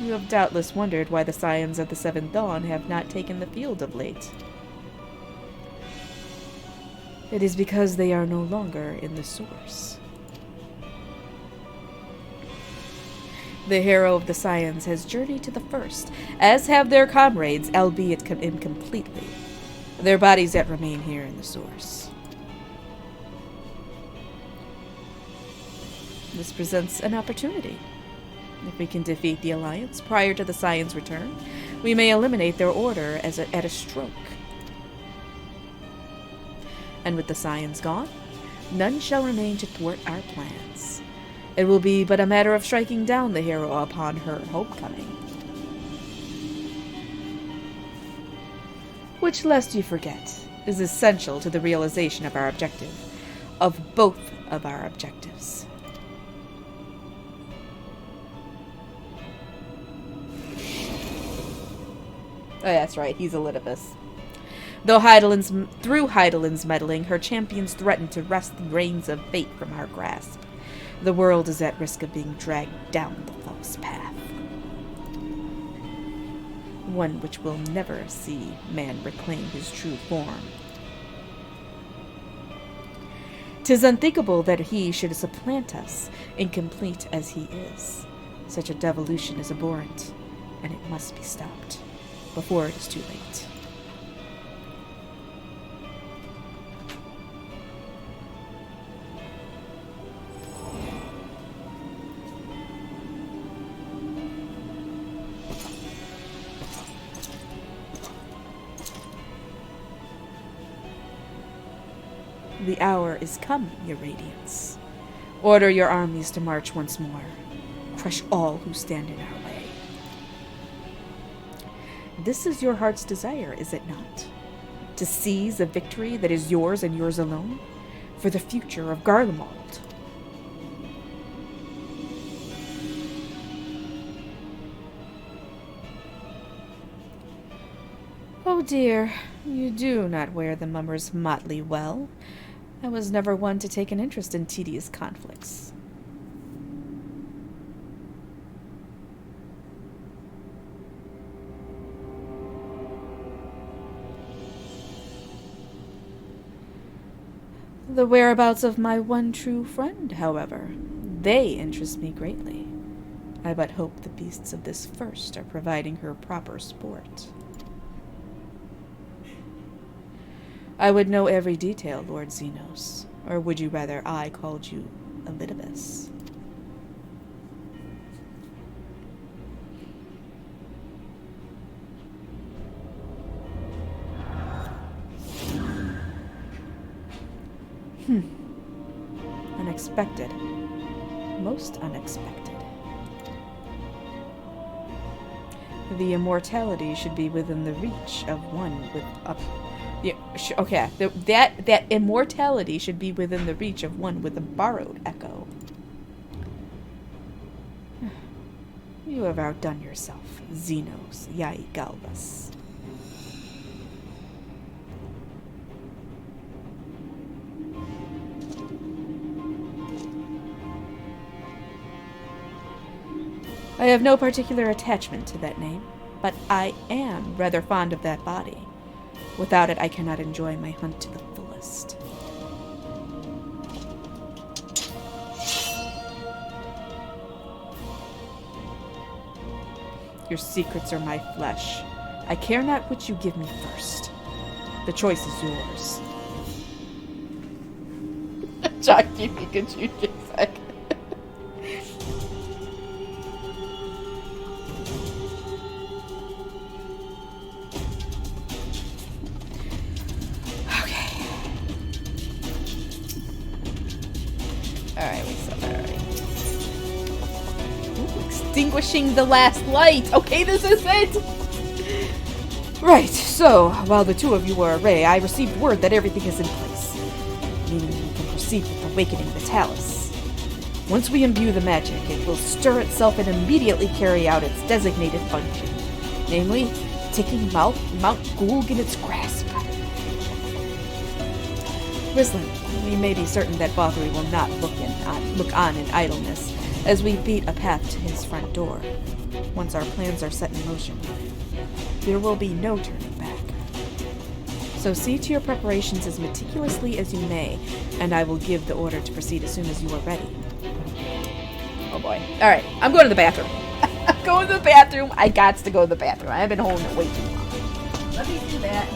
You have doubtless wondered why the Scions of the Seventh Dawn have not taken the field of late. It is because they are no longer in the Source. The hero of the Scions has journeyed to the First, as have their comrades, albeit incompletely. Their bodies yet remain here in the Source. This presents an opportunity. If we can defeat the Alliance prior to the Scions' return, we may eliminate their order at a stroke. And with the Scions gone, none shall remain to thwart our plans. It will be but a matter of striking down the hero upon her homecoming. Which, lest you forget, is essential to the realization of our objective. Of both of our objectives. Oh, that's right, he's Elidibus. Through Hydaelyn's meddling, her champions threaten to wrest the reins of fate from our grasp. The world is at risk of being dragged down the false path. One which will never see man reclaim his true form. 'Tis unthinkable that he should supplant us, incomplete as he is. Such a devolution is abhorrent, and it must be stopped before it is too late. The hour is come, your radiance. Order your armies to march once more. Crush all who stand in our way. This is your heart's desire, is it not? To seize a victory that is yours and yours alone, for the future of Garlemald. Oh dear, you do not wear the mummers motley well. I was never one to take an interest in tedious conflicts. The whereabouts of my one true friend, however, they interest me greatly. I but hope the beasts of this first are providing her proper sport. I would know every detail, Lord Xenos. Or would you rather I called you Elidibus? Unexpected. Most unexpected. The immortality should be within the reach of one with a... Okay, that immortality should be within the reach of one with a borrowed echo. You have outdone yourself, Xenos Yai Galvas. I have no particular attachment to that name, but I am rather fond of that body. Without it, I cannot enjoy my hunt to the fullest. Your secrets are my flesh. I care not which you give me first. The choice is yours. Jockey Pikachu Jigsaw. Alright, we saw that already. Ooh, extinguishing the last light! Okay, this is it! Right, so, while the two of you were away, I received word that everything is in place. Meaning we can proceed with awakening the Talus. Once we imbue the magic, it will stir itself and immediately carry out its designated function. Namely, taking Mount Gulg in its grasp. Rislin, we may be certain that Bothery will not look on in idleness as we beat a path to his front door. Once our plans are set in motion, there will be no turning back. So see to your preparations as meticulously as you may, and I will give the order to proceed as soon as you are ready. Oh boy. Alright, I'm going to the bathroom. I'm going to the bathroom. I got to go to the bathroom. I have been holding it way too long. Let me do that.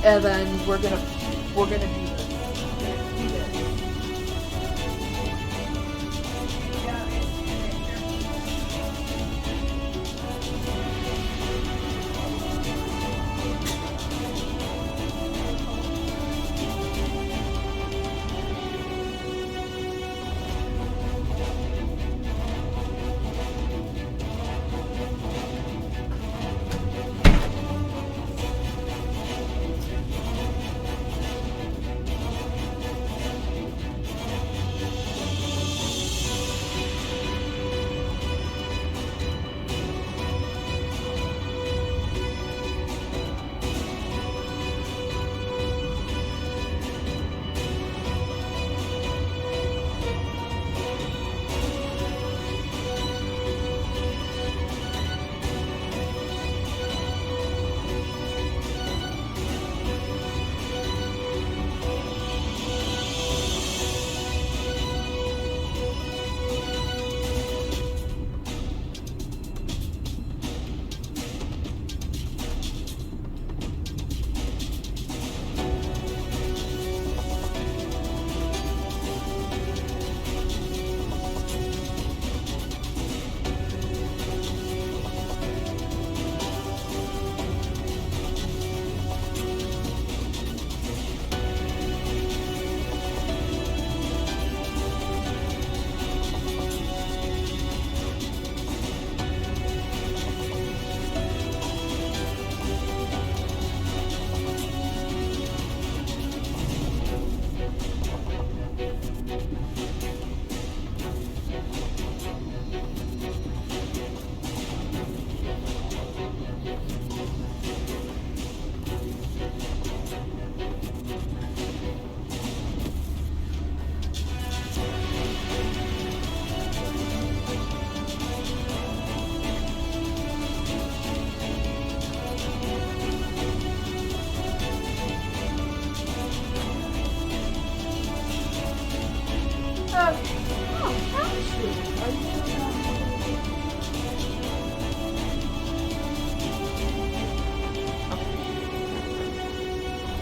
And then we're gonna do this.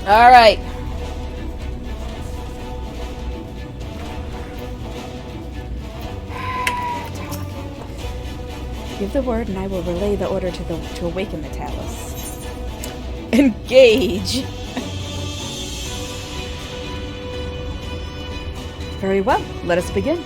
Alright. Give the word and I will relay the order to awaken the Talus. Engage! Very well, let us begin.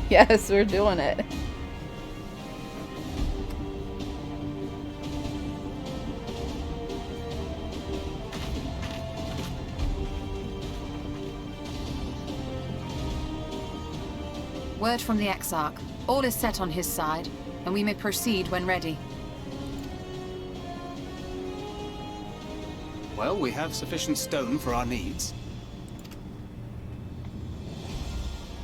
Yes, we're doing it. Word from the Exarch. All is set on his side, and we may proceed when ready. Well, we have sufficient stone for our needs.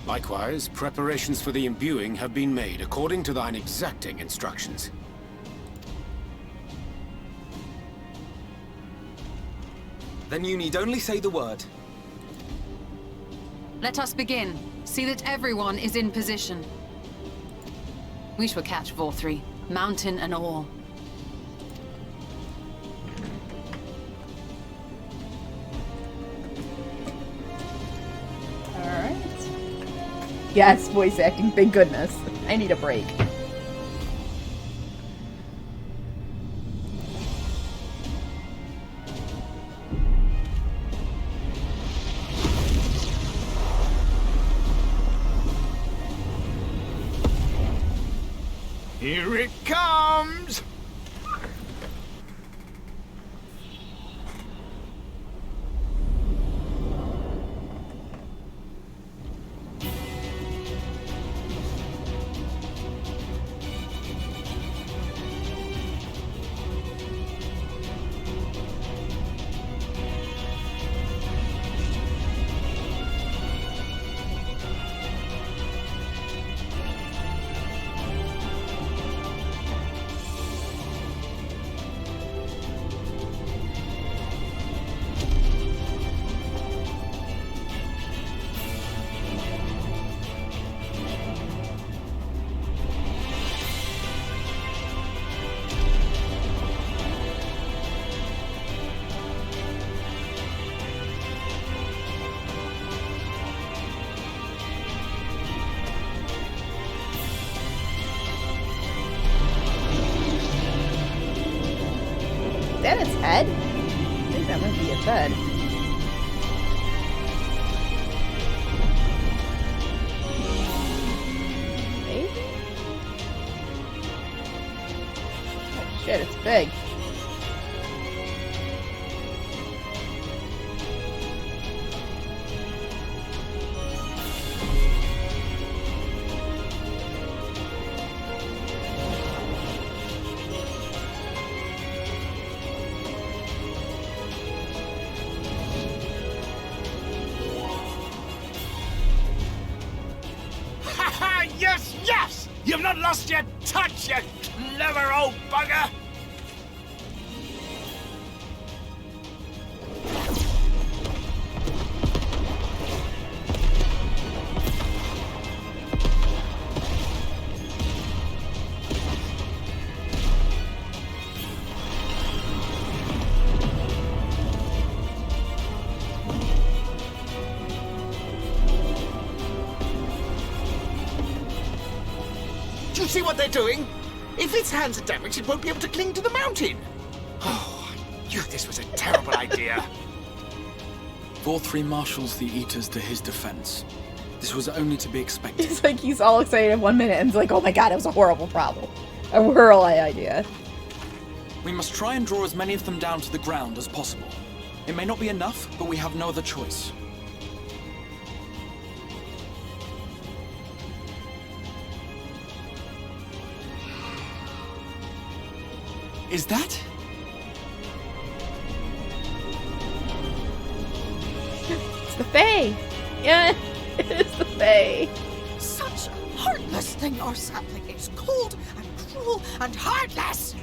Likewise, preparations for the imbuing have been made according to thine exacting instructions. Then you need only say the word. Let us begin. See that everyone is in position. We shall catch Vorthri, mountain and all. Alright. Yes, voice acting, thank goodness. I need a break. Here it comes! That its head? I think that might be its head. Maybe? Oh shit, it's big. Yes, yes! You've not lost your touch, you clever old bugger! Do you see what they're doing? If its hands are damaged, it won't be able to cling to the mountain. Oh, I knew this was a terrible idea. Vorthri marshals the Eaters to his defense. This was only to be expected. It's like he's all excited in 1 minute and it's like, oh my god, it was a horrible problem. A horrible idea. We must try and draw as many of them down to the ground as possible. It may not be enough, but we have no other choice. Is that? It's the Fae! Yeah, it is the Fae. Such a heartless thing, our sapling is cold and cruel and heartless.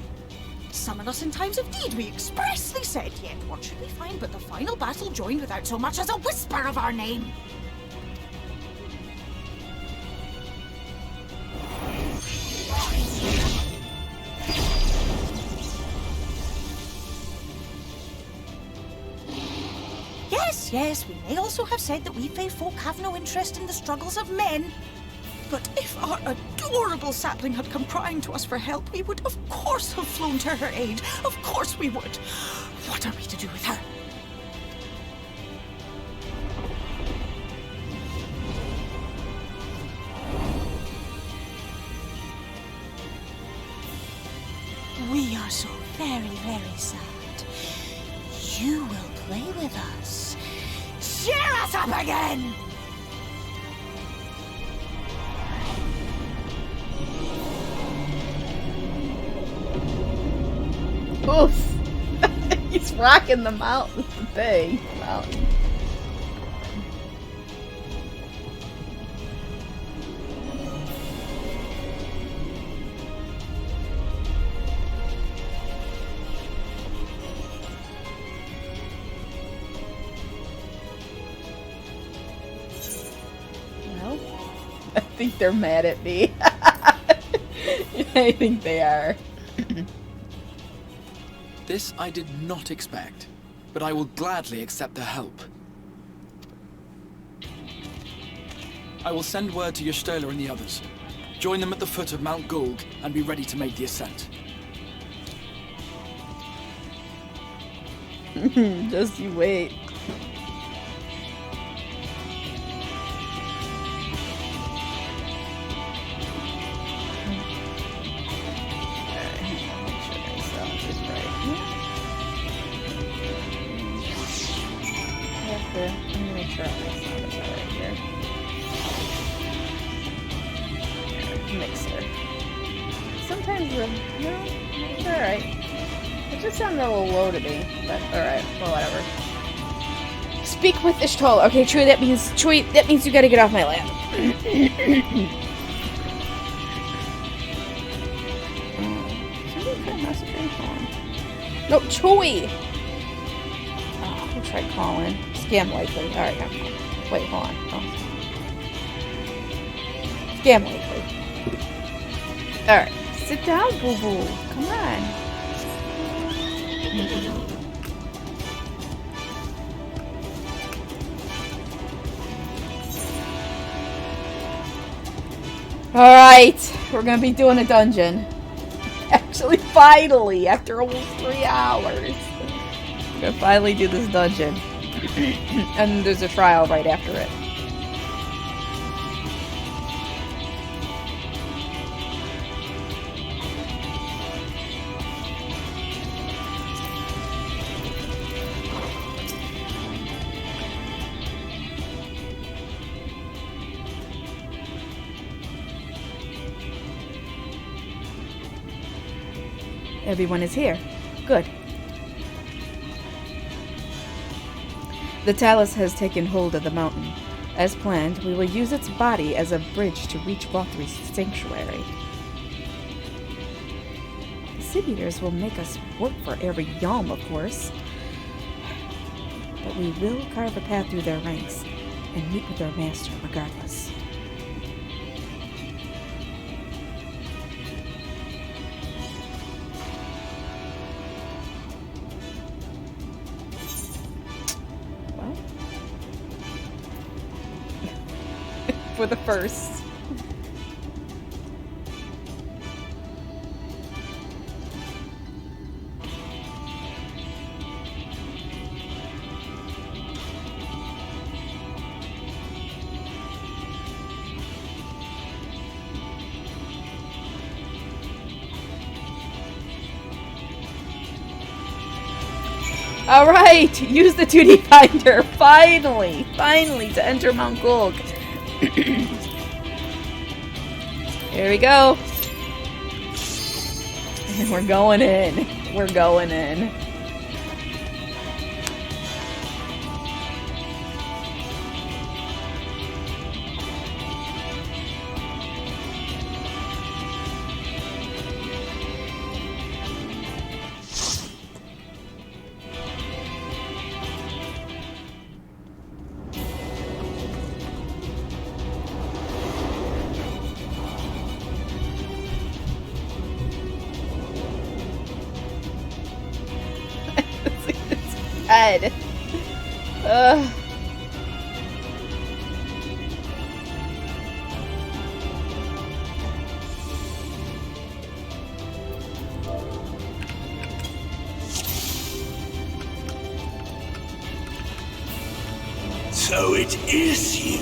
summon us in times of need, we expressly said. Yet what should we find but the final battle joined without so much as a whisper of our name? Yes, we may also have said that we Fae folk have no interest in the struggles of men. But if our adorable sapling had come crying to us for help, we would of course have flown to her aid. Of course we would. What are we to do with her? We are so very, very sad. You will play with us. Cheer us up again! Oof. He's rocking the mountain thing. Mountain. Well, I think they're mad at me. I think they are. This I did not expect, but I will gladly accept their help. I will send word to Y'shtola and the others. Join them at the foot of Mount Gulg and be ready to make the ascent. Just you wait. I'm gonna make sure all my sound is alright here. Mixer. Sometimes no, it's alright. It just sounded a little low to me, but alright, well whatever. Speak with Y'shtola. Okay, Chewie, that means you gotta get off my lap. Somebody put a message in phone. No, Chewie! Oh, I'll try calling. Scam likely. Alright, wait, hold on. Oh. Scam likely. Alright. Sit down, boo-boo. Come on. Alright. We're gonna be doing a dungeon. Actually, finally, after almost 3 hours. We're gonna finally do this dungeon. And there's a trial right after it. Everyone is here. Good. The talus has taken hold of the mountain. As planned, we will use its body as a bridge to reach Vothri's sanctuary. The City-Eaters will make us work for every yalm, of course. But we will carve a path through their ranks and meet with our master regardless. For the first. Alright! Use the 2D finder! Finally! Finally to enter Mount Gulg. Here we go. And we're going in. We're going in. dead. Ugh. So it is you.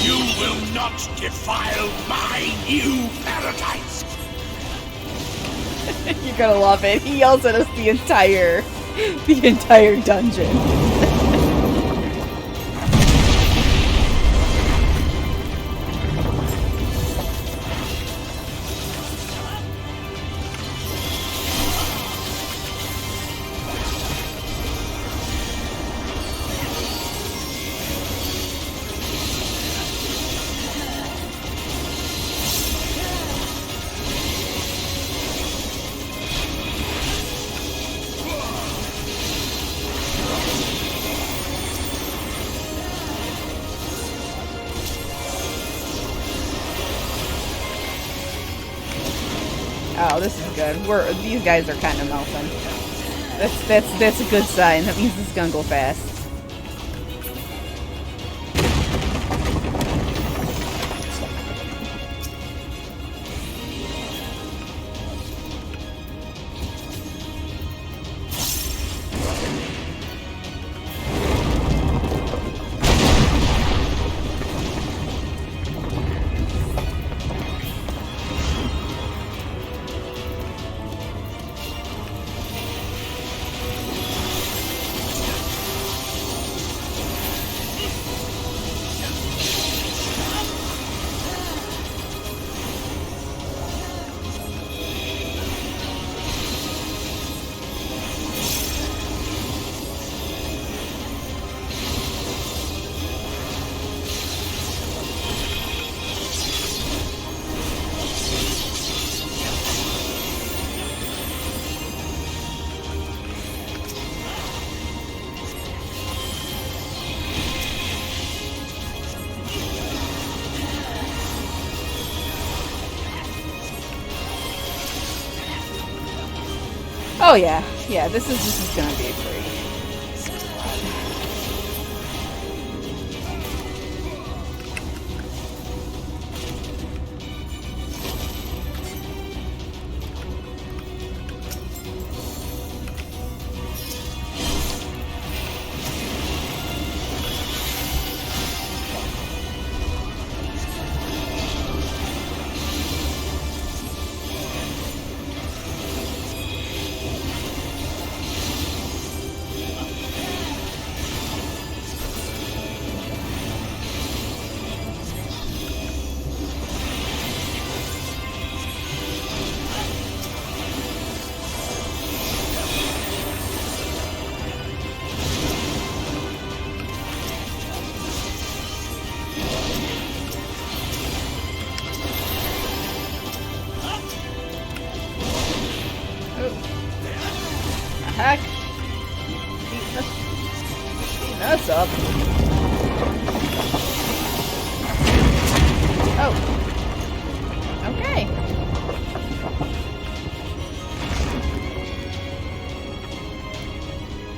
You will not defile my new paradise. You're gonna love it. He yells at us the entire dungeon. Oh, this is good. These guys are kind of melting. That's a good sign. That means this is gonna go fast. Oh yeah, this is gonna be great. Heck? Beating us up. Oh. Okay.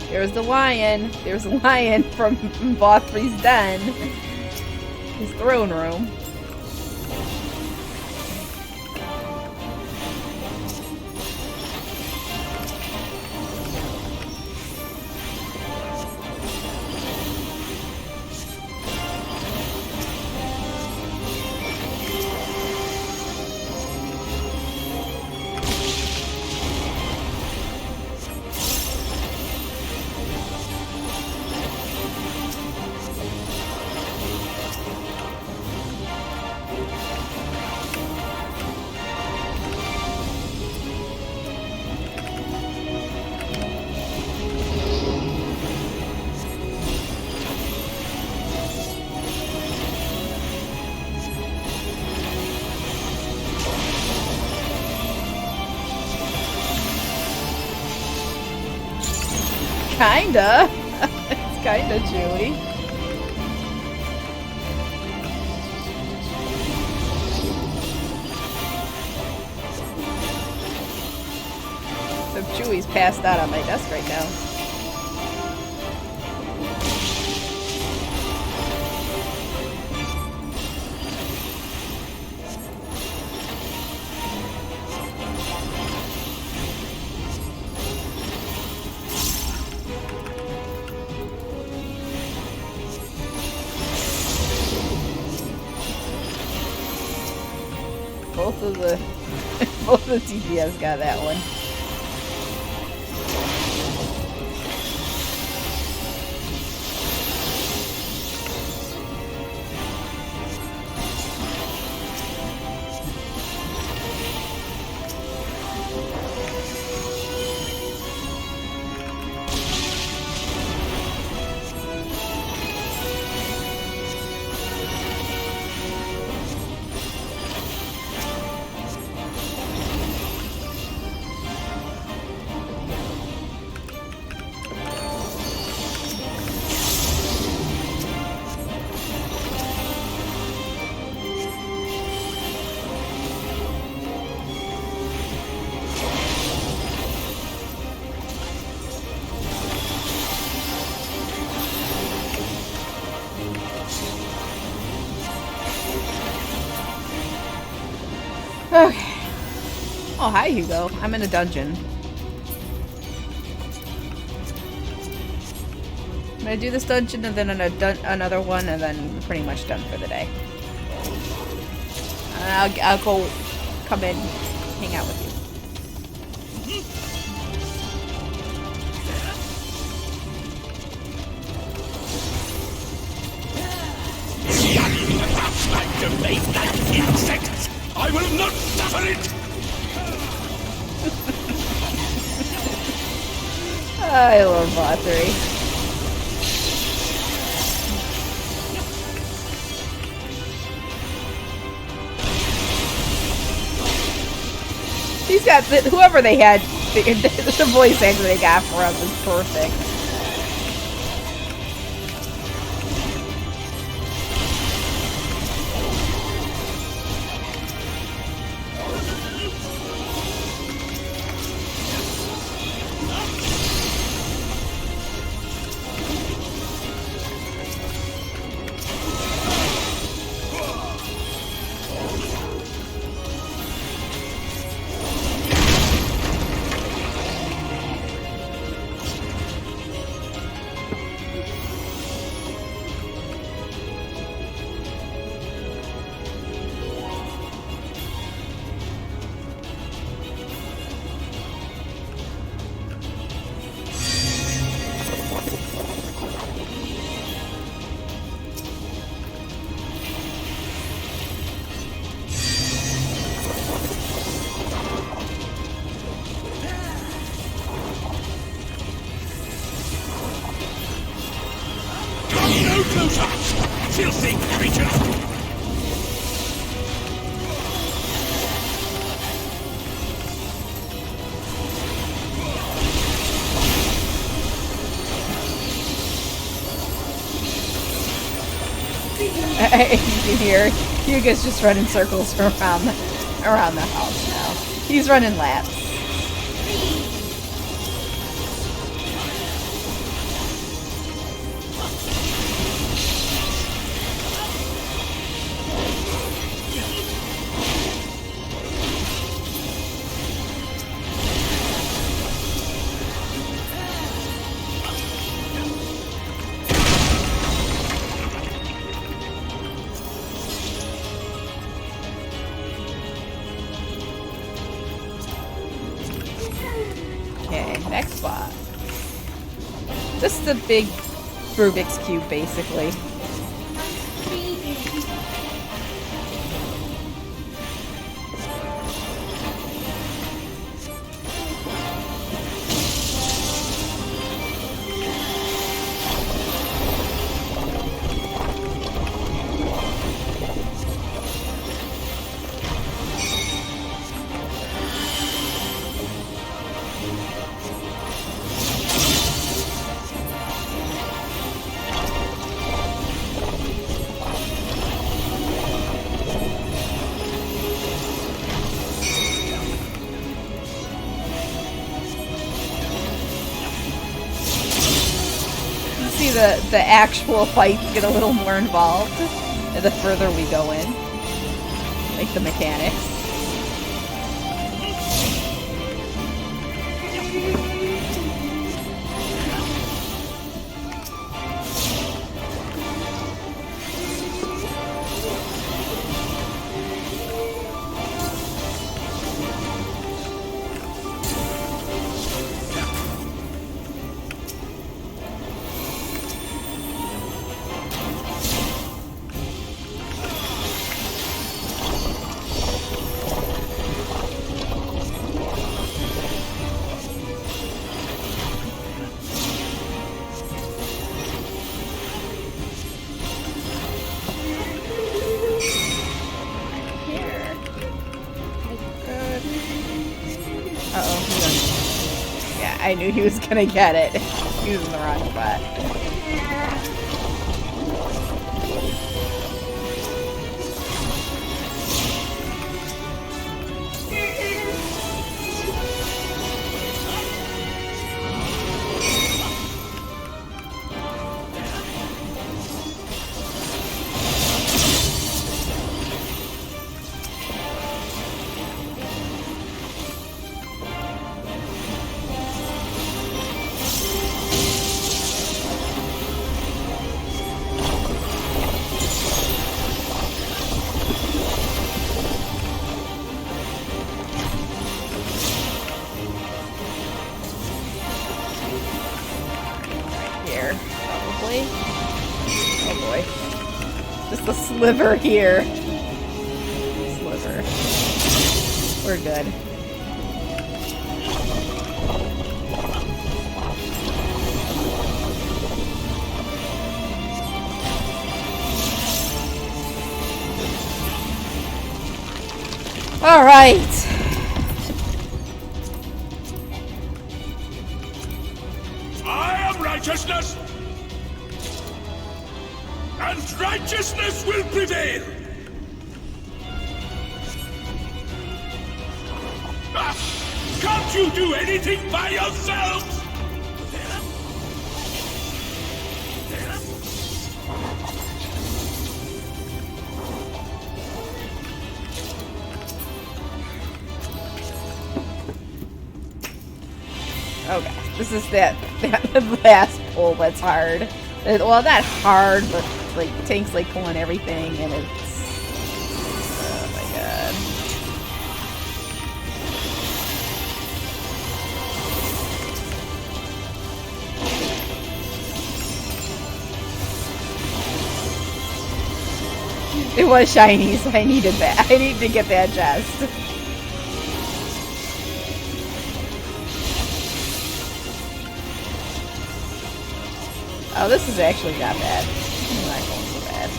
There's the lion. There's a lion from Bothry's den. His throne room. Kinda. It's kinda chewy. Except Chewie's passed out on my desk right now. Both of the TPS got that one. Okay. Oh, hi, Hugo. I'm in a dungeon. I'm gonna do this dungeon and then another one, and then pretty much done for the day. And I'll go come in, hang out with you. Like to make like insects! I will not suffer it! I love Battery. He's got whoever they had, the voice actor they got for him is perfect. No closer! Filthy creatures! You can hear Hugo's just running circles around the house now. He's running laps. Okay, next spot. This is a big Rubik's Cube, basically. the actual fights get a little more involved the further we go in. Like the mechanics. I knew he was gonna get it. He was in the wrong spot. Sliver here. Sliver. We're good. All right. I am righteousness. And righteousness will prevail! Can't you do anything by yourselves? Okay, this is that last pull that's hard. Well, not hard, but like Tank's like pulling everything, and it's oh my god. It was shiny, so I needed that. I need to get that chest. Oh, this is actually not bad. It's not going so bad.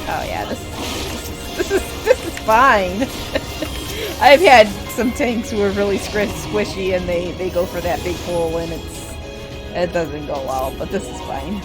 Oh yeah, this is fine. I've had some tanks who are really squishy and they go for that big pull and it doesn't go well, but this is fine.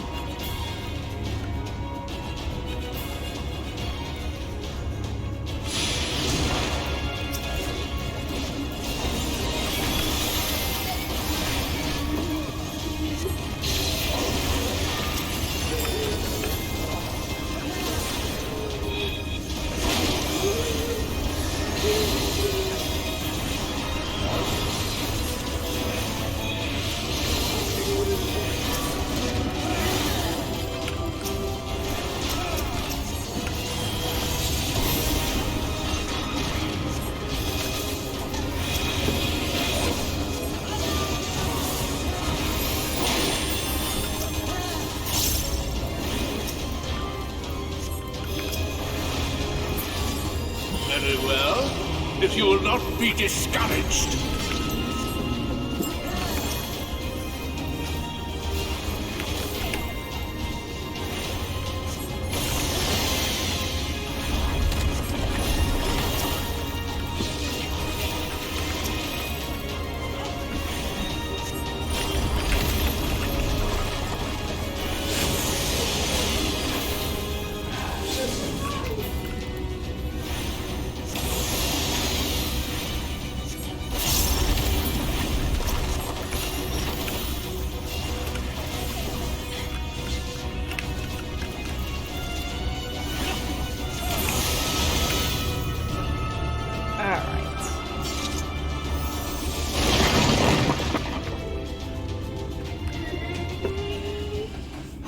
Very well, if you will not be discouraged.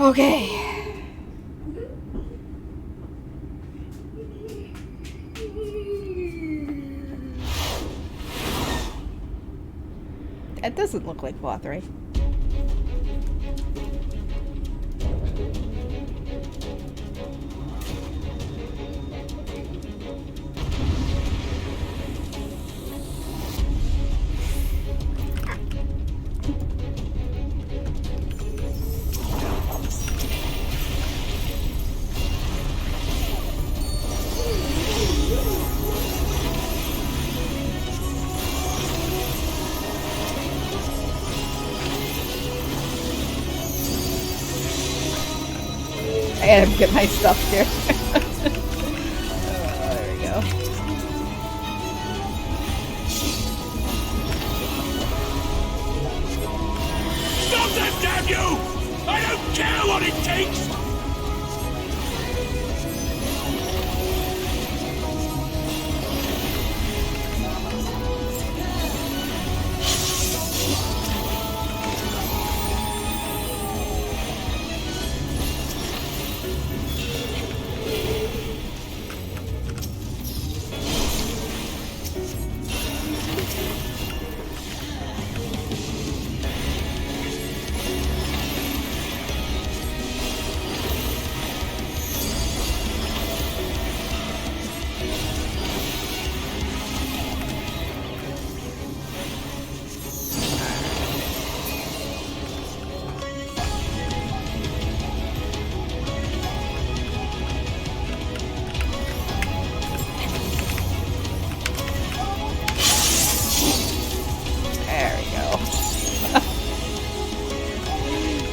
Okay. That doesn't look like Lothray. I gotta get my stuff here. There we go. Stop them, damn you! I don't care what it takes!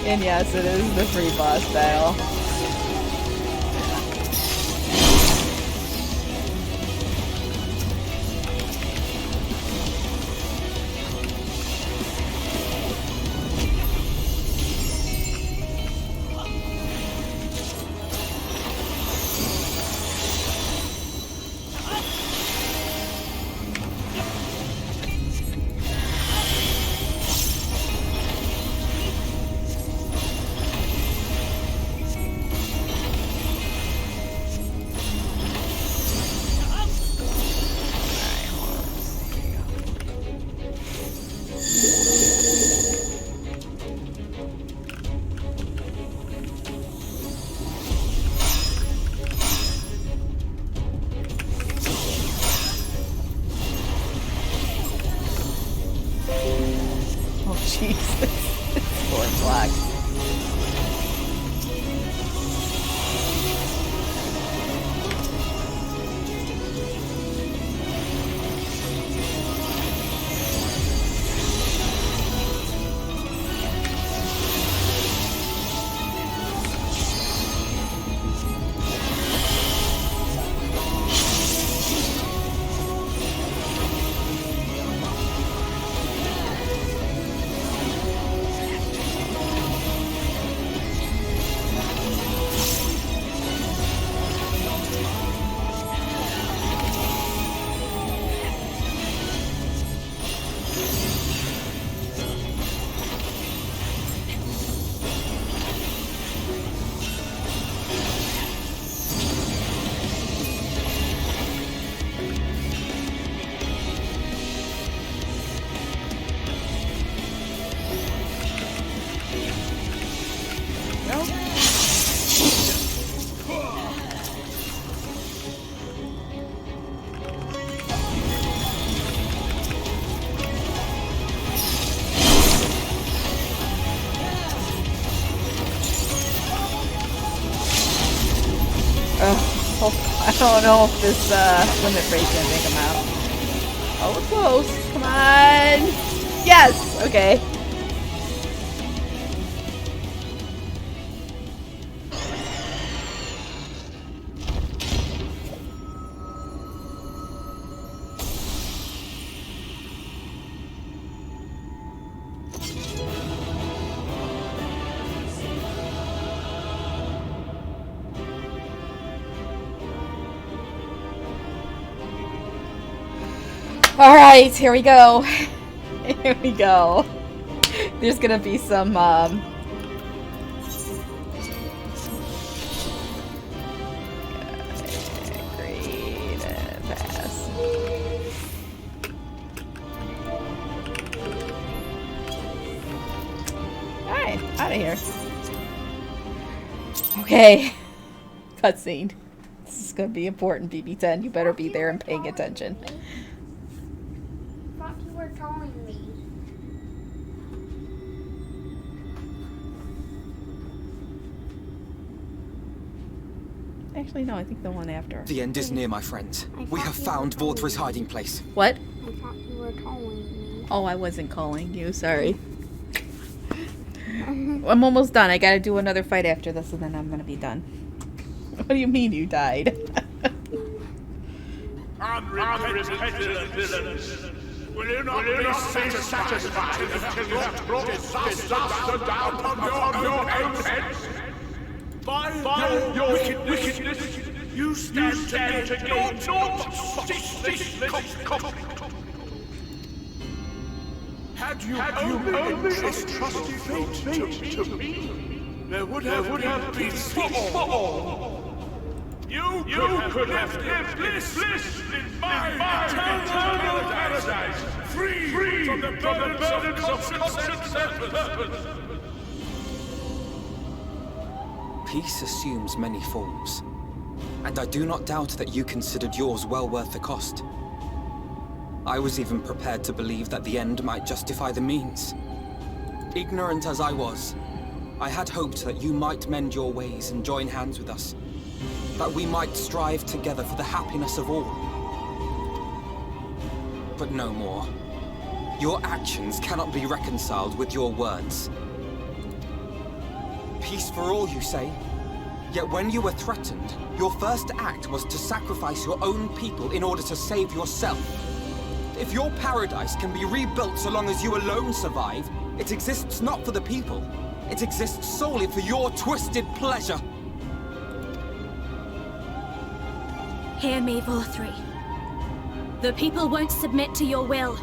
And yes, it is the free boss battle. Jesus. It's going black. I don't know if this limit break's gonna make him out. Oh, we're close. Come on. Yes. Okay. Alright, here we go. Here we go. There's gonna be some Alright, out of here. Okay. Cutscene. This is gonna be important, BB10. You better be there and paying attention. I thought you were calling me. Actually, no, I think the one after. The end is near, my friends. We have found Vorthra's hiding place. What? I thought you were calling me. Oh, I wasn't calling you. Sorry. I'm almost done. I gotta do another fight after this, and then I'm gonna be done. What do you mean you died? Unrepentant villains! Will you not be satisfied until you have brought disaster down upon your heads? By your wickedness, you stand to gain naught but this conflict. Had you only entrusted fate to me, there would have been peace for all. You could have lived bliss in my eternal paradise, free from the burdens of conscience and purpose. Peace assumes many forms, and I do not doubt that you considered yours well worth the cost. I was even prepared to believe that the end might justify the means. Ignorant as I was, I had hoped that you might mend your ways and join hands with us, that we might strive together for the happiness of all. But no more. Your actions cannot be reconciled with your words. Peace for all, you say? Yet when you were threatened, your first act was to sacrifice your own people in order to save yourself. If your paradise can be rebuilt so long as you alone survive, it exists not for the people. It exists solely for your twisted pleasure. Hear me, Vorthri. The people won't submit to your will,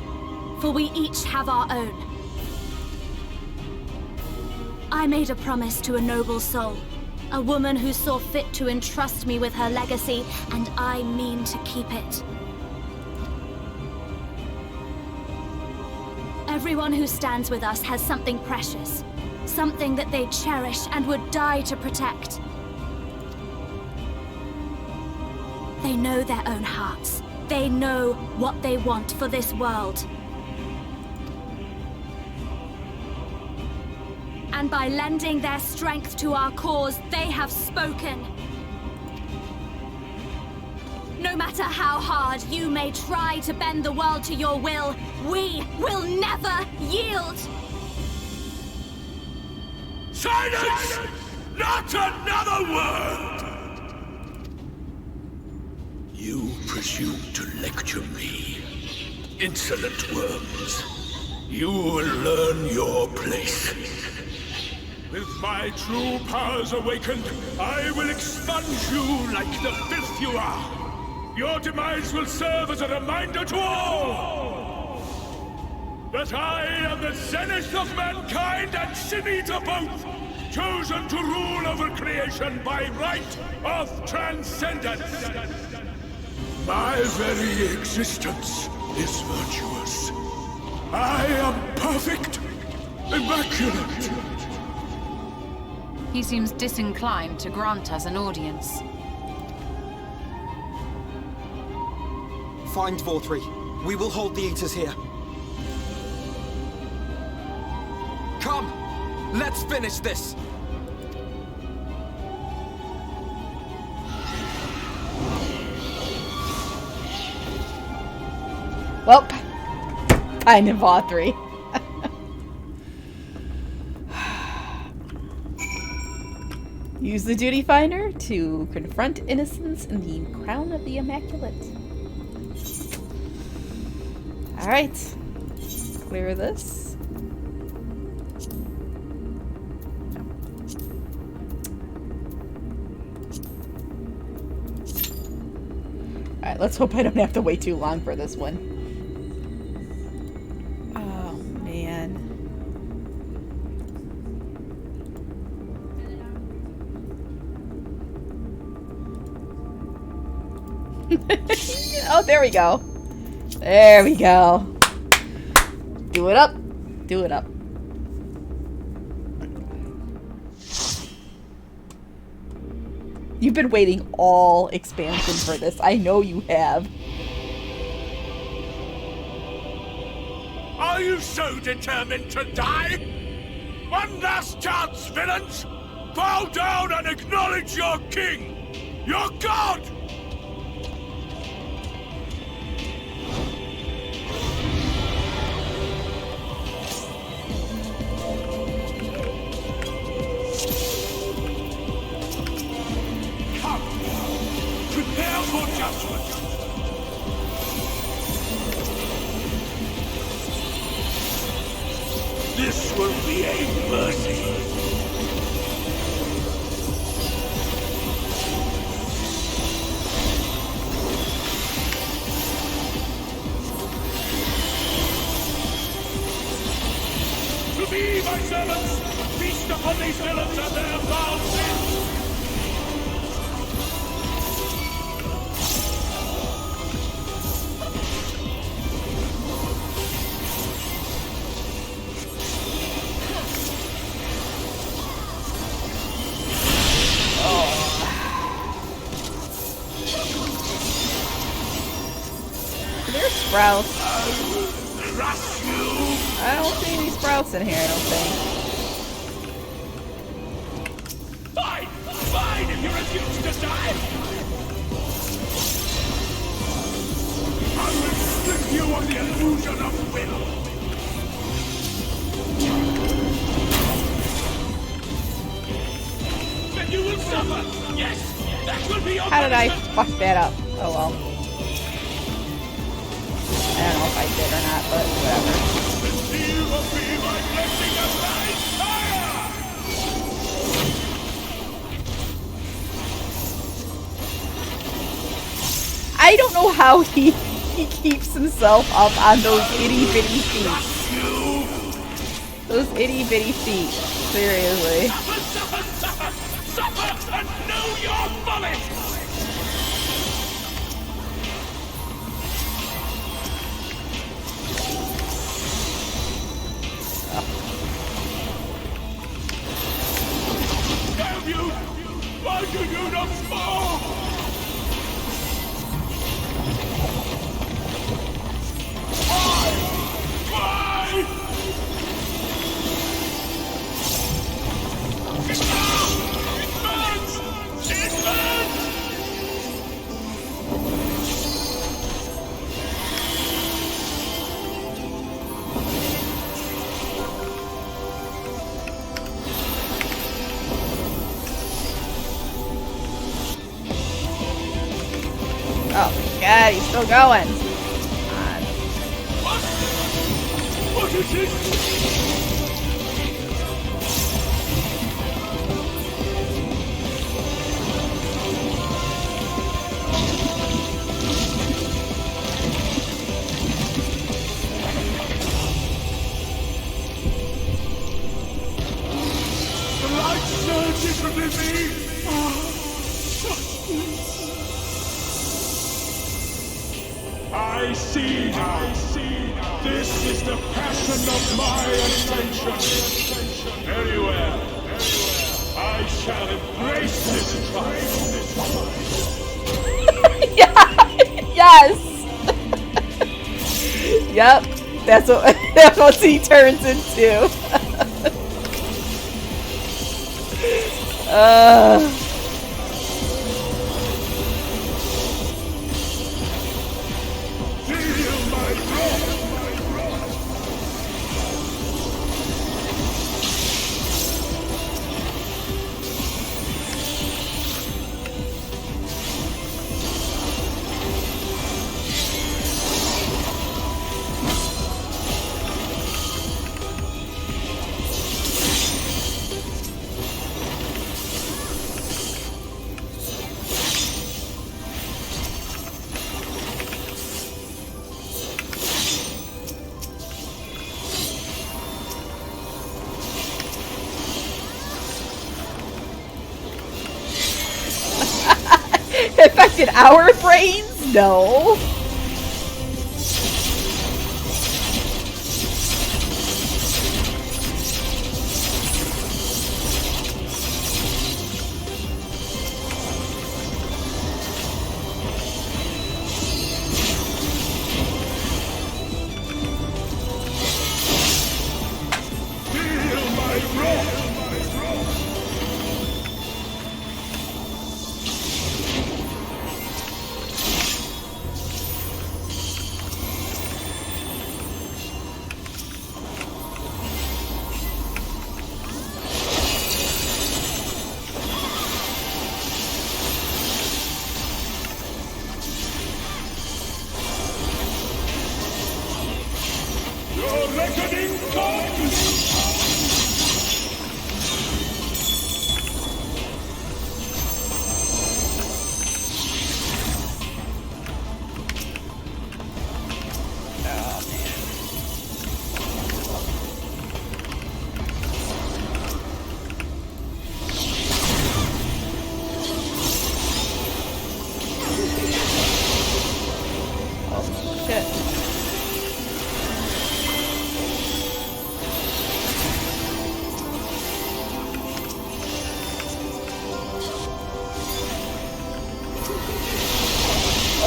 for we each have our own. I made a promise to a noble soul, a woman who saw fit to entrust me with her legacy, and I mean to keep it. Everyone who stands with us has something precious, something that they cherish and would die to protect. They know their own hearts. They know what they want for this world. And by lending their strength to our cause, they have spoken. No matter how hard you may try to bend the world to your will, we will never yield! Silence! Not another word! You presume to lecture me. Insolent worms. You will learn your place. With my true powers awakened, I will expunge you like the filth you are. Your demise will serve as a reminder to all that I am the zenith of mankind and Sin-Eater both, chosen to rule over creation by right of transcendence. My very existence is virtuous. I am perfect, immaculate. He seems disinclined to grant us an audience. Find Vorthri. We will hold the Eaters here. Come! Let's finish this! Well, kind of Vorthri. Use the duty finder to confront innocence in the crown of the Immaculate. Alright. Clear this. Alright, let's hope I don't have to wait too long for this one. Oh, man. Oh, there we go. There we go. Do it up. Do it up. You've been waiting all expansion for this. I know you have. Are you so determined to die? One last chance, villains! Bow down and acknowledge your king! Your god! Come! Prepare for judgment! This will be a mercy. To be my servants, feast upon these villains and their foul sins. There's sprouts. Crush you. I don't see any sprouts in here, I don't think. Fine! Fine if you refuse to die! I will strip you of the illusion of will! Then you will suffer! Yes! That will be your How did I punishment. fuck that up? Oh well. I don't know if I did or not, but whatever. You will be my blessing of my fire! I don't know how he keeps himself up on those itty bitty feet. Those itty bitty feet. Seriously. Suffer and know your folly! Damn you! Why do you not fall? Why? It burns! It burns! Oh my god, he's still going. What is it? The light surges within me! I see now. This is the passion of my ascension. Very well. I shall embrace this trial. Yes! Yep. That's what he turns into. Affected our brains? No.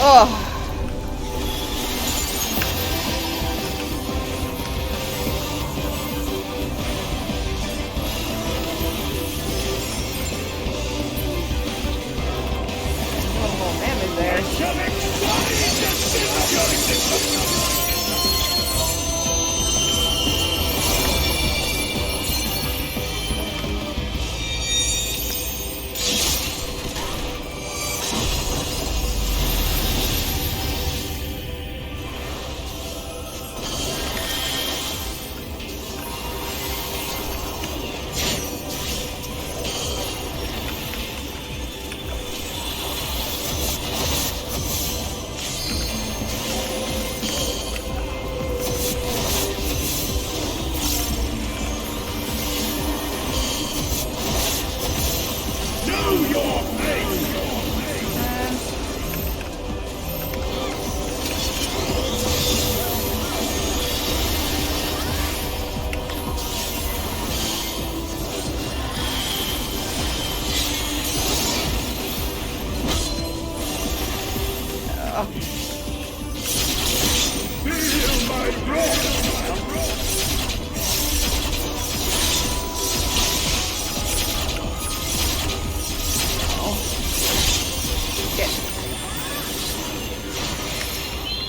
Oh. Oh, damage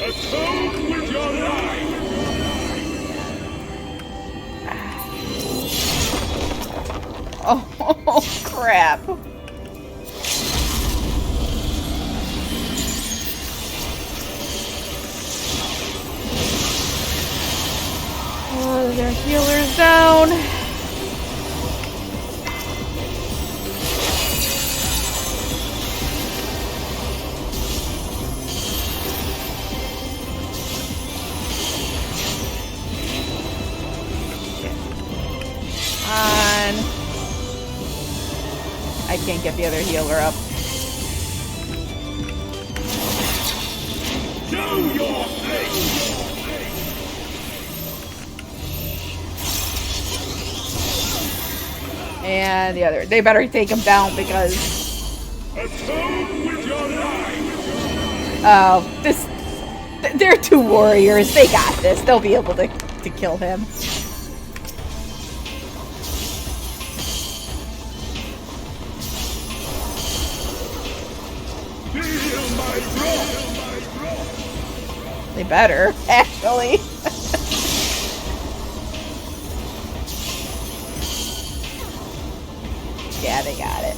Atone with your life! Oh, crap. Oh, their healer's down. I can't get the other healer up. Know your place! And the other. They better take him down because... Atone with your life! Oh, this... They're two warriors. They got this. They'll be able to kill him. They better, actually. Yeah, they got it.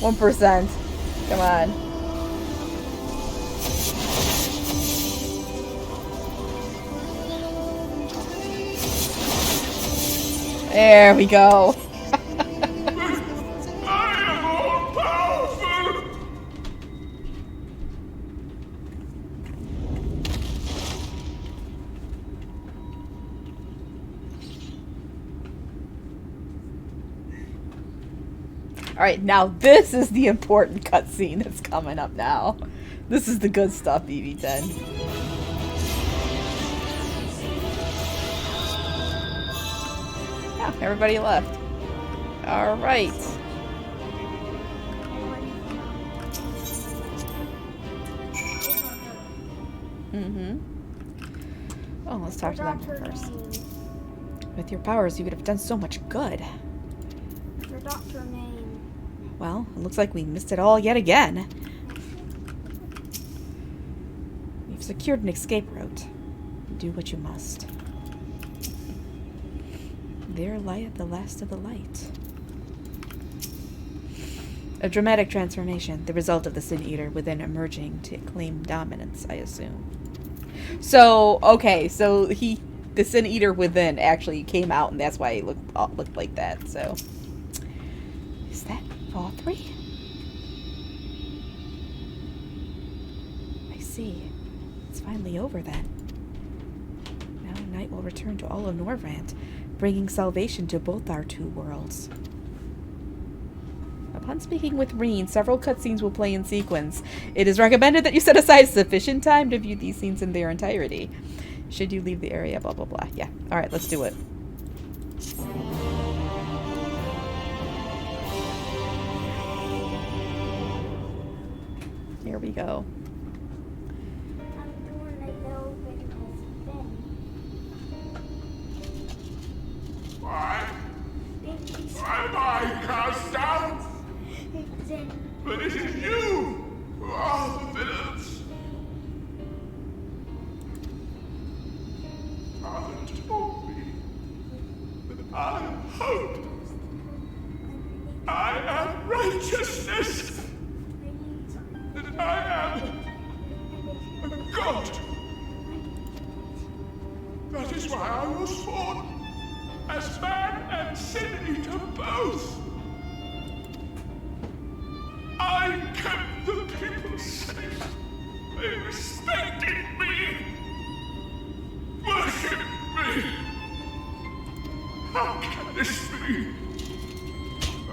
1%. Come on. There we go. Alright, now this is the important cutscene that's coming up now. This is the good stuff, BB10. Yeah, everybody left. Alright. Oh, let's talk to them first. With your powers, you could have done so much good. The doctor name. Well, it looks like we missed it all yet again. We've secured an escape route. Do what you must. There lieth the last of the light. A dramatic transformation, the result of the Sin Eater within emerging to claim dominance, I assume. So, okay, so the Sin Eater within actually came out, and that's why he looked like that, so. Is that all three? I see. It's finally over then. Now night will return to all of Norvrand, bringing salvation to both our two worlds. Upon speaking with Reen, several cutscenes will play in sequence. It is recommended that you set aside sufficient time to view these scenes in their entirety. Should you leave the area, blah, blah, blah. Yeah. Alright, let's do it. Here we go. Why am I cast down? But it is you who are the villains. Father told me that I am hope. I am righteousness. That I am a god. That is why I was born as man and sin eater both. I kept the people safe. They respected me. Worshipped me. How can this be?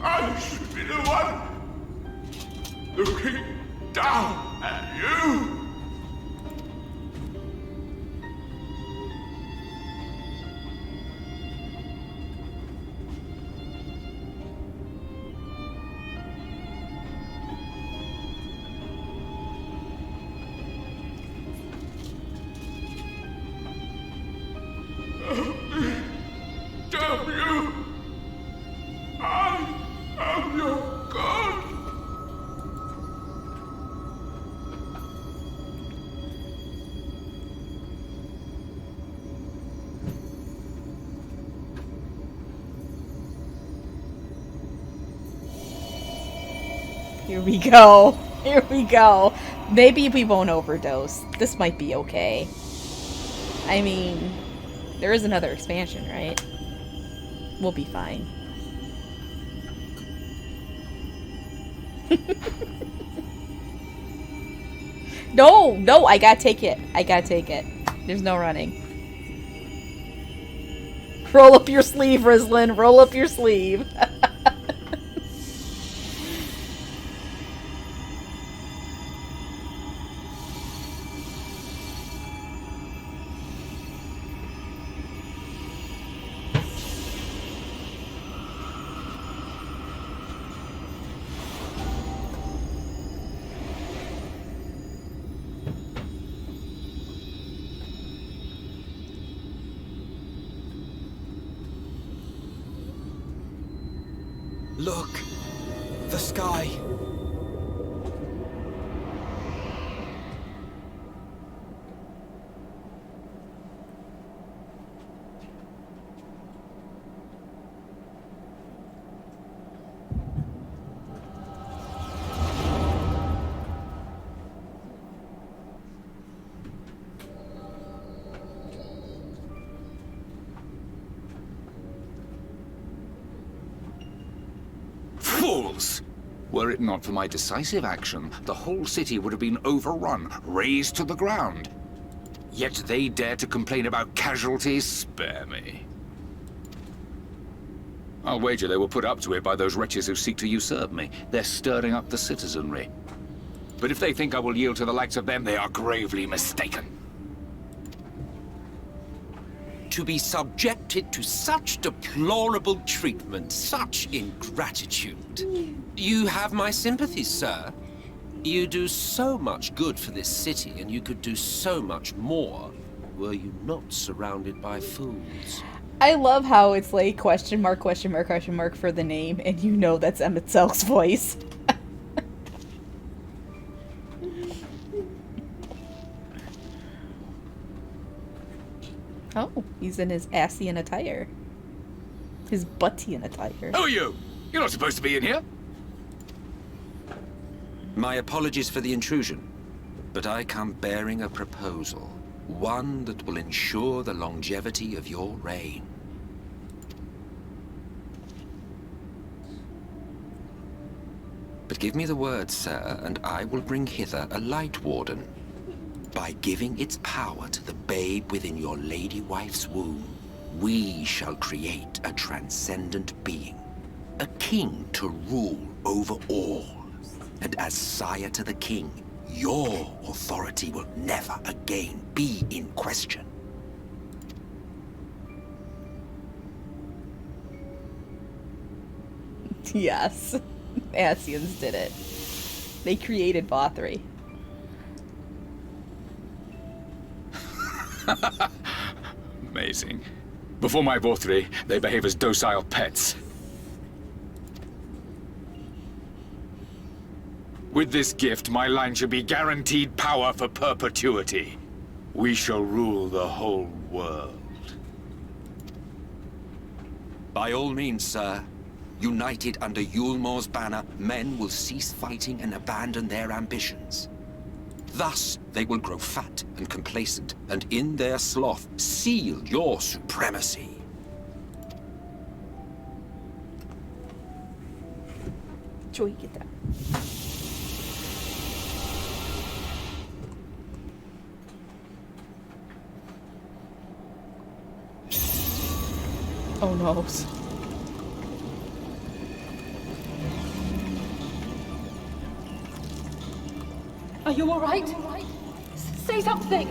I should be the one looking down at you. Damn you! I am your god! Here we go. Here we go. Maybe we won't overdose. This might be okay. I mean, there is another expansion, right? We'll be fine. No, no, I gotta take it. I gotta take it. There's no running. Roll up your sleeve, Rizlin. Roll up your sleeve. Look! The sky! Fools! Were it not for my decisive action, the whole city would have been overrun, razed to the ground. Yet they dare to complain about casualties? Spare me. I'll wager they were put up to it by those wretches who seek to usurp me. They're stirring up the citizenry. But if they think I will yield to the likes of them, they are gravely mistaken. To be subjected to such deplorable treatment, such ingratitude. You have my sympathies, sir. You do so much good for this city, and you could do so much more were you not surrounded by fools. I love how it's like question mark for the name, and you know that's Emmett Selk's voice. Oh, he's in his Assian attire. His Buttian attire. Who are you? You're not supposed to be in here. My apologies for the intrusion, but I come bearing a proposal. One that will ensure the longevity of your reign. But give me the word, sir, and I will bring hither a light warden. By giving its power to the babe within your lady wife's womb, we shall create a transcendent being. A king to rule over all. And as sire to the king, your authority will never again be in question. Yes. Assians did it. They created Bothri. Amazing. Before my Bothri, they behave as docile pets. With this gift, my line shall be guaranteed power for perpetuity. We shall rule the whole world. By all means, sir. United under Yulmor's banner, men will cease fighting and abandon their ambitions. Thus, they will grow fat and complacent, and in their sloth, seal your supremacy. Joy, get that. Oh no. Are you all right? Say something!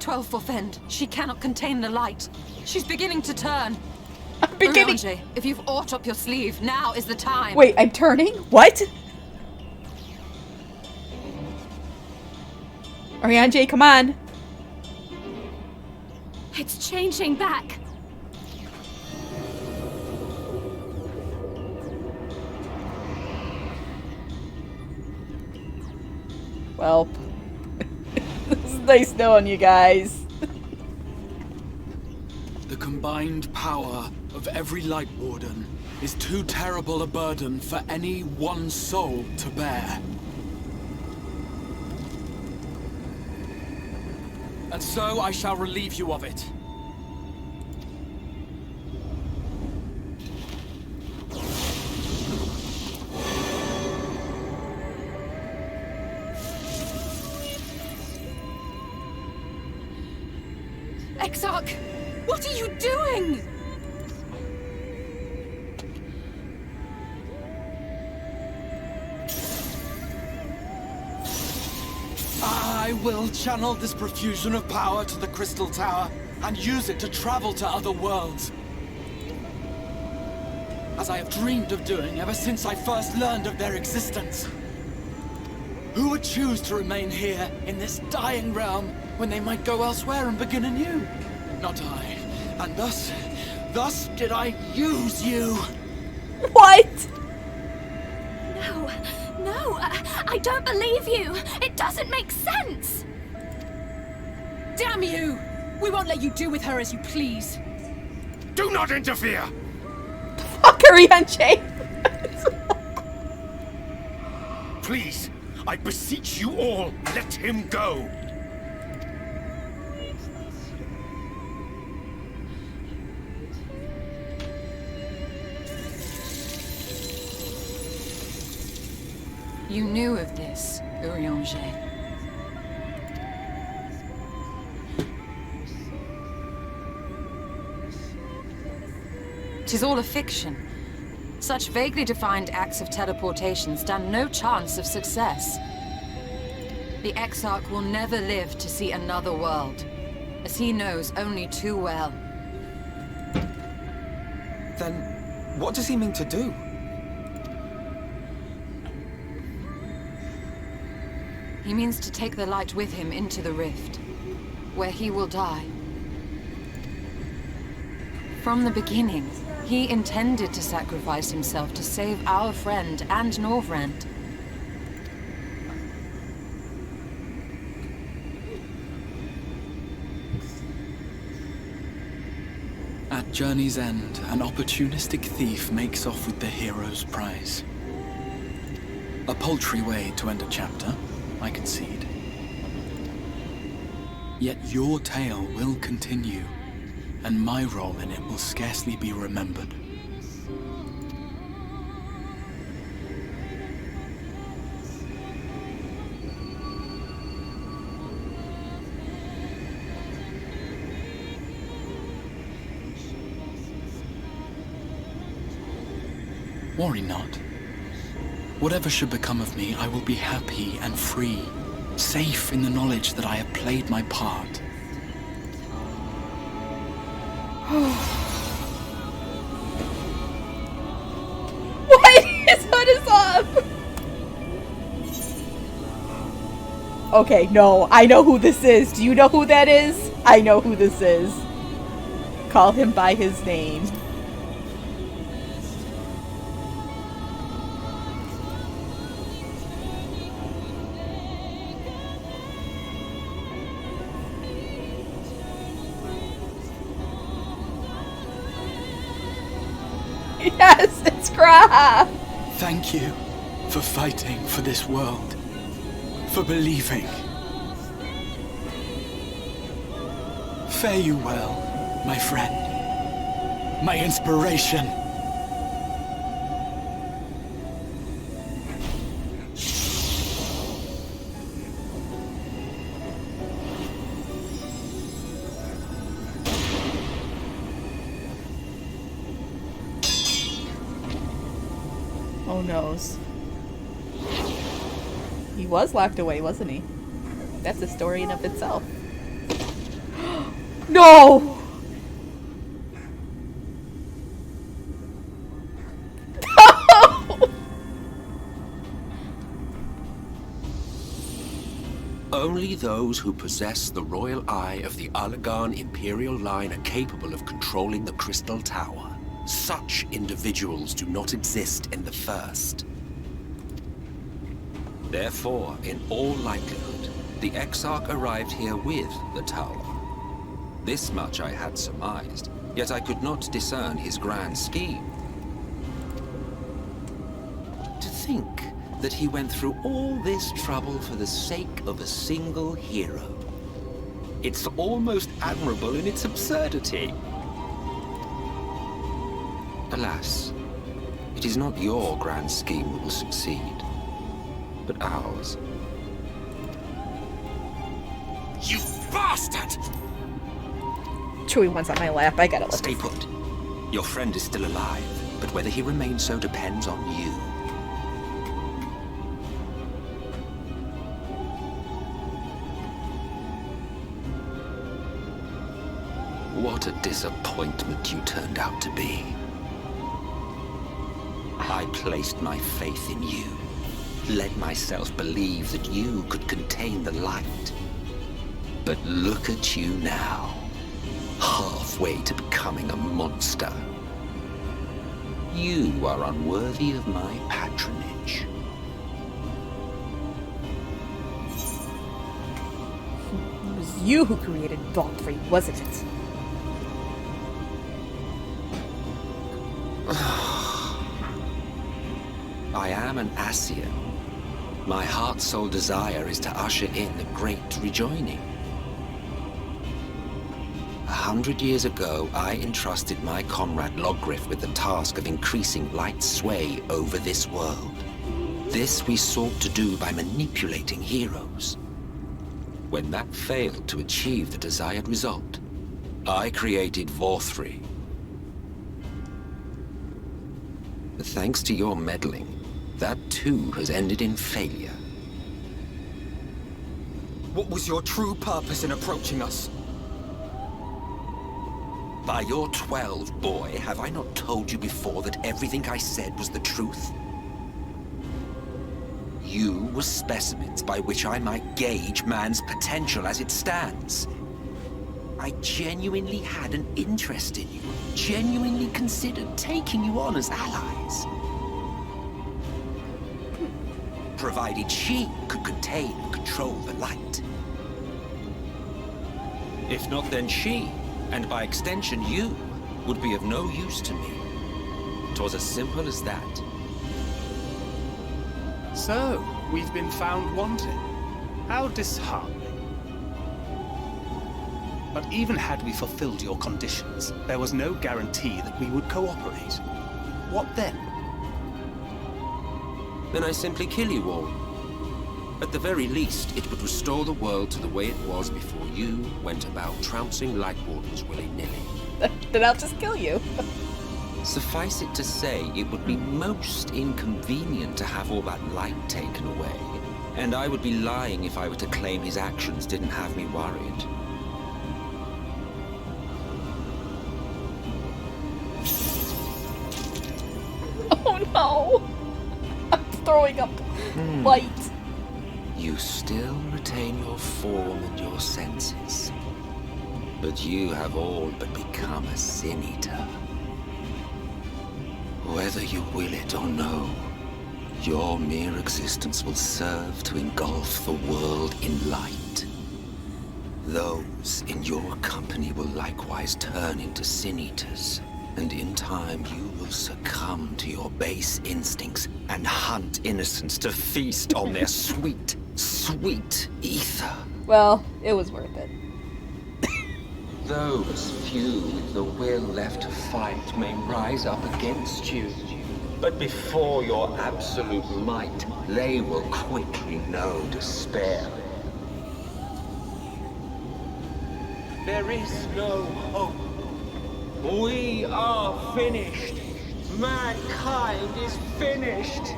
"12 Fend. She cannot contain the light. She's beginning to turn. I'm beginning. Urianger, if you've aught up your sleeve, now is the time. Wait, I'm turning? What? Urianger, come on. It's changing back. Well, this is nice knowing you guys. The combined power of every Light Warden is too terrible a burden for any one soul to bear. And so I shall relieve you of it. Exarch, what are you doing? I will channel this profusion of power to the Crystal Tower and use it to travel to other worlds. As I have dreamed of doing ever since I first learned of their existence. Who would choose to remain here in this dying realm when they might go elsewhere and begin anew? Not I. And thus did I use you. What? No, I don't believe you. It doesn't make sense. Damn you! We won't let you do with her as you please. Do not interfere! Fuck Urianger. Please, I beseech you all, let him go. You knew of this, Urianger. 'Tis all a fiction. Such vaguely defined acts of teleportation stand no chance of success. The Exarch will never live to see another world, as he knows only too well. Then, what does he mean to do? He means to take the light with him into the rift, where he will die. From the beginning, he intended to sacrifice himself to save our friend and Norvrend. At journey's end, an opportunistic thief makes off with the hero's prize. A paltry way to end a chapter, I concede. Yet your tale will continue, and my role in it will scarcely be remembered. Worry not. Whatever should become of me, I will be happy and free, safe in the knowledge that I have played my part. What? His hood is up! Okay, no, I know who this is. Do you know who that is? I know who this is. Call him by his name. Yes, it's Gra! Thank you for fighting for this world, for believing. Fare you well, my friend, my inspiration. Oh noes. He was locked away, wasn't he? That's a story in of itself. No! Only those who possess the royal eye of the Allagan Imperial line are capable of controlling the Crystal Tower. Such individuals do not exist in the First. Therefore, in all likelihood, the Exarch arrived here with the tower. This much I had surmised, yet I could not discern his grand scheme. To think that he went through all this trouble for the sake of a single hero. It's almost admirable in its absurdity. Alas, it is not your grand scheme that will succeed, but ours. You bastard! Chewie wants on my lap, I gotta let Stay put. Your friend is still alive, but whether he remains so depends on you. What a disappointment you turned out to be. I placed my faith in you, let myself believe that you could contain the light. But look at you now, halfway to becoming a monster. You are unworthy of my patronage. It was you who created Valkyrie, wasn't it? I am an Ascian. My heart's sole desire is to usher in the great rejoining. 100 years ago, I entrusted my comrade Logriff with the task of increasing light's sway over this world. This we sought to do by manipulating heroes. When that failed to achieve the desired result, I created Vorthri. But thanks to your meddling, that too has ended in failure. What was your true purpose in approaching us? By your 12, boy, have I not told you before that everything I said was the truth? You were specimens by which I might gauge man's potential as it stands. I genuinely had an interest in you, genuinely considered taking you on as allies. Provided she could contain and control the light. If not, then she, and by extension you, would be of no use to me. 'Twas as simple as that. So, we've been found wanting. How disheartening. But even had we fulfilled your conditions, there was no guarantee that we would cooperate. What then? Then I simply kill you all. At the very least, it would restore the world to the way it was before you went about trouncing light wardens willy-nilly. Then I'll just kill you. Suffice it to say, it would be most inconvenient to have all that light taken away. And I would be lying if I were to claim his actions didn't have me worried. Oh no! I'm throwing up light. You still retain your form and your senses. But you have all but become a Sin Eater. Whether you will it or no, your mere existence will serve to engulf the world in light. Those in your company will likewise turn into Sin Eaters, and in time you will succumb to your base instincts and hunt innocents to feast on their sweet, sweet ether. Well, it was worth it. Those few with the will left to fight may rise up against you. But before your absolute might, they will quickly know despair. There is no hope. We are finished. Mankind is finished.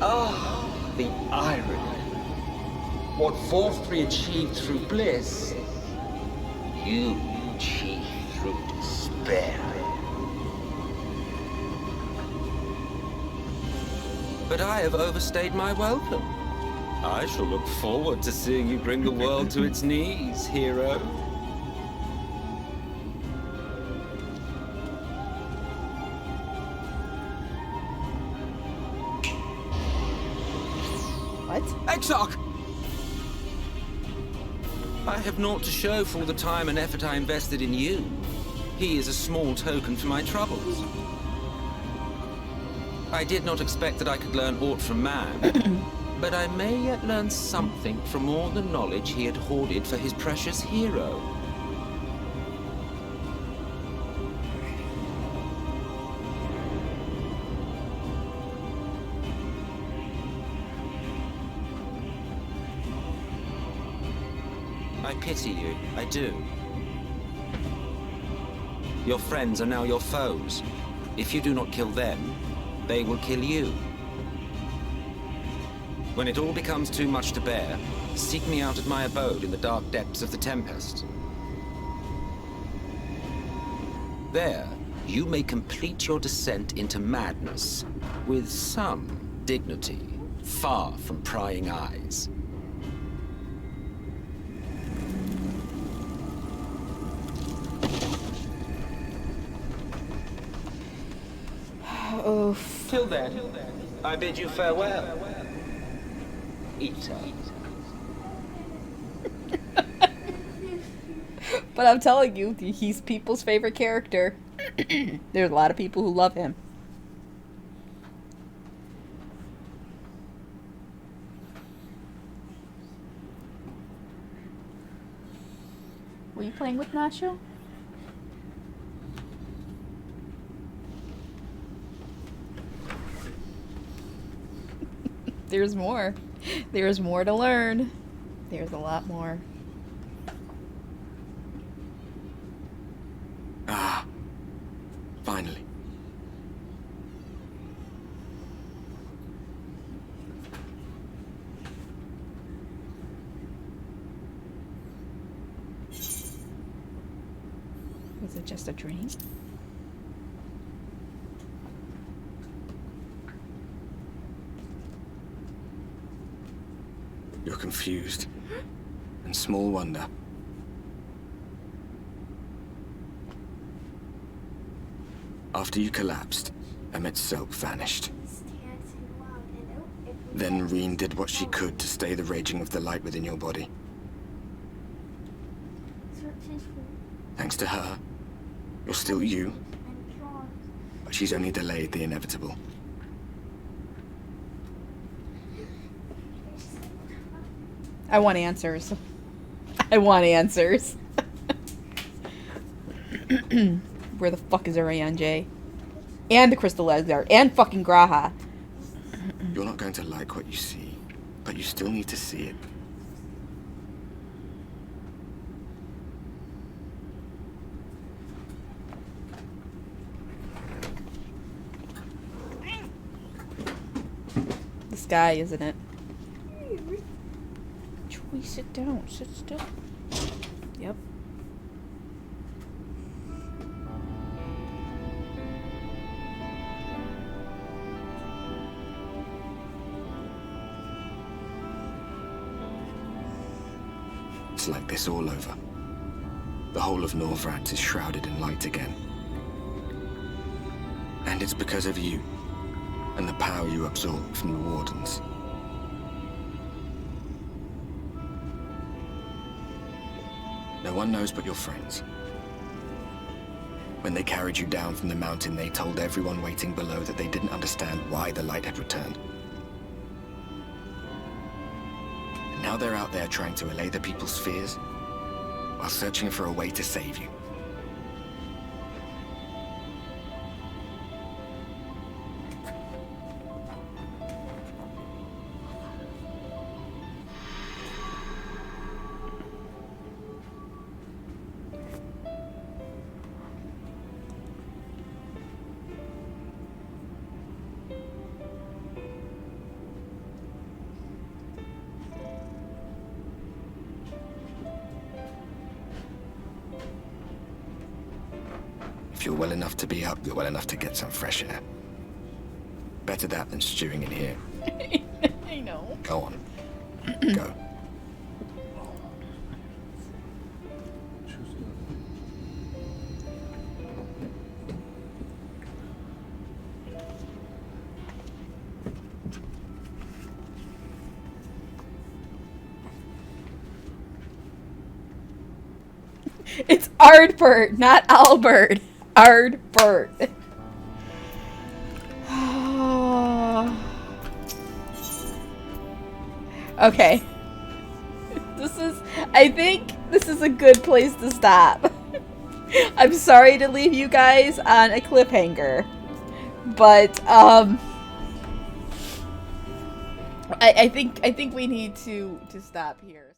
Ah, the irony. What Forfrey achieved through bliss, you achieved through despair. But I have overstayed my welcome. I shall look forward to seeing you bring the world to its knees, hero. What? Exarch! I have naught to show for all the time and effort I invested in you. He is a small token for my troubles. I did not expect that I could learn aught from man, but I may yet learn something from all the knowledge he had hoarded for his precious hero. I pity you, I do. Your friends are now your foes. If you do not kill them, they will kill you. When it all becomes too much to bear, seek me out at my abode in the dark depths of the Tempest. There, you may complete your descent into madness, with some dignity, far from prying eyes. Oof. Till then, I bid you farewell. Eater. But I'm telling you, he's people's favorite character. There's a lot of people who love him. Were you playing with Nacho? There's more. There's more to learn. There's a lot more. Finally. Was it just a dream? You're confused. And small wonder. After you collapsed, Emmet's self vanished. Then Reen did what she could to stay the raging of the light within your body. Thanks to her, you're still you, but she's only delayed the inevitable. I want answers. I want answers. Where the fuck is Orion J? And the Crystal Exar. And fucking Graha. You're not going to like what you see, but you still need to see it. The sky, isn't it? Joey, sit down. Sit still. Yep. It's like this all over. The whole of Norvrat is shrouded in light again. And it's because of you, and the power you absorb from the Wardens. No one knows but your friends. When they carried you down from the mountain, they told everyone waiting below that they didn't understand why the light had returned. Now they're out there trying to allay the people's fears, while searching for a way to save you. If you're well enough to be up, you're well enough to get some fresh air. Better that than stewing in here. I know. Go on. Go. It's Ardbert, not Albert. Ardbert. Okay. I think this is a good place to stop. I'm sorry to leave you guys on a cliffhanger. But, I think we need to stop here.